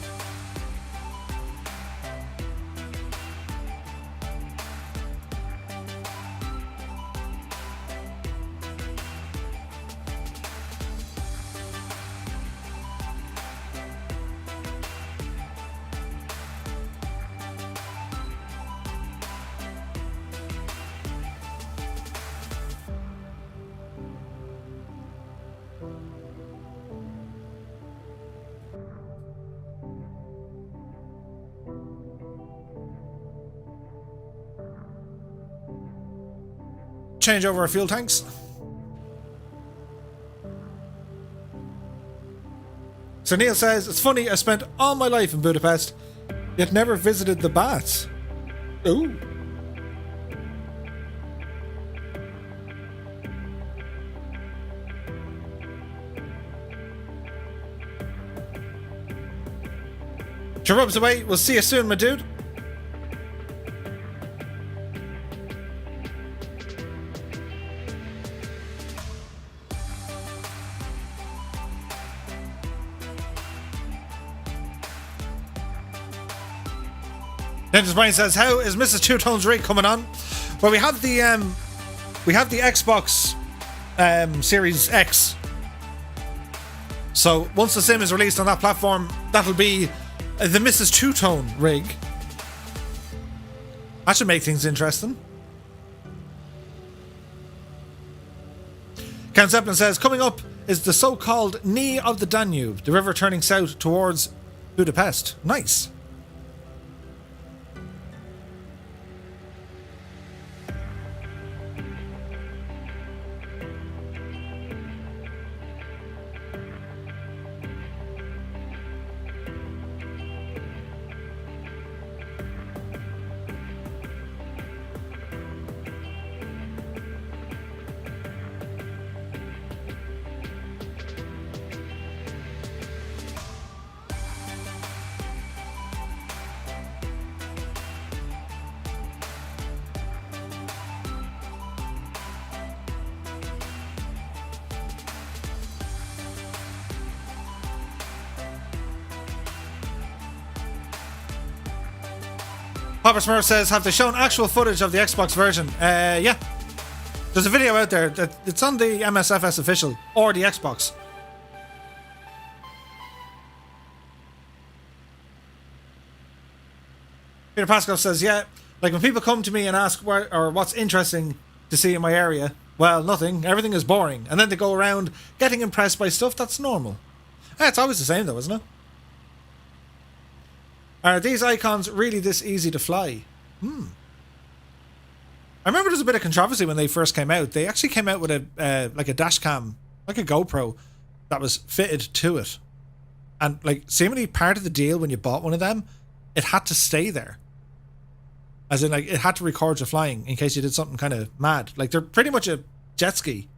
Change over our fuel tanks. So Neil says, it's funny, I spent all my life in Budapest, yet never visited the baths. Ooh. Jerub's away. We'll see you soon, my dude. Ninja's Brian says, how is Mrs. Two Tones rig coming on? Well, we have the Xbox Series X. So once the sim is released on that platform, that'll be the Mrs. Two Tone rig. That should make things interesting. Ken Zeppelin says, coming up is the so-called knee of the Danube, the river turning south towards Budapest. Nice. Papa Smurf says, have they shown actual footage of the Xbox version? Yeah. There's a video out there. It's on the MSFS official or the Xbox. Peter Pascal says, yeah, like when people come to me and ask what's interesting to see in my area, well, nothing. Everything is boring. And then they go around getting impressed by stuff that's normal. It's always the same though, isn't it? Are these icons really this easy to fly? I remember there was a bit of controversy when they first came out. They actually came out with a like a dash cam, like a GoPro, that was fitted to it. And like seemingly part of the deal when you bought one of them, it had to stay there. As in like it had to record you flying in case you did something kind of mad. Like they're pretty much a jet ski.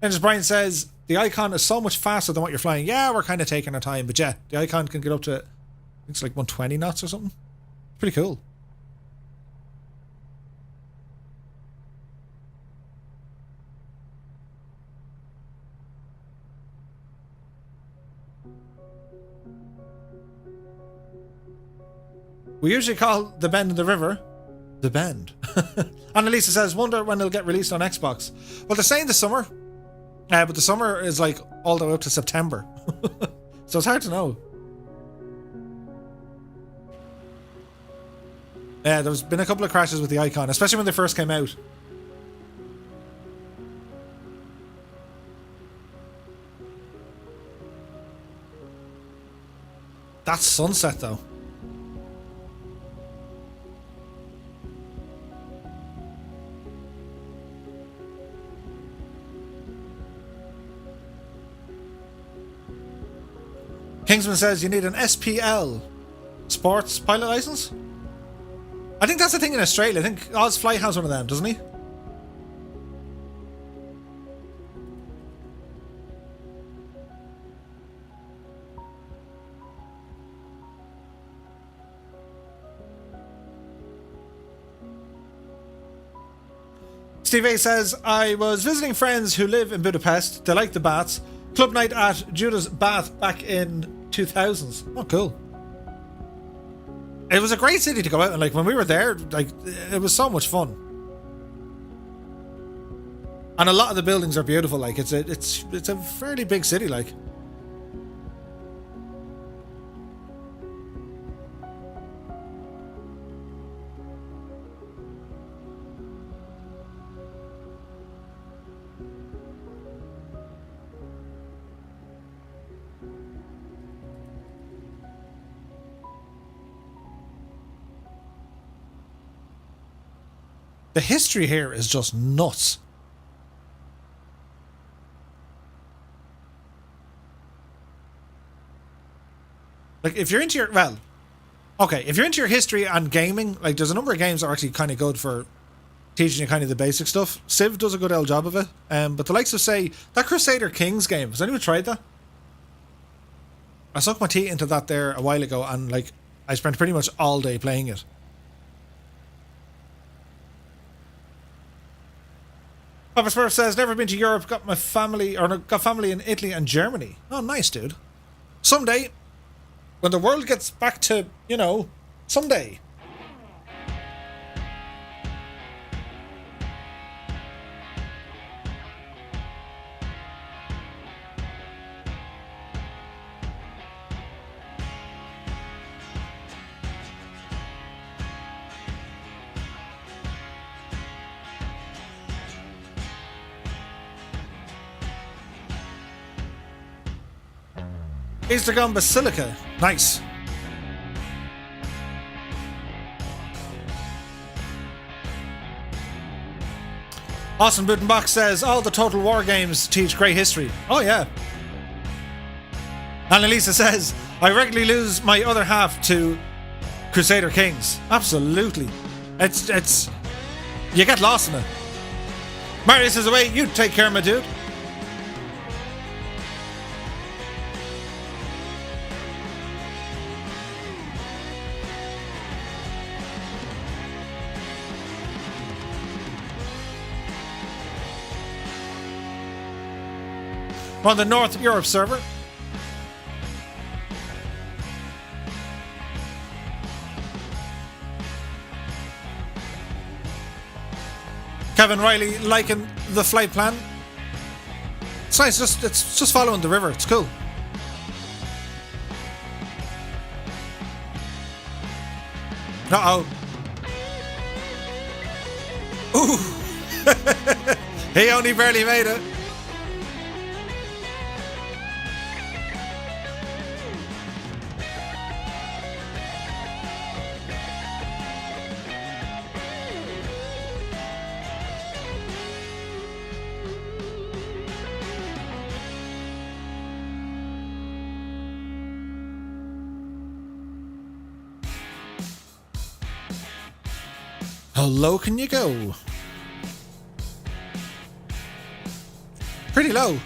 And as Brian says, the icon is so much faster than what you're flying. Yeah, we're kind of taking our time, but yeah, the icon can get up to, I think it's like 120 knots or something. It's pretty cool. We usually call the bend in the river the bend. Annalisa says, wonder when it'll get released on Xbox. Well, they're saying this summer. But the summer is like all the way up to September. So it's hard to know. Yeah, there's been a couple of crashes with the icon, especially when they first came out. That's sunset though. Kingsman says you need an SPL sports pilot license. I think that's the thing in Australia. I think Ozflight has one of them, doesn't he? Steve A says, I was visiting friends who live in Budapest. They like the baths. Club night at Judah's Bath back in 2000s. Oh, cool. It was a great city to go out and like when we were there, like it was so much fun. And a lot of the buildings are beautiful. Like it's a fairly big city. Like. The history here is just nuts. Like, if you're into your... Well, okay, if you're into your history and gaming, like, there's a number of games that are actually kind of good for teaching you kind of the basic stuff. Civ does a good old job of it. But the likes of, say, that Crusader Kings game, has anyone tried that? I sunk my teeth into that there a while ago, and, like, I spent pretty much all day playing it. Papa Smurf says, never been to Europe, got family in Italy and Germany. Oh, nice, dude. Someday, when the world gets back to, you know, someday. Eastergum Basilica. Nice. Austin Butenbach says, all the Total War games teach great history. Oh, yeah. Annalisa says, I regularly lose my other half to Crusader Kings. Absolutely. It's... You get lost in it. Marius is away. You take care, my dude. On the North Europe server. Kevin Riley liking the flight plan. It's nice, it's just following the river. It's cool. Uh-oh. Ooh. He only barely made it. How low can you go? Pretty low.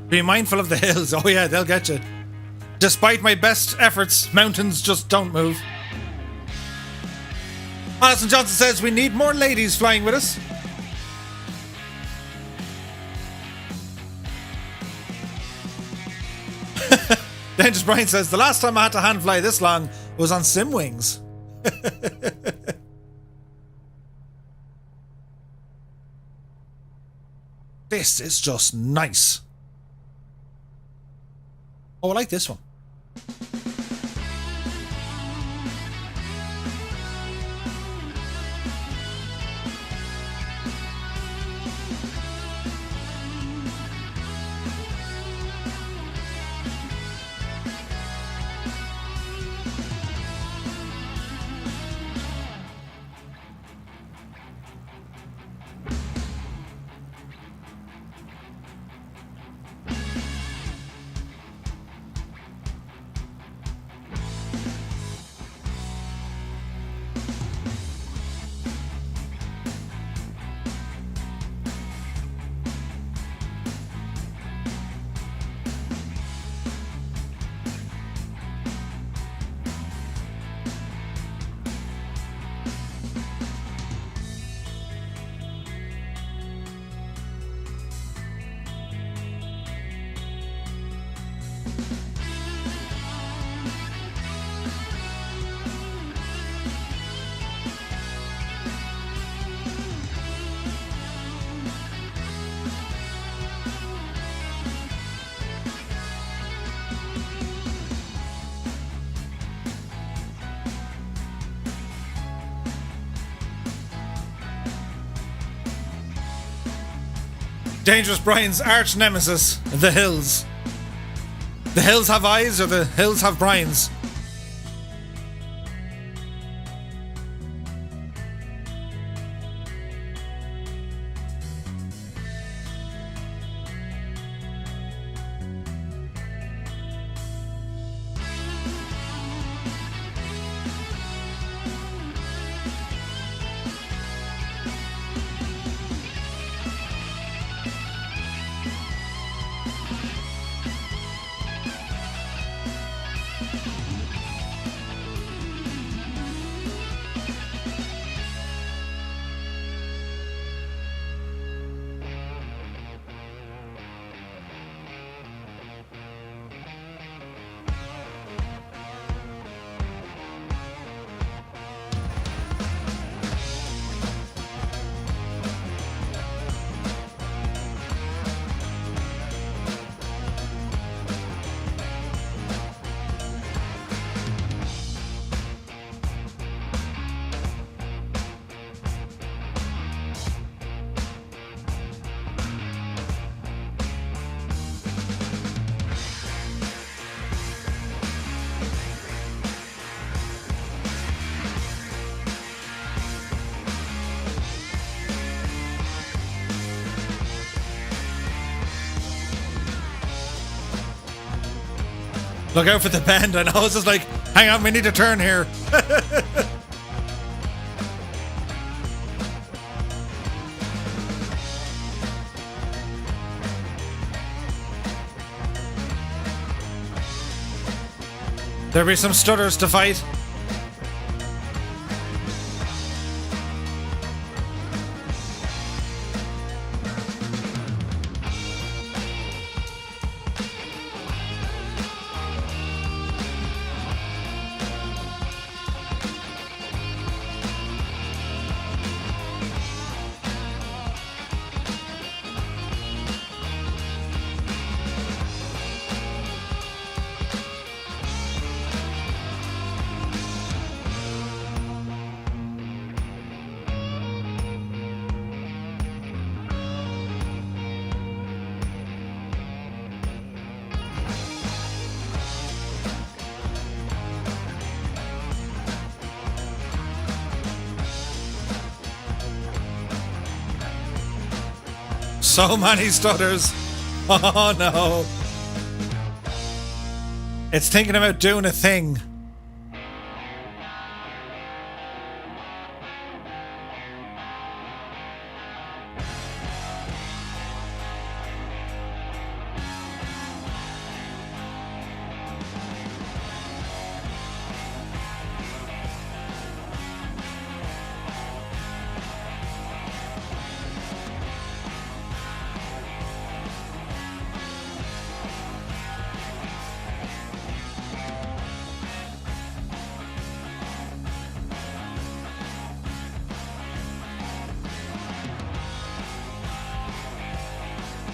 Be mindful of the hills. Oh yeah, they'll get you. Despite my best efforts, mountains just don't move. Alison Johnson says we need more ladies flying with us. Dangerous Brian says the last time I had to hand fly this long was on Simwings. This is just nice. Oh, I like this one. Dangerous Brian's arch nemesis, the hills. The hills have eyes, or the hills have Brian's. Look out for the bend. I know, it's just like, hang on, we need to turn here. There'll be some stutters to fight. So many stutters. Oh no. It's thinking about doing a thing.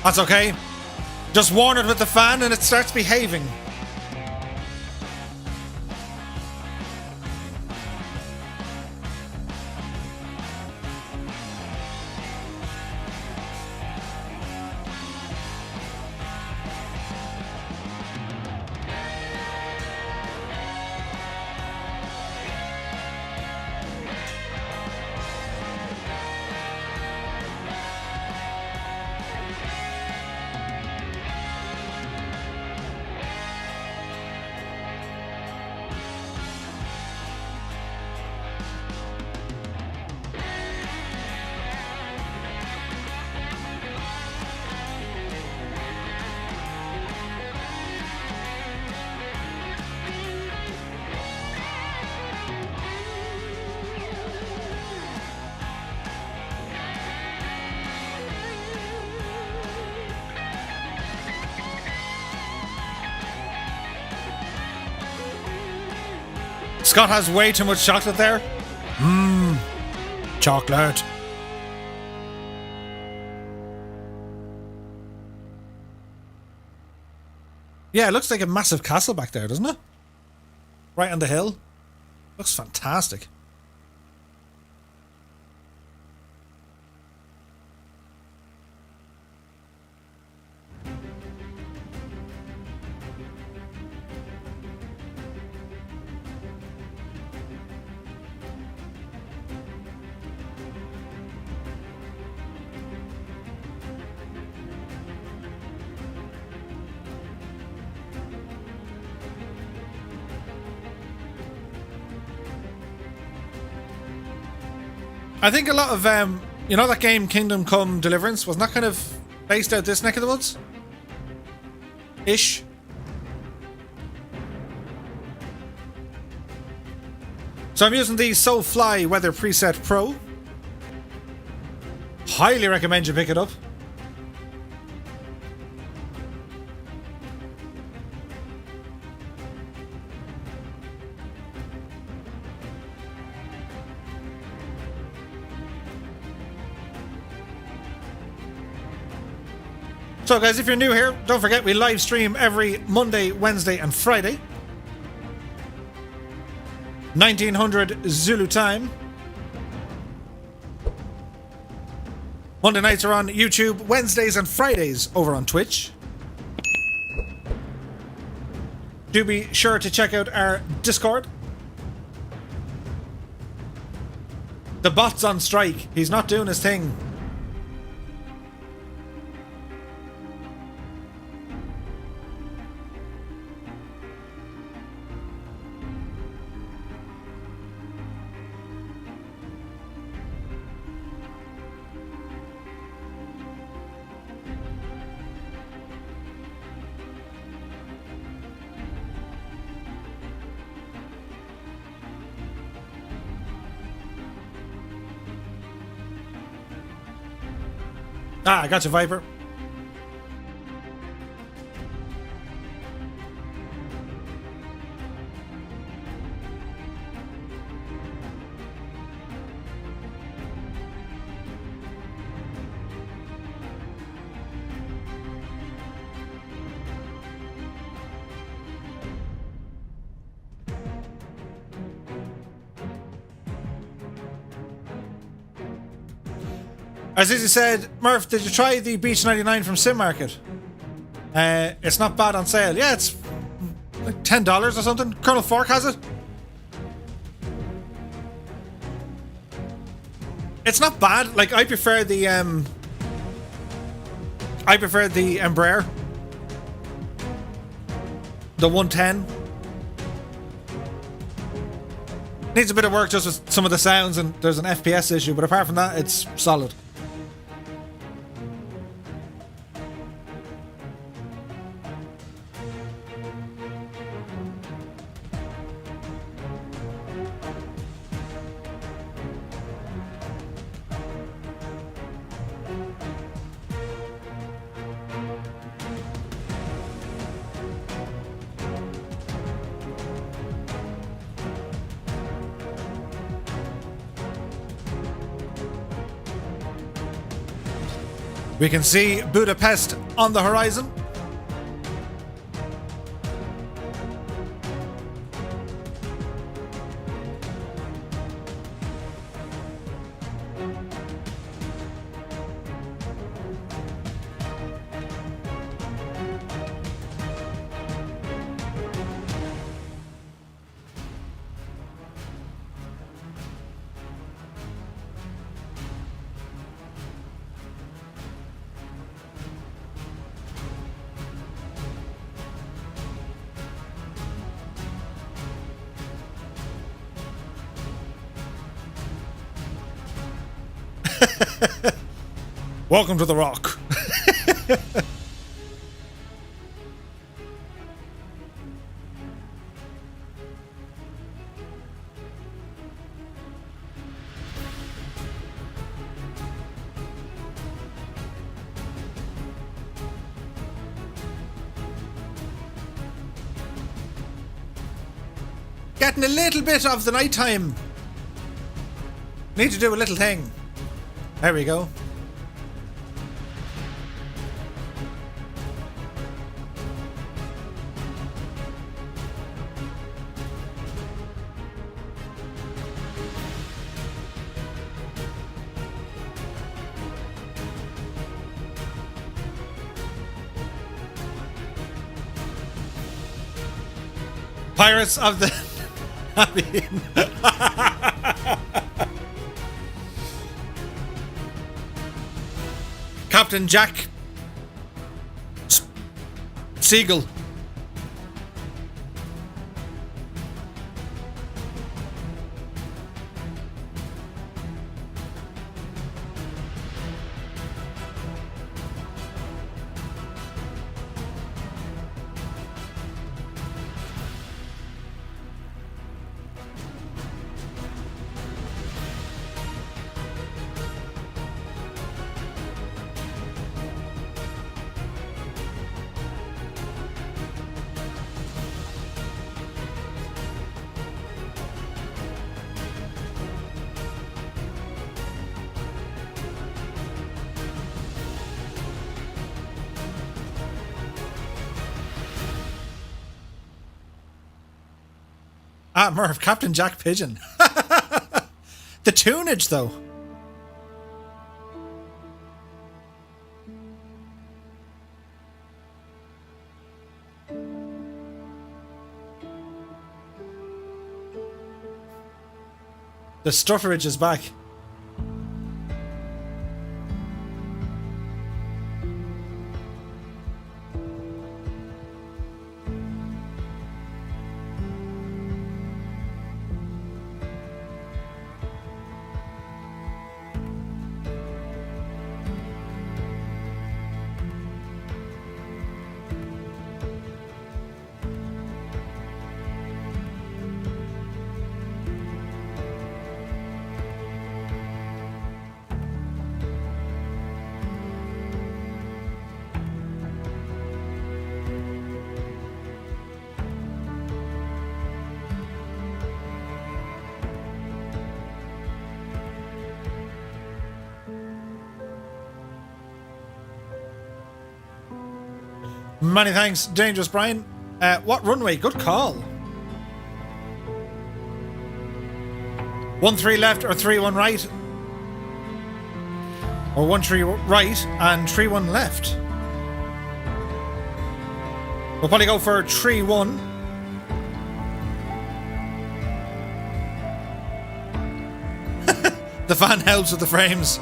That's okay. Just warn it with the fan and it starts behaving. Scott has way too much chocolate there. Mmm, chocolate. Yeah, it looks like a massive castle back there, doesn't it? Right on the hill. Looks fantastic. I think a lot of, you know that game Kingdom Come Deliverance? Wasn't that kind of based out this neck of the woods? Ish. So I'm using the SoFly Weather Preset Pro. Highly recommend you pick it up. So guys, if you're new here, don't forget we live stream every Monday, Wednesday and Friday. 1900 Zulu time. Monday nights are on YouTube, Wednesdays and Fridays over on Twitch. Do be sure to check out our Discord. The bot's on strike. He's not doing his thing. Ah, I got you, Viper. As Izzy said, Murph, did you try the Beach 99 from Sim Market? It's not bad on sale. Yeah, it's like $10 or something. Colonel Fork has it. It's not bad. Like, I prefer the Embraer. The 110. Needs a bit of work just with some of the sounds and there's an FPS issue, but apart from that, it's solid. We can see Budapest on the horizon. Welcome to the Rock. Getting a little bit of the nighttime. Need to do a little thing. There we go. Pirates of the Captain Jack Seagull. Ah, Murph, Captain Jack Pigeon. The tunage, though. The stufferage is back. Many thanks, Dangerous Brian. What runway? Good call. 1-3 left or 3-1 right? Or 1-3 right and 3-1 left? We'll probably go for 3-1. The fan helps with the frames.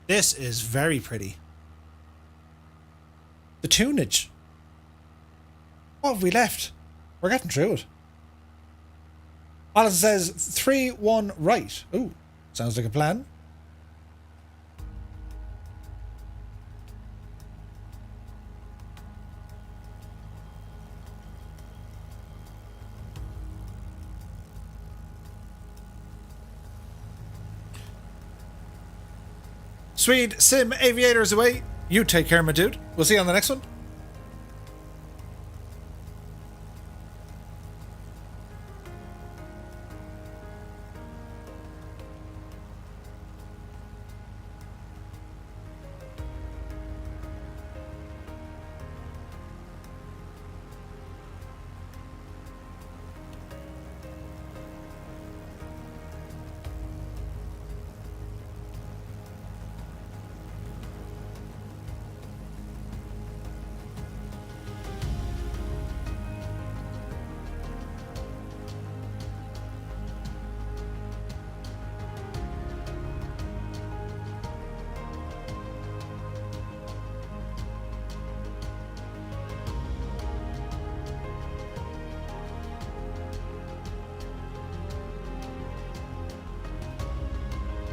This is very pretty. The tunage. What have we left? We're getting through it. Alice says 3-1 right. Ooh, sounds like a plan. Swede Sim Aviators away. You take care, my dude. We'll see you on the next one.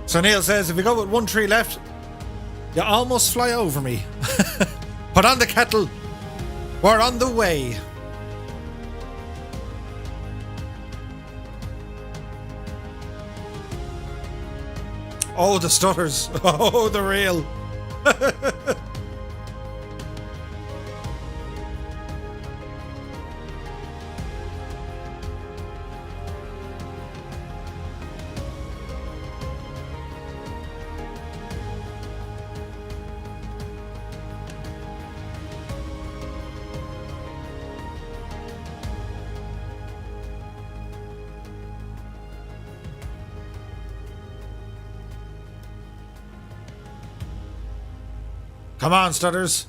So Neil says, if you go with 1 tree left, you almost fly over me. Put on the kettle. We're on the way. Oh, the stutters. Oh, the real. Come on, stutters.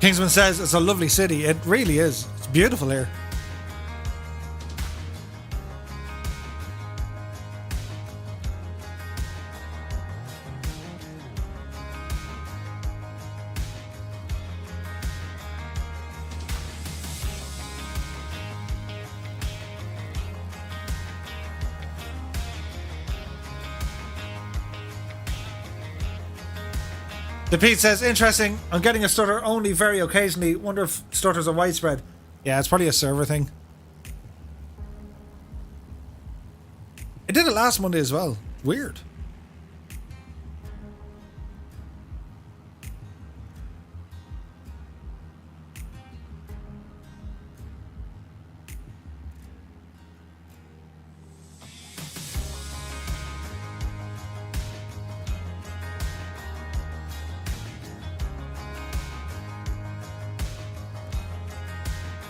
Kingsman says it's a lovely city. It really is. It's beautiful here. The Pete says, interesting. I'm getting a stutter only very occasionally. Wonder if stutters are widespread. Yeah, it's probably a server thing. It did it last Monday as well. Weird.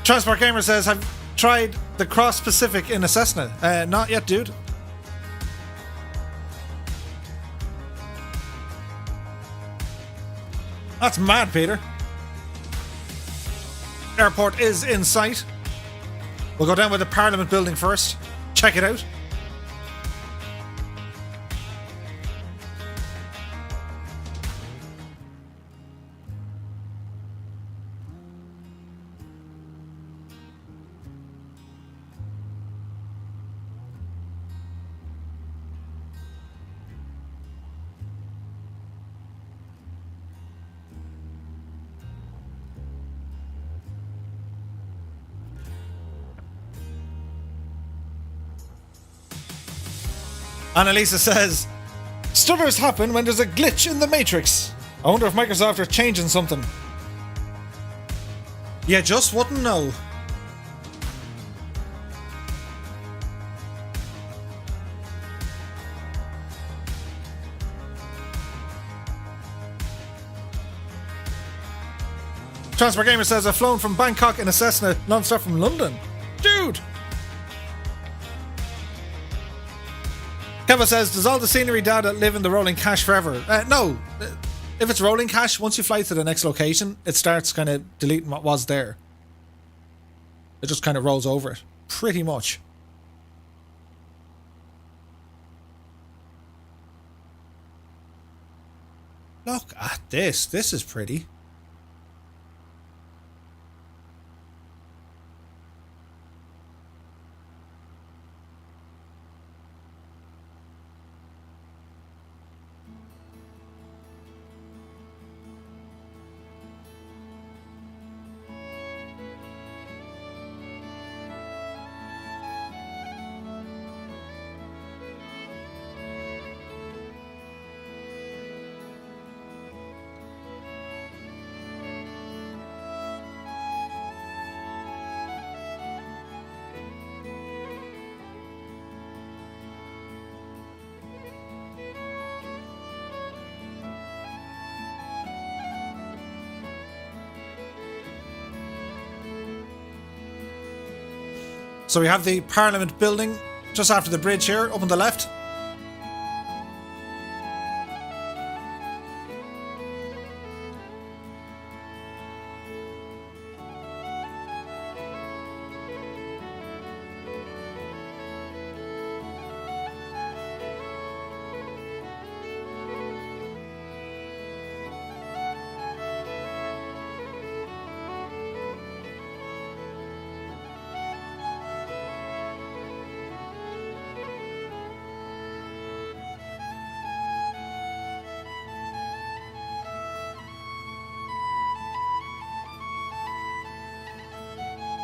Transport Gamer says, I've tried the Cross Pacific in a Cessna. Not yet, dude. That's mad, Peter. Airport is in sight. We'll go down with the Parliament building first. Check it out. Annalisa says, stutters happen when there's a glitch in the matrix. I wonder if Microsoft are changing something. You just wouldn't know. Transport Gamer says, I've flown from Bangkok in a Cessna non-stop from London. Dude! Keva says, does all the scenery data live in the rolling cache forever? No. if it's rolling cache, once you fly to the next location, it starts kind of deleting what was there. It just kind of rolls over it, pretty much. Look at this. This is pretty. So we have the Parliament building just after the bridge here, up on the left.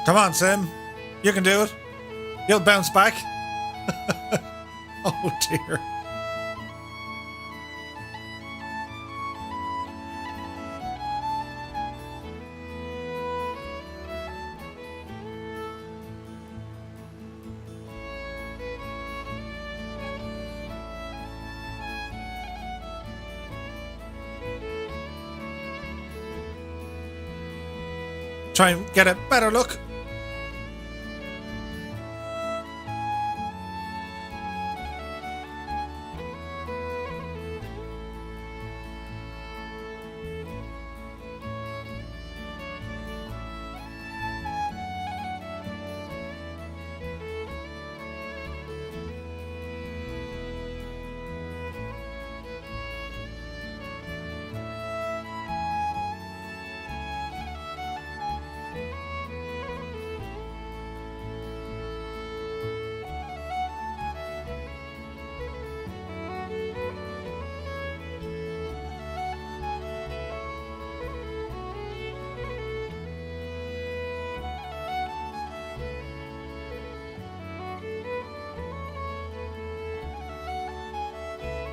Come on, Sim. You can do it. You'll bounce back. Oh, dear. Try and get a better look.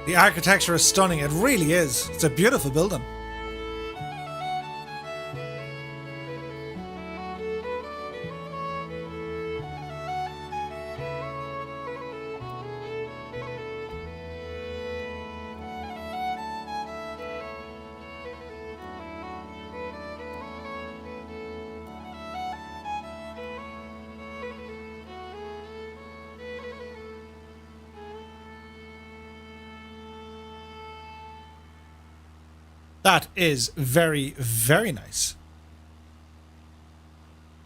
The architecture is stunning. It really is. It's a beautiful building. That is very, very nice.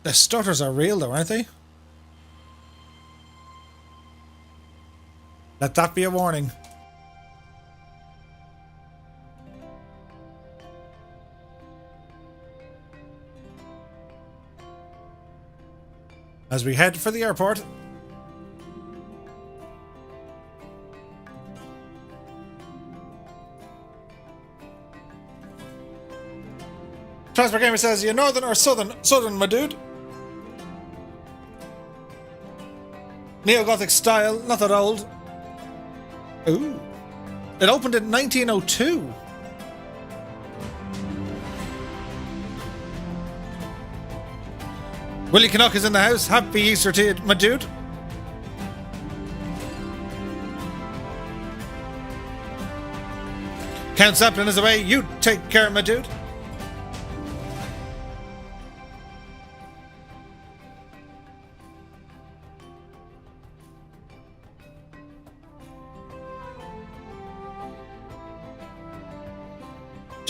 The stutters are real though, aren't they? Let that be a warning. As we head for the airport. Transport Gamer says, you northern or southern, my dude? Neo-Gothic style, not that old. Ooh. It opened in 1902. Willie Canuck is in the house. Happy Easter to you, my dude. Count Zeppelin is away. You take care, my dude.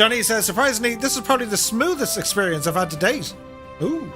Johnny says, surprisingly, this is probably the smoothest experience I've had to date. Ooh.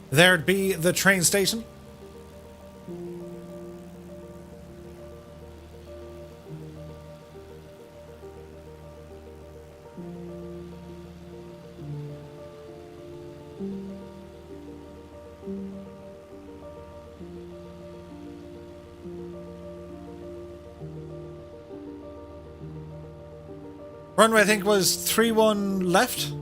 There'd be the train station. Runway, I think, was 3-1 left.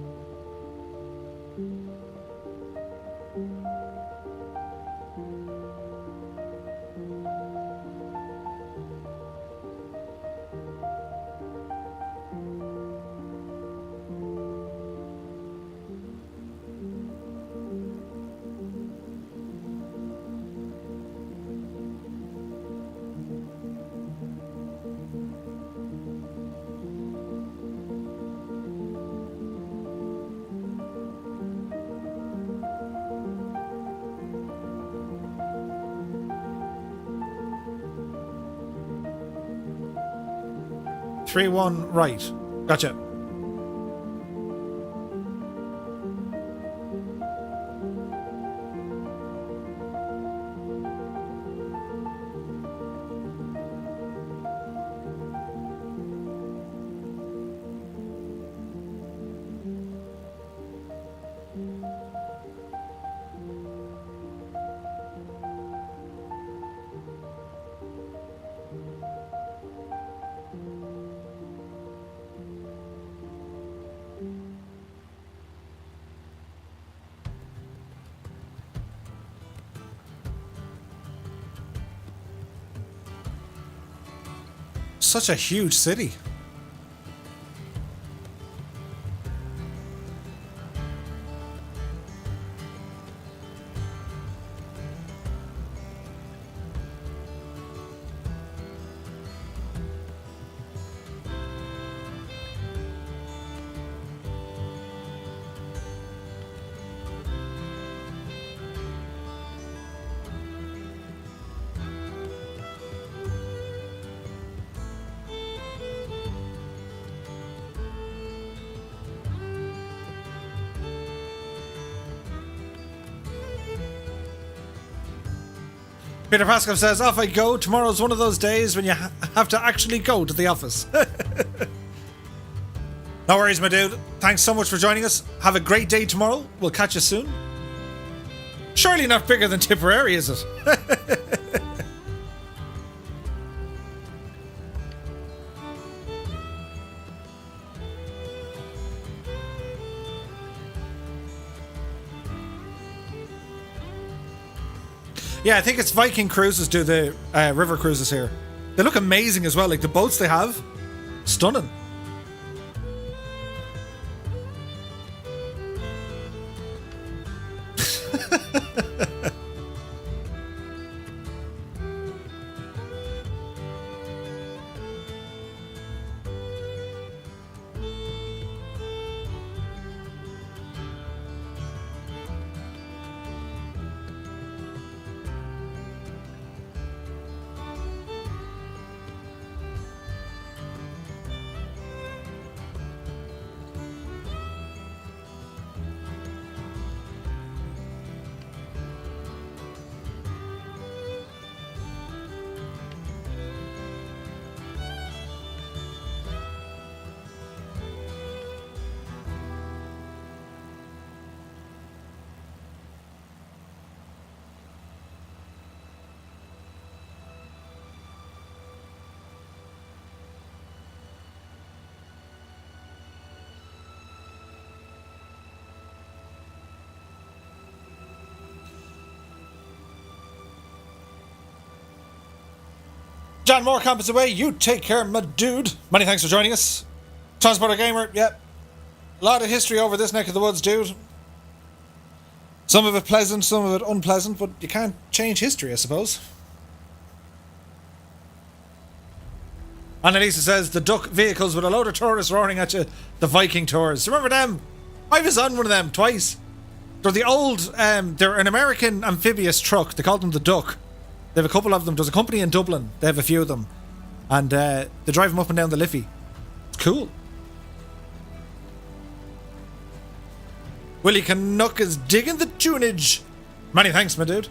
Three, one, right. Gotcha. Such a huge city. Peter Pascal says, off I go. Tomorrow's one of those days when you have to actually go to the office. No worries, my dude. Thanks so much for joining us. Have a great day tomorrow. We'll catch you soon. Surely not bigger than Tipperary, is it? Yeah, I think it's Viking Cruises do the river cruises here. They look amazing as well. Like the boats they have, stunning. John Morecamp is away. You take care, my dude. Many thanks for joining us. Transporter Gamer, yep. A lot of history over this neck of the woods, dude. Some of it pleasant, some of it unpleasant, but you can't change history, I suppose. Annalisa says, the duck vehicles with a load of tourists roaring at you. The Viking tours. Remember them? I was on one of them twice. They're the old, they're an American amphibious truck. They call them the Duck. They have a couple of them. There's a company in Dublin. They have a few of them. And they drive them up and down the Liffey. It's cool. Willie Canuck is digging the tunage. Many thanks, my dude.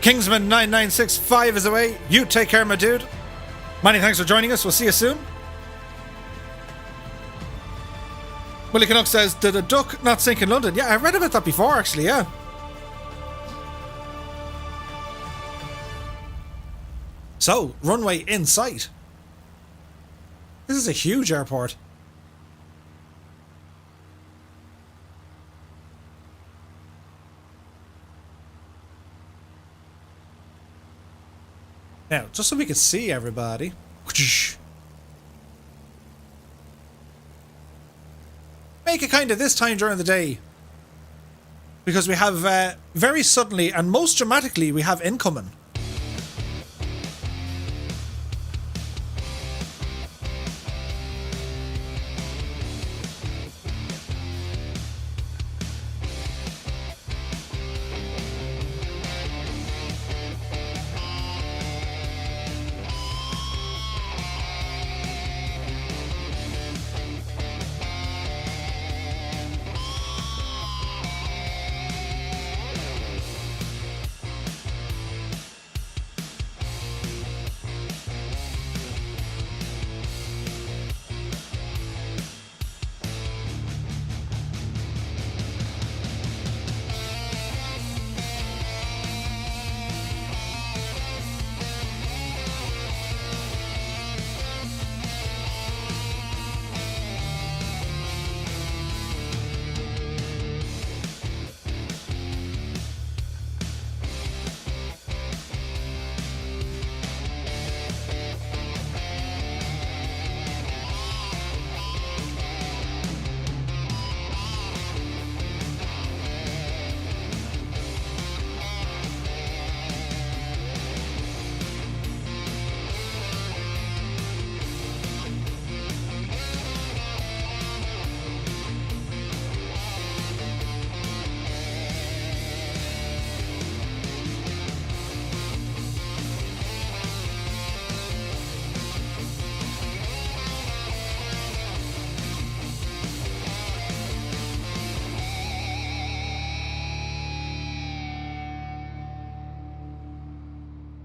Kingsman9965 is away. You take care, my dude. Many thanks for joining us. We'll see you soon. Willie Canuck says, did a duck not sink in London? Yeah, I read about that before, actually, yeah. So, runway in sight. This is a huge airport. Now, just so we can see everybody. Make it kind of this time during the day. Because we have, very suddenly and most dramatically, we have incoming.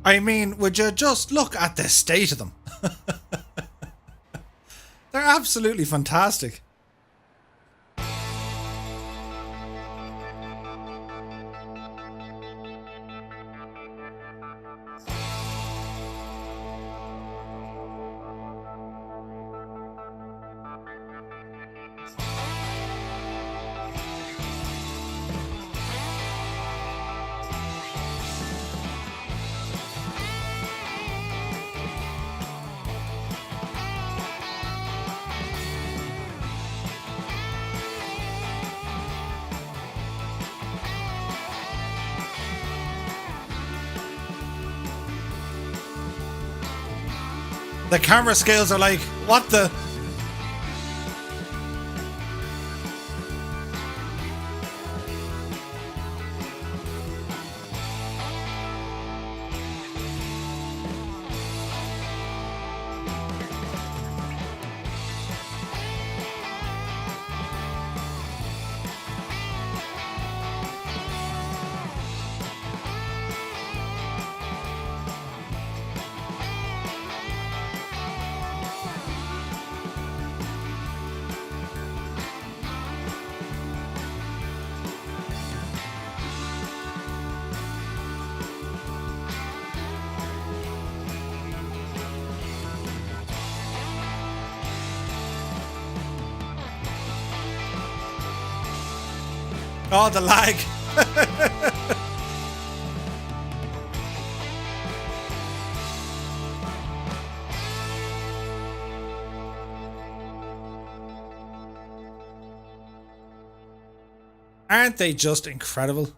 I mean, would you just look at the state of them? They're absolutely fantastic. The camera scales are like, what the? Oh, the lag. Aren't they just incredible?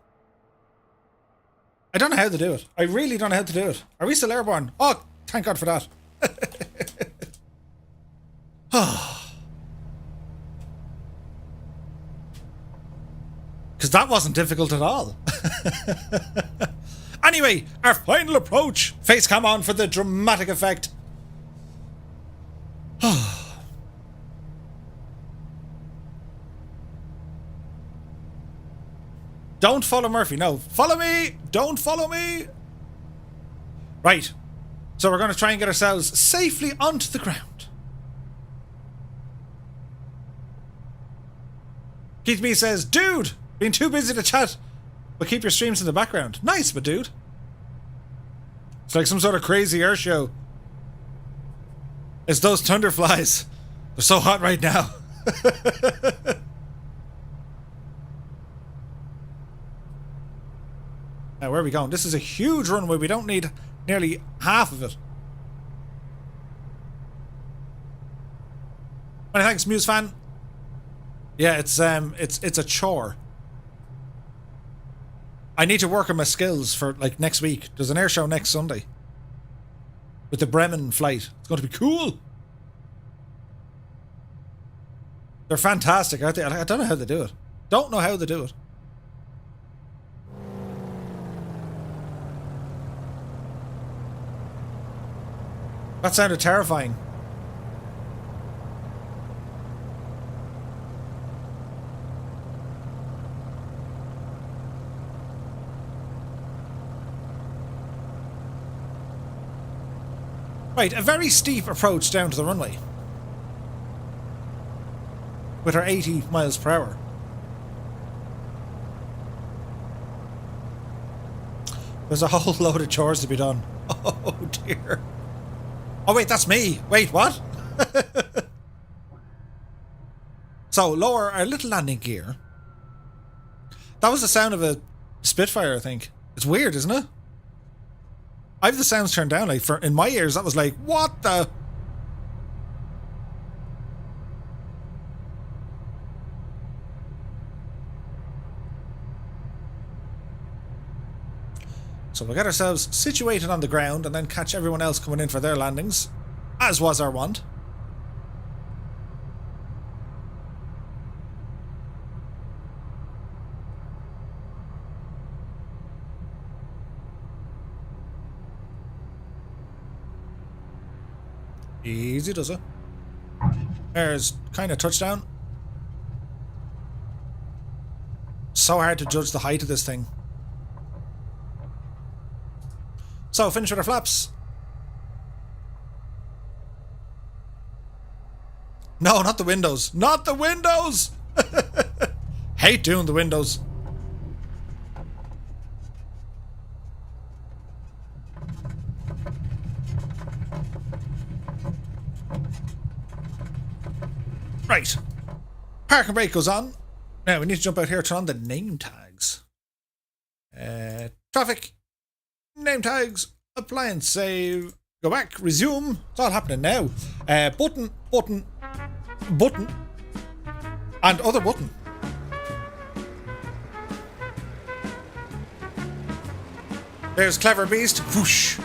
I don't know how to do it. I really don't know how to do it. Are we still airborne? Oh, thank God for that. Because that wasn't difficult at all. Anyway, our final approach. Face cam on for the dramatic effect. Don't follow Murphy. No, follow me. Don't follow me. Right. So we're going to try and get ourselves safely onto the ground. Keith B says, dude, been too busy to chat, but keep your streams in the background. Nice, but dude. It's like some sort of crazy air show. It's those thunderflies. They're so hot right now. Now, where are we going? This is a huge runway. We don't need nearly half of it. Many thanks, Muse fan. Yeah, it's a chore. I need to work on my skills for like next week. There's an air show next Sunday with the Bremen flight. It's going to be cool. They're fantastic, aren't they? I don't know how they do it. Don't know how they do it. That sounded terrifying. Right, a very steep approach down to the runway. With our 80 miles per hour. There's a whole load of chores to be done. Oh dear. Oh wait, that's me. Wait, what? So, lower our little landing gear. That was the sound of a Spitfire, I think. It's weird, isn't it? I have the sounds turned down. Like, in my ears, that was like, what the? So we'll get ourselves situated on the ground and then catch everyone else coming in for their landings, as was our wont. Easy does it. There's kind of touchdown. So hard to judge the height of this thing. So, finish with our flaps. No, not the windows. Not the windows! Hate doing the windows. Right. Park and brake goes on. Now, we need to jump out here, turn on the name tags. Traffic. Name tags, appliance save, go back, resume. It's all happening now. Button, button, button, and other button. There's Clever Beast. Whoosh.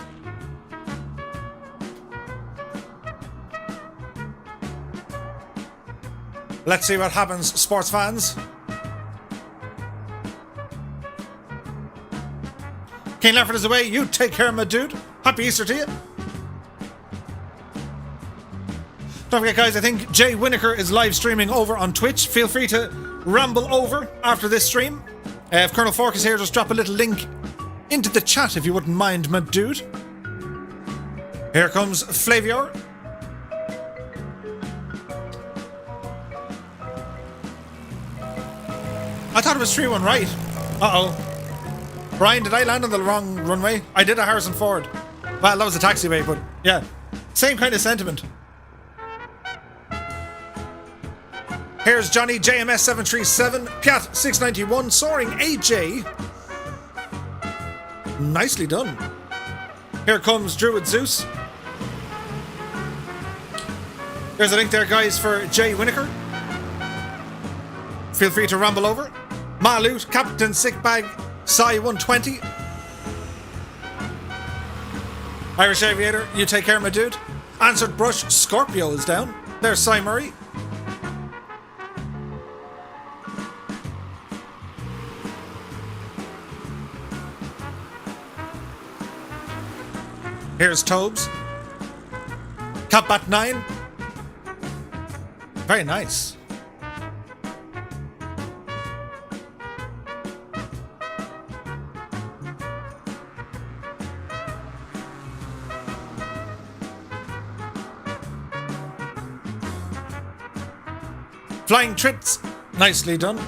Let's see what happens, sports fans. Kane Lefford is away. You take care, my dude. Happy Easter to you. Don't forget, guys, I think Jay Winokur is live streaming over on Twitch. Feel free to ramble over after this stream. If Colonel Fork is here, just drop a little link into the chat if you wouldn't mind, my dude. Here comes Flavior. I thought it was 3-1 right. Uh-oh. Brian, did I land on the wrong runway? I did a Harrison Ford. Well, that was a taxiway, but yeah. Same kind of sentiment. Here's Johnny, JMS 737, Piat 691, Soaring AJ. Nicely done. Here comes Druid Zeus. There's a link there, guys, for Jay Winokur. Feel free to ramble over. Malut, Captain Sickbag, Psy 120. Irish Aviator, you take care, my dude. Answered Brush, Scorpio is down. There's Cy Murray. Here's Tobes. Capbat 9. Very nice. Flying Trits, nicely done.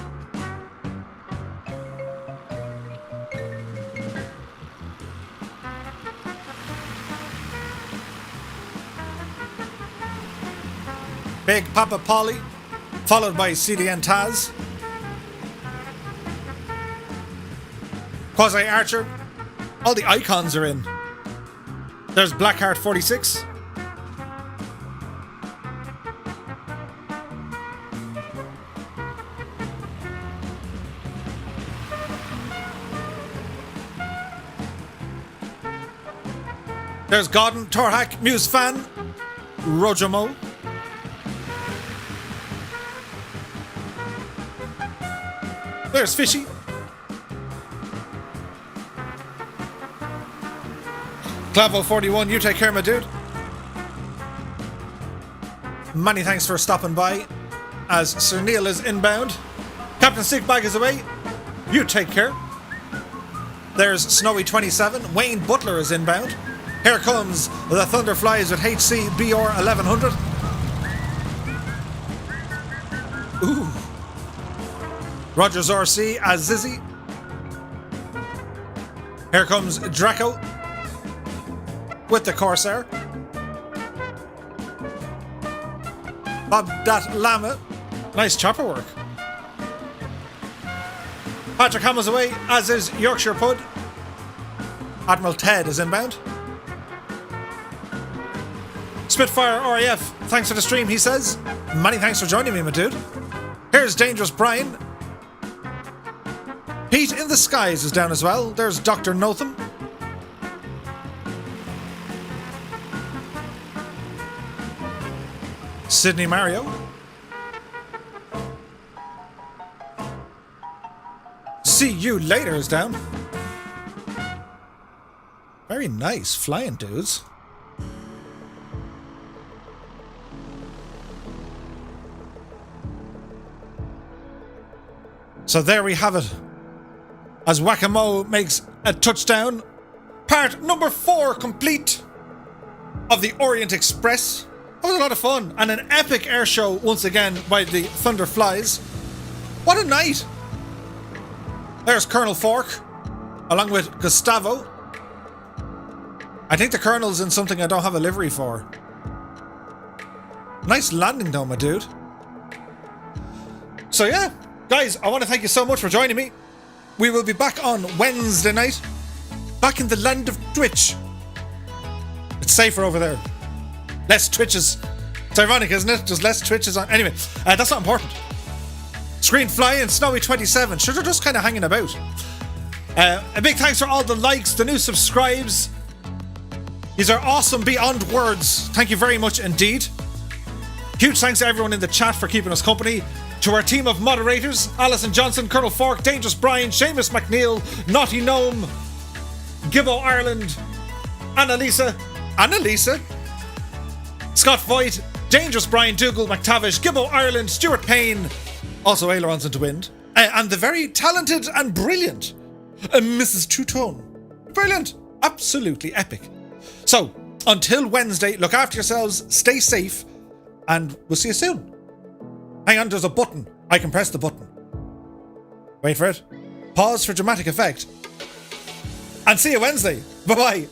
Big Papa Polly, followed by CDN Taz. Quasi Archer, all the icons are in. There's Blackheart 46. There's Godden, Torhak, Muse Fan, Rojomo. There's Fishy. Clavo 41, you take care, my dude. Many thanks for stopping by. As Sir Neil is inbound. Captain Sickbag is away. You take care. There's Snowy 27. Wayne Butler is inbound. Here comes the Thunderflies with HC BR 1100. Ooh. Roger Zorc as Zizzy. Here comes Draco with the Corsair. Bob Dat Lama. Nice chopper work. Patrick Hamill's away, as is Yorkshire Pud. Admiral Ted is inbound. Spitfire RAF, thanks for the stream, he says. Many thanks for joining me, my dude. Here's Dangerous Brian. Pete in the Skies is down as well. There's Dr. Notham. Sydney Mario. See you later is down. Very nice flying dudes. So there we have it. As Whack-A-Mo makes a touchdown. Part number 4 complete of the Orient Express. That was a lot of fun. And an epic air show once again by the Thunderflies. What a night. There's Colonel Fork, along with Gustavo. I think the Colonel's in something I don't have a livery for. Nice landing though, my dude. So yeah. Guys, I want to thank you so much for joining me. We will be back on Wednesday night. Back in the land of Twitch. It's safer over there. Less Twitches. It's ironic, isn't it? Just less Twitches on. Anyway, that's not important. Screen Fly and Snowy 27. Sure, they're just kind of hanging about. A big thanks for all the likes, the new subscribes. These are awesome beyond words. Thank you very much indeed. Huge thanks to everyone in the chat for keeping us company. To our team of moderators, Alison Johnson, Colonel Fork, Dangerous Brian, Seamus McNeil, Naughty Gnome, Gibbo Ireland, Annalisa, Scott Voigt, Dangerous Brian, Dougal McTavish, Gibbo Ireland, Stuart Payne, also Ailerons into Wind, and the very talented and brilliant Mrs. Two-Tone. Brilliant. Absolutely epic. So, until Wednesday, look after yourselves, stay safe, and we'll see you soon. Hang on, there's a button. I can press the button. Wait for it. Pause for dramatic effect. And see you Wednesday. Bye-bye.